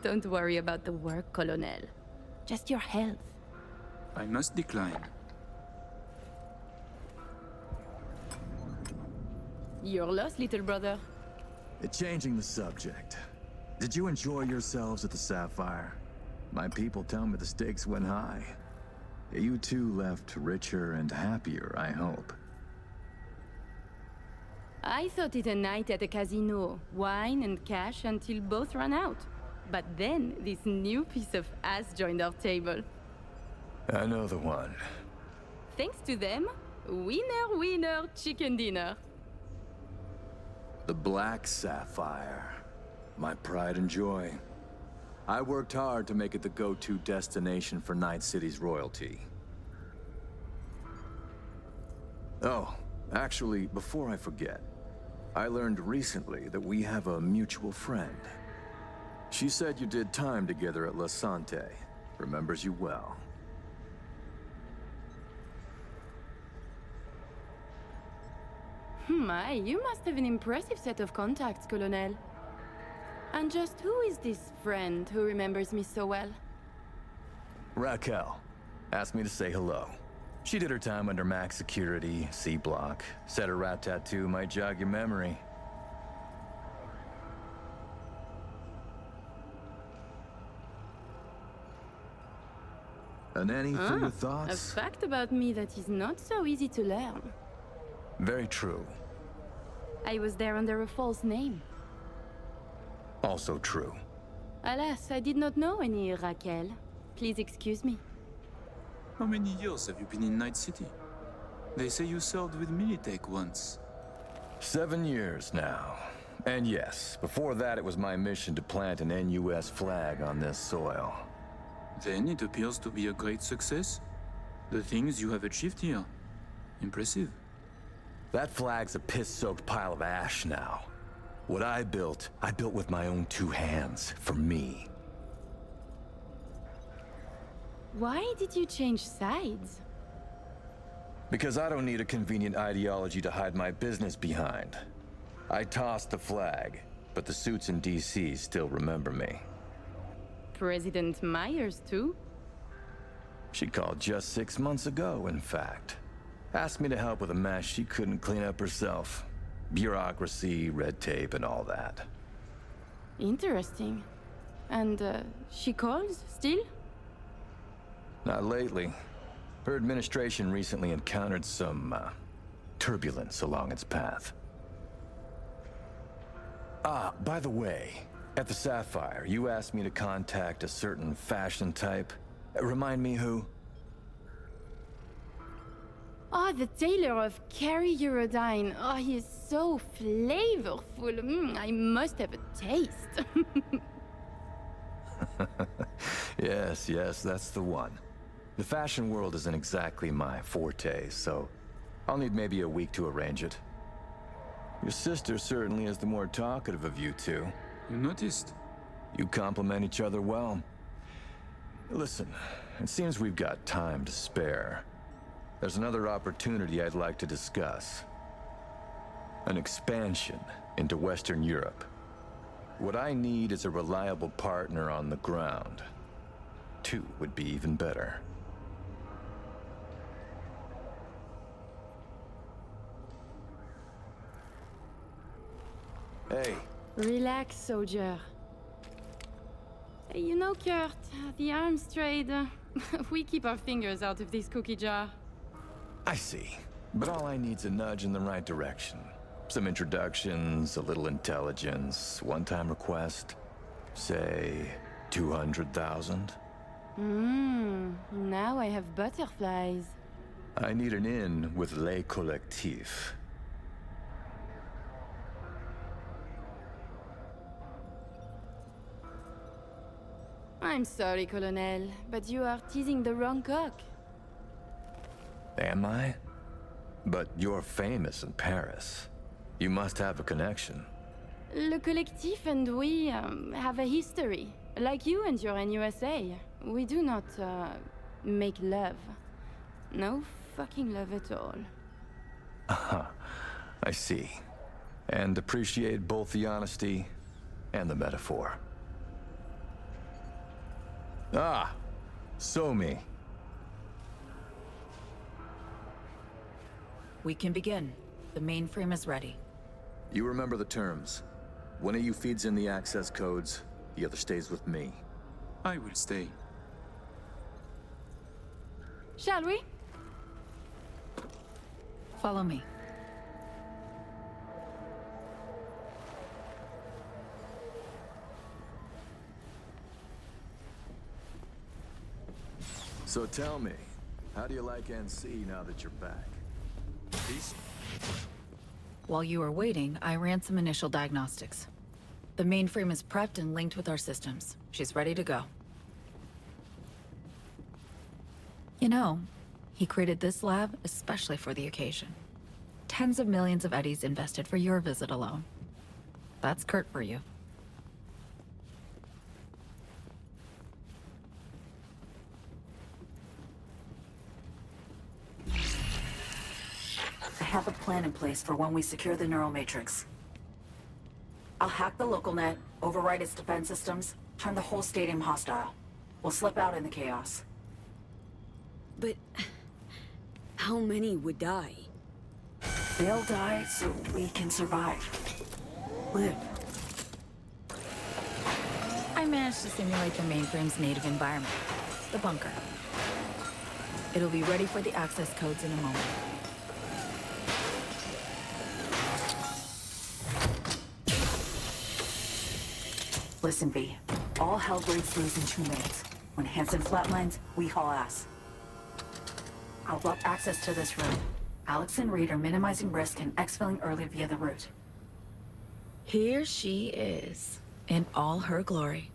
Don't worry about the work, Colonel. Just your health. I must decline. You're lost, little brother. Changing the subject. Did you enjoy yourselves at the Sapphire? My people tell me the stakes went high. You two left richer and happier, I hope. I thought it a night at the casino. Wine and cash until both ran out. But then, this new piece of ass joined our table. I know the one. Thanks to them, winner, winner, chicken dinner. The Black Sapphire. My pride and joy. I worked hard to make it the go-to destination for Night City's royalty. Oh, actually, before I forget, I learned recently that we have a mutual friend. She said you did time together at La Sante. Remembers you well. My, you must have an impressive set of contacts, Colonel. And just who is this friend who remembers me so well? Raquel asked me to say hello. She did her time under max security, C block. Said her rat tattoo might jog your memory. And any further thoughts? A fact about me that is not so easy to learn. Very true. I was there under a false name. Also true. Alas, I did not know any Raquel. Please excuse me. How many years have you been in Night City? They say you served with Militech once. 7 years now. And yes, before that it was my mission to plant an NUS flag on this soil. Then it appears to be a great success. The things you have achieved here. Impressive. That flag's a piss-soaked pile of ash now. What I built with my own 2 hands, for me. Why did you change sides? Because I don't need a convenient ideology to hide my business behind. I tossed the flag, but the suits in DC still remember me. President Myers, too? She called just 6 months ago, in fact. Asked me to help with a mess she couldn't clean up herself. Bureaucracy, red tape, and all that. Interesting. And, she calls, still? Not lately. Her administration recently encountered some, turbulence along its path. Ah, by the way, at the Sapphire, you asked me to contact a certain fashion type. Remind me who? Oh, the tailor of Carrie Eurodyne. Oh, he is so flavorful. I must have a taste. Yes, yes, that's the one. The fashion world isn't exactly my forte, so I'll need maybe a week to arrange it. Your sister certainly is the more talkative of you two. You noticed? You complement each other well. Listen, it seems we've got time to spare. There's another opportunity I'd like to discuss. An expansion into Western Europe. What I need is a reliable partner on the ground. 2 would be even better. Hey. Relax, soldier. You know, Kurt, the arms trade, we keep our fingers out of this cookie jar. I see. But all I need's a nudge in the right direction. Some introductions, a little intelligence, one-time request. Say, 200,000? Now I have butterflies. I need an in with Les Collectifs. I'm sorry, Colonel, but you are teasing the wrong cock. Am I? But you're famous in Paris. You must have a connection. Le Collectif and we have a history. Like you and your NUSA. We do not, make love. No fucking love at all. I see. And appreciate both the honesty and the metaphor. Ah, so me. We can begin. The mainframe is ready. You remember the terms. One of you feeds in the access codes, the other stays with me. I will stay. Shall we? Follow me. So tell me, how do you like NC now that you're back? Peace? While you were waiting, I ran some initial diagnostics. The mainframe is prepped and linked with our systems. She's ready to go. You know, he created this lab especially for the occasion. Tens of millions of eddies invested for your visit alone. That's Kurt for you. I have a plan in place for when we secure the neural matrix. I'll hack the local net, override its defense systems, turn the whole stadium hostile. We'll slip out in the chaos. But how many would die? They'll die so we can survive. Live. I managed to simulate the mainframe's native environment, the bunker. It'll be ready for the access codes in a moment. Listen, V. All hell breaks loose in 2 minutes. When Hansen flatlines, we haul ass. I'll block access to this room. Alex and Reed are minimizing risk and exfilling early via the route. Here she is, in all her glory.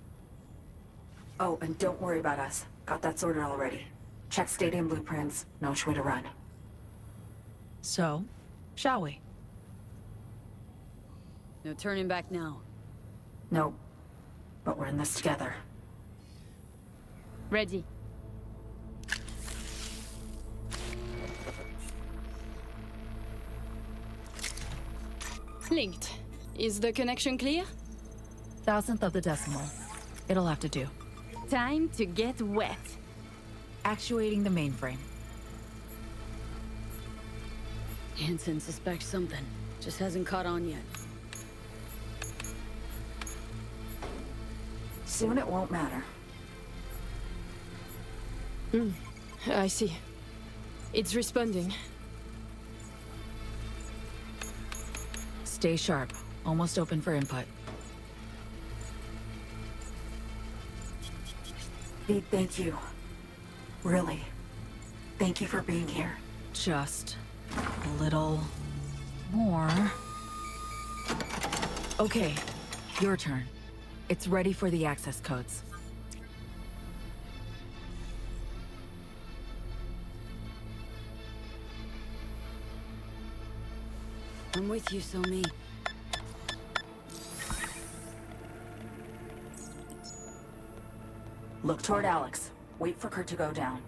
Oh, and don't worry about us. Got that sorted already. Check stadium blueprints, know which way to run. So, shall we? No turning back now. No. But we're in this together. Ready. Linked. Is the connection clear? 1,000th of the decimal. It'll have to do. Time to get wet. Actuating the mainframe. Hansen suspects something. Just hasn't caught on yet. Soon it won't matter. I see. It's responding. Stay sharp. Almost open for input. Pete, thank you. Really. Thank you for being here. Just a little more. Okay, your turn. It's ready for the access codes. I'm with you, Somi. Look toward Alex. Wait for Kurt to go down.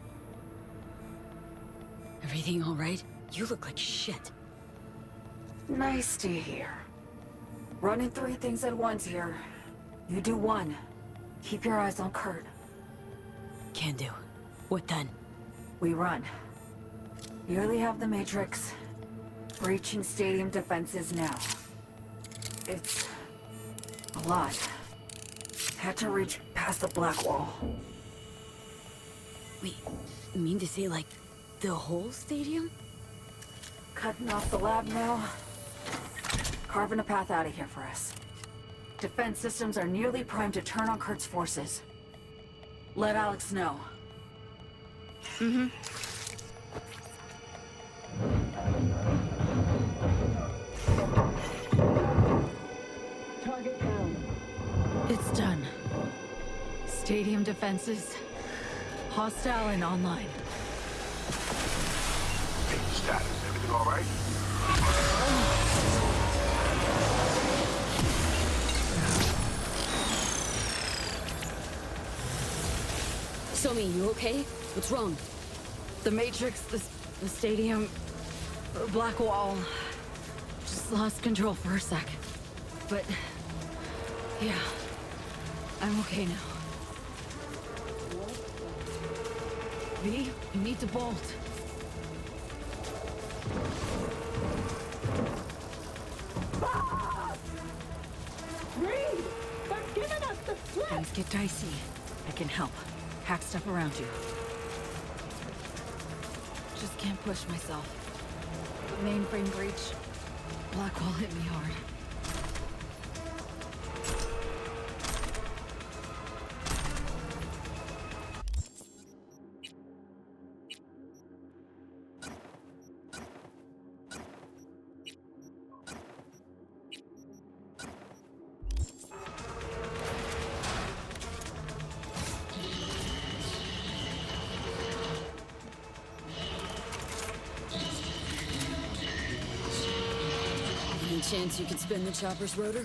Everything all right? You look like shit. Nice to hear. Running 3 things at once here. You do one. Keep your eyes on Kurt. Can do. What then? We run. Nearly have the Matrix. Breaching stadium defenses now. It's a lot. Had to reach past the black wall. Wait, you mean to say, like, the whole stadium? Cutting off the lab now. Carving a path out of here for us. Defense systems are nearly primed to turn on Kurt's forces. Let Alex know. Mm-hmm. Target down. It's done. Stadium defenses. Hostile and online. Status. Everything all right? Somi, you okay? What's wrong? The Matrix, the stadium, the black wall. Just lost control for a sec. But, yeah, I'm okay now. V, you need to bolt. Reed! They're giving us the slip! Things get dicey. I can help. Hack stuff around you. Just can't push myself. Mainframe breach. Black wall hit me hard. Any chance you could spin the chopper's rotor?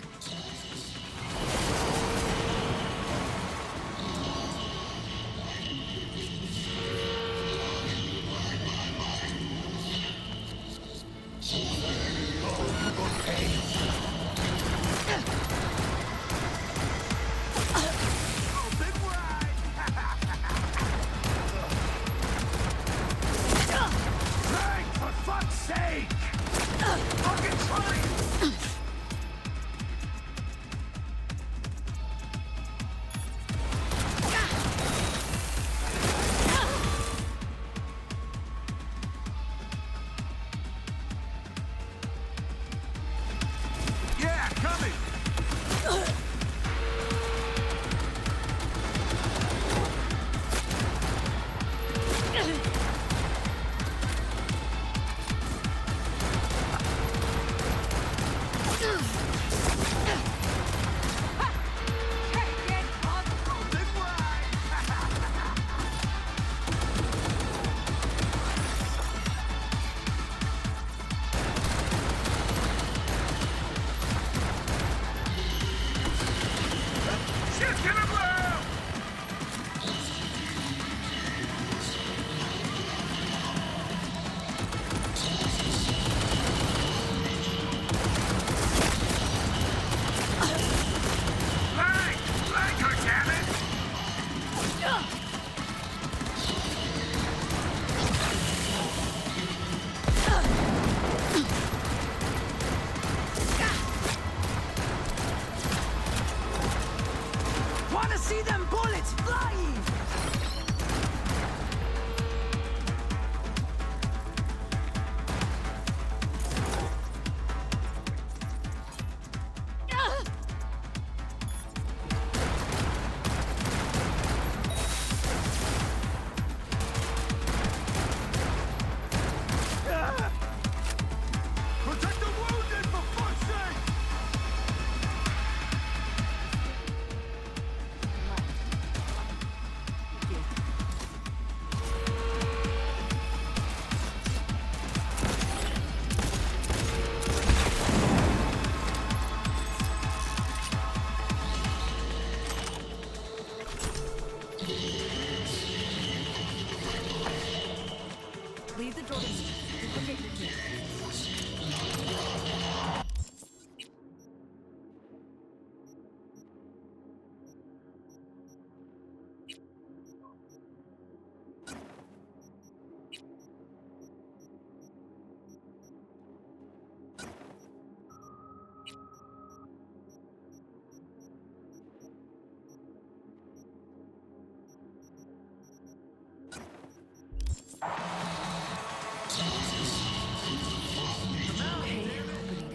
Leave the door.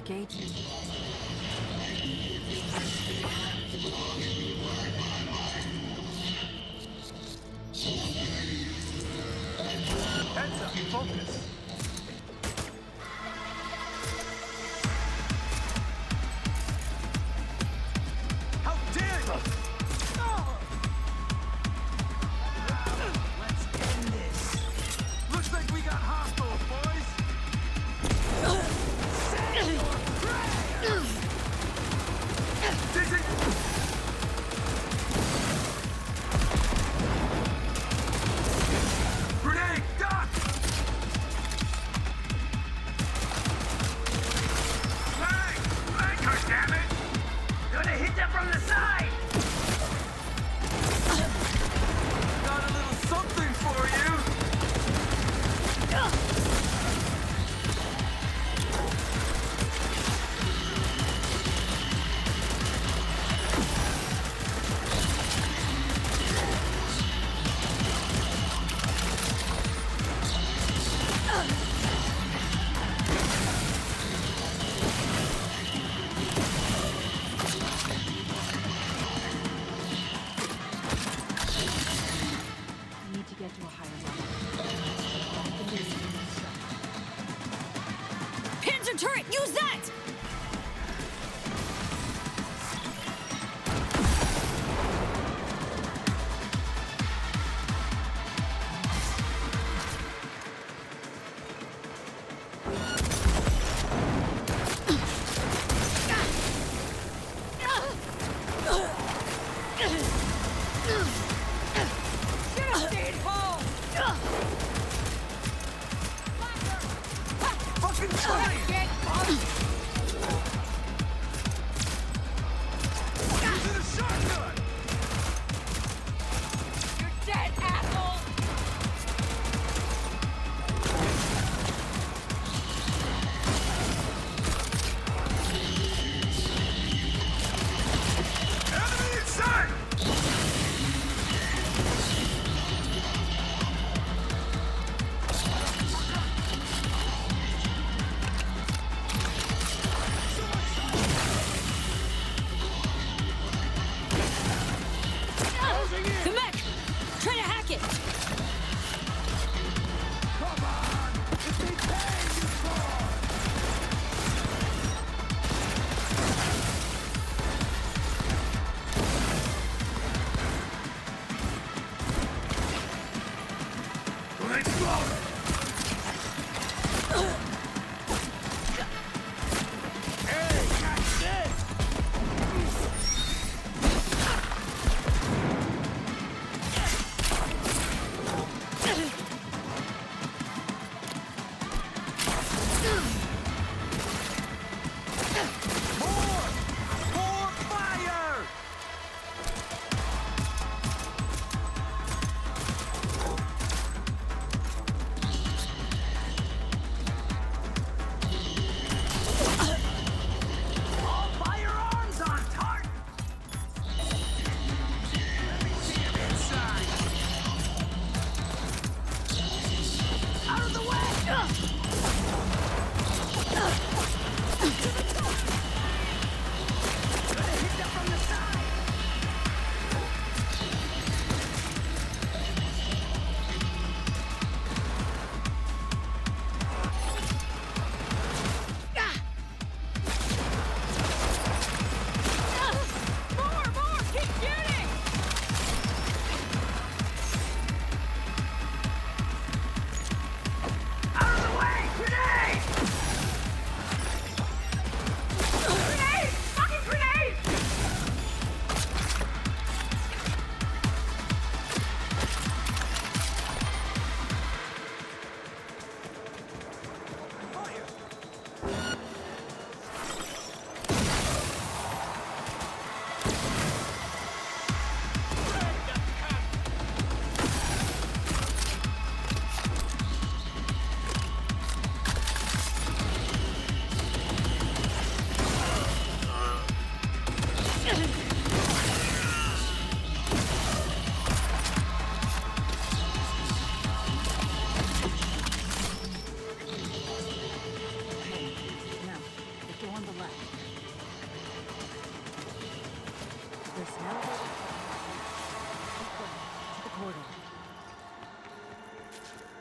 Okay. Heads up, focus. How dare you! Let's end this. Looks like we got hostiles, boys. Grenade, duck! Flanker, damn it! Gonna hit them from the side! Got a little something for you! Panzer turret, use that! Should've stayed home! Fucking try it! Using a shotgun! You're dead, asshole! Enemy in sight! The mech! Try to hack it! Come on! It's me paying you for! Let's go! Hey, catch this! More fire! All firearms on target! Let me see him inside! Out of the way! Gonna hit them from the side! More! Keep shooting! Out of the way! Grenade!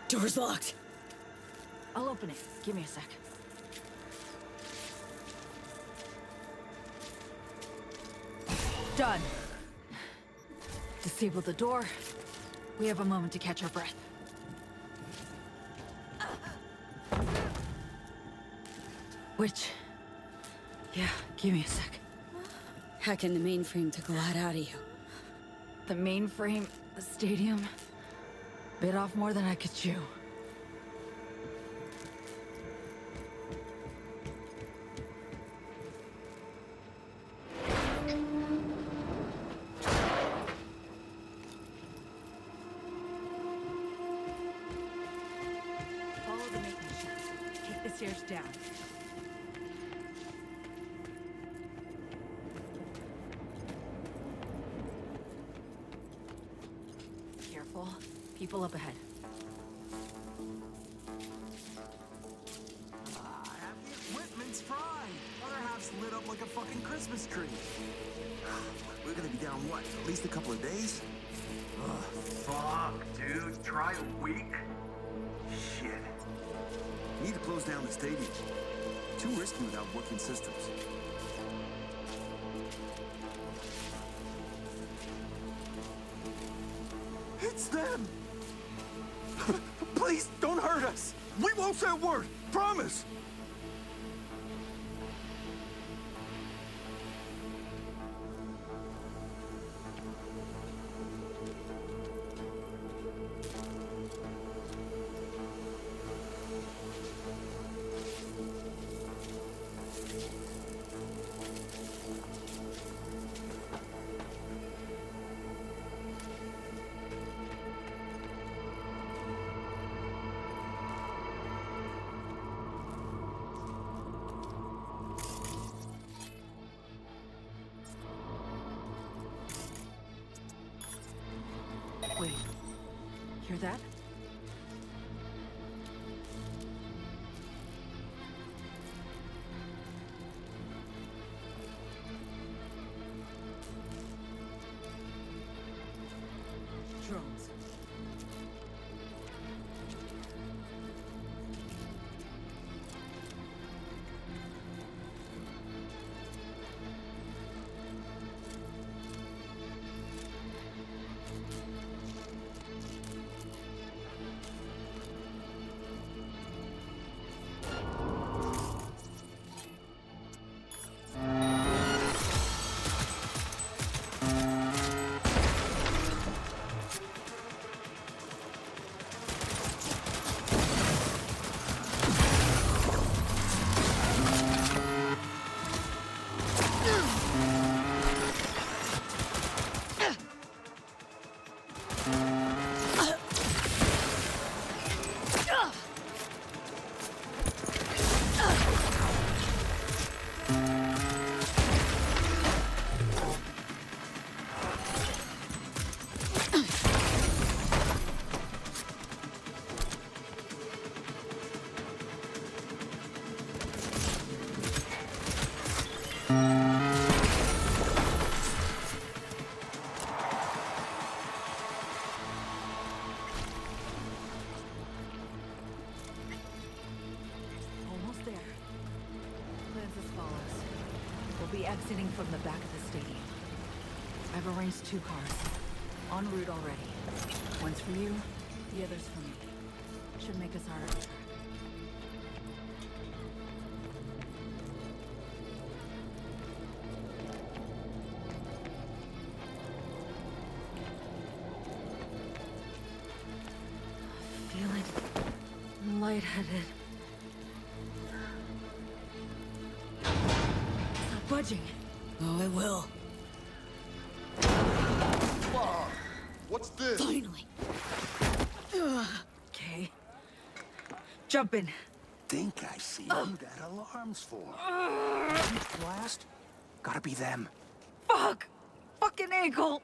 Door's locked. I'll open it. Give me a sec. Done. Disable the door. We have a moment to catch our breath. Yeah, give me a sec. Hacking the mainframe took a lot out of you. The mainframe, the stadium, bit off more than I could chew. Follow the maintenance shaft. Take the stairs down. Careful. People up ahead. Half the equipment's fried. Other half's lit up like a fucking Christmas tree. We're gonna be down what? At least a couple of days? Ugh, fuck, dude. Try a week? Shit. We need to close down the stadium. Too risky without working systems. It's them! Please, don't hurt us! We won't say a word! Promise! Wait. Hear that? Drones. Almost there. Plans as follows. We'll be exiting from the back of the stadium. I've arranged 2 cars. En route already. One's for you, the other's for me. Should make us harder to track. Feeling lightheaded. Stop budging. Oh, I will. Wow. What's this? Finally. Okay. Jump in. Think I see who that alarm's for. Huge blast? Gotta be them. Fuck! Fucking ankle!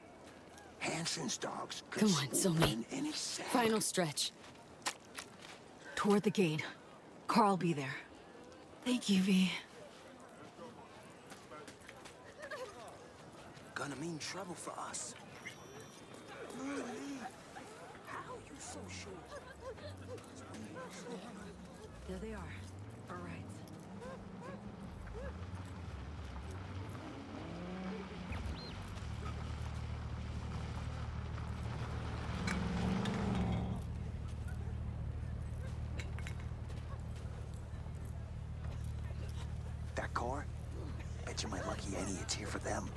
Hansen's dogs could Come on, swoop Somi. in any second. Final stretch. Toward the gate. Carl be there. Thank you, V. Gonna mean trouble for us. How you so sure? Imagine my lucky Annie, it's here for them.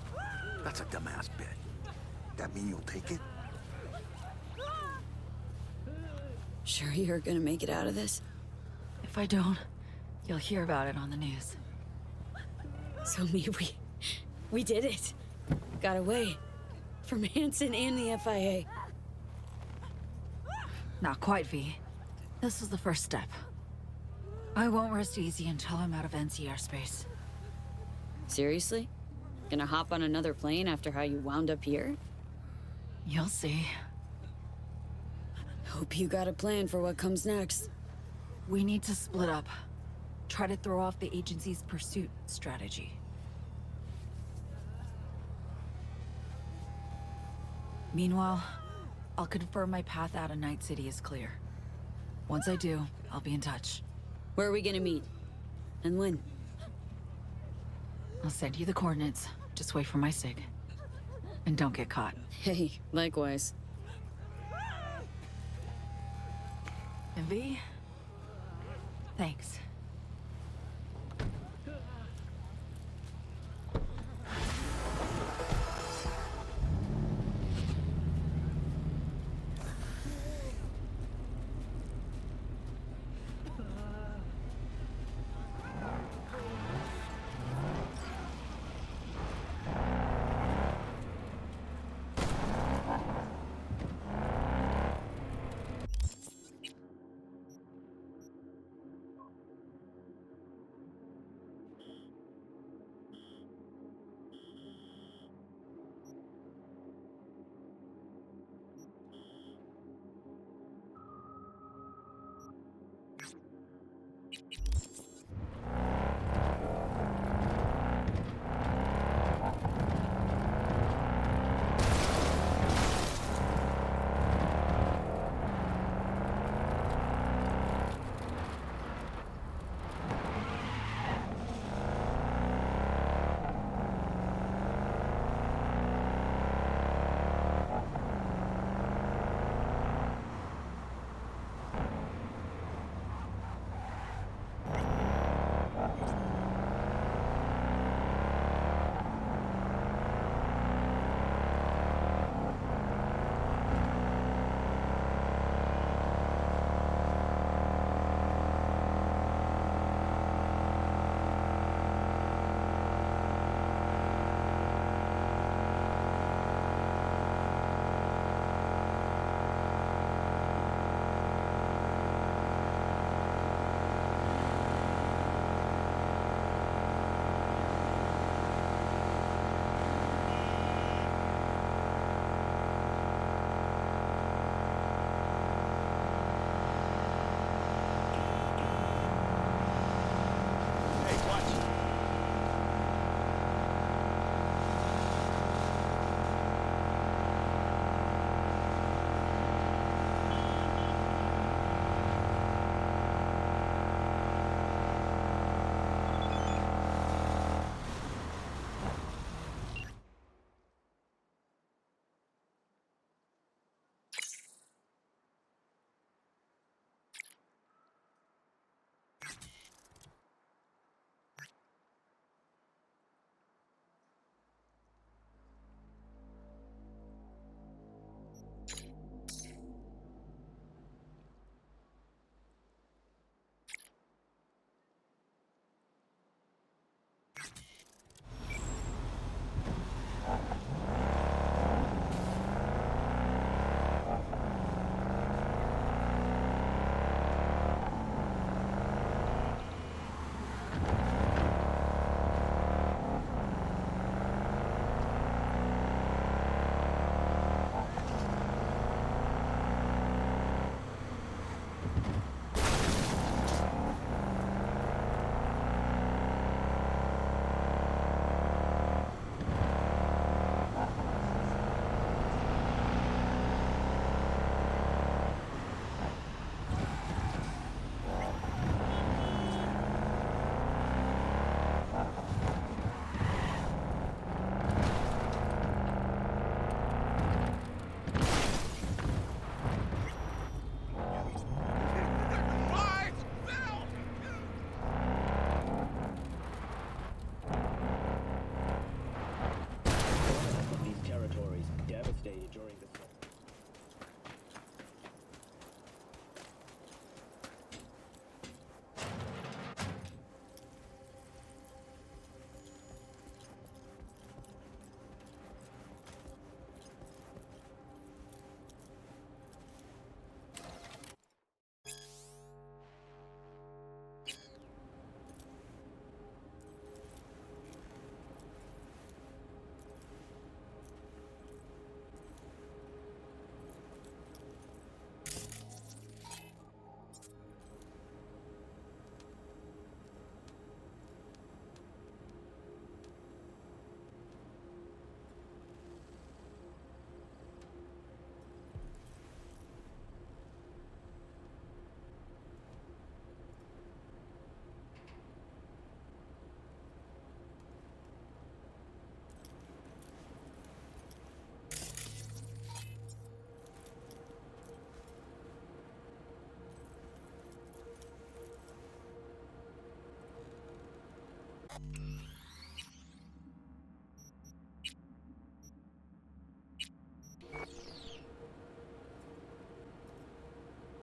That's a dumbass bit. That mean you'll take it? Sure you're gonna make it out of this? If I don't, you'll hear about it on the news. So we did it. Got away. From Hansen and the FIA. Not quite, V. This was the first step. I won't rest easy until I'm out of NC airspace. Seriously? Gonna hop on another plane after how you wound up here? You'll see. Hope you got a plan for what comes next. We need to split up. Try to throw off the agency's pursuit strategy. Meanwhile, I'll confirm my path out of Night City is clear. Once I do, I'll be in touch. Where are we gonna meet? And when? I'll send you the coordinates. Just wait for my sig. And don't get caught. Hey, likewise. And V, thanks.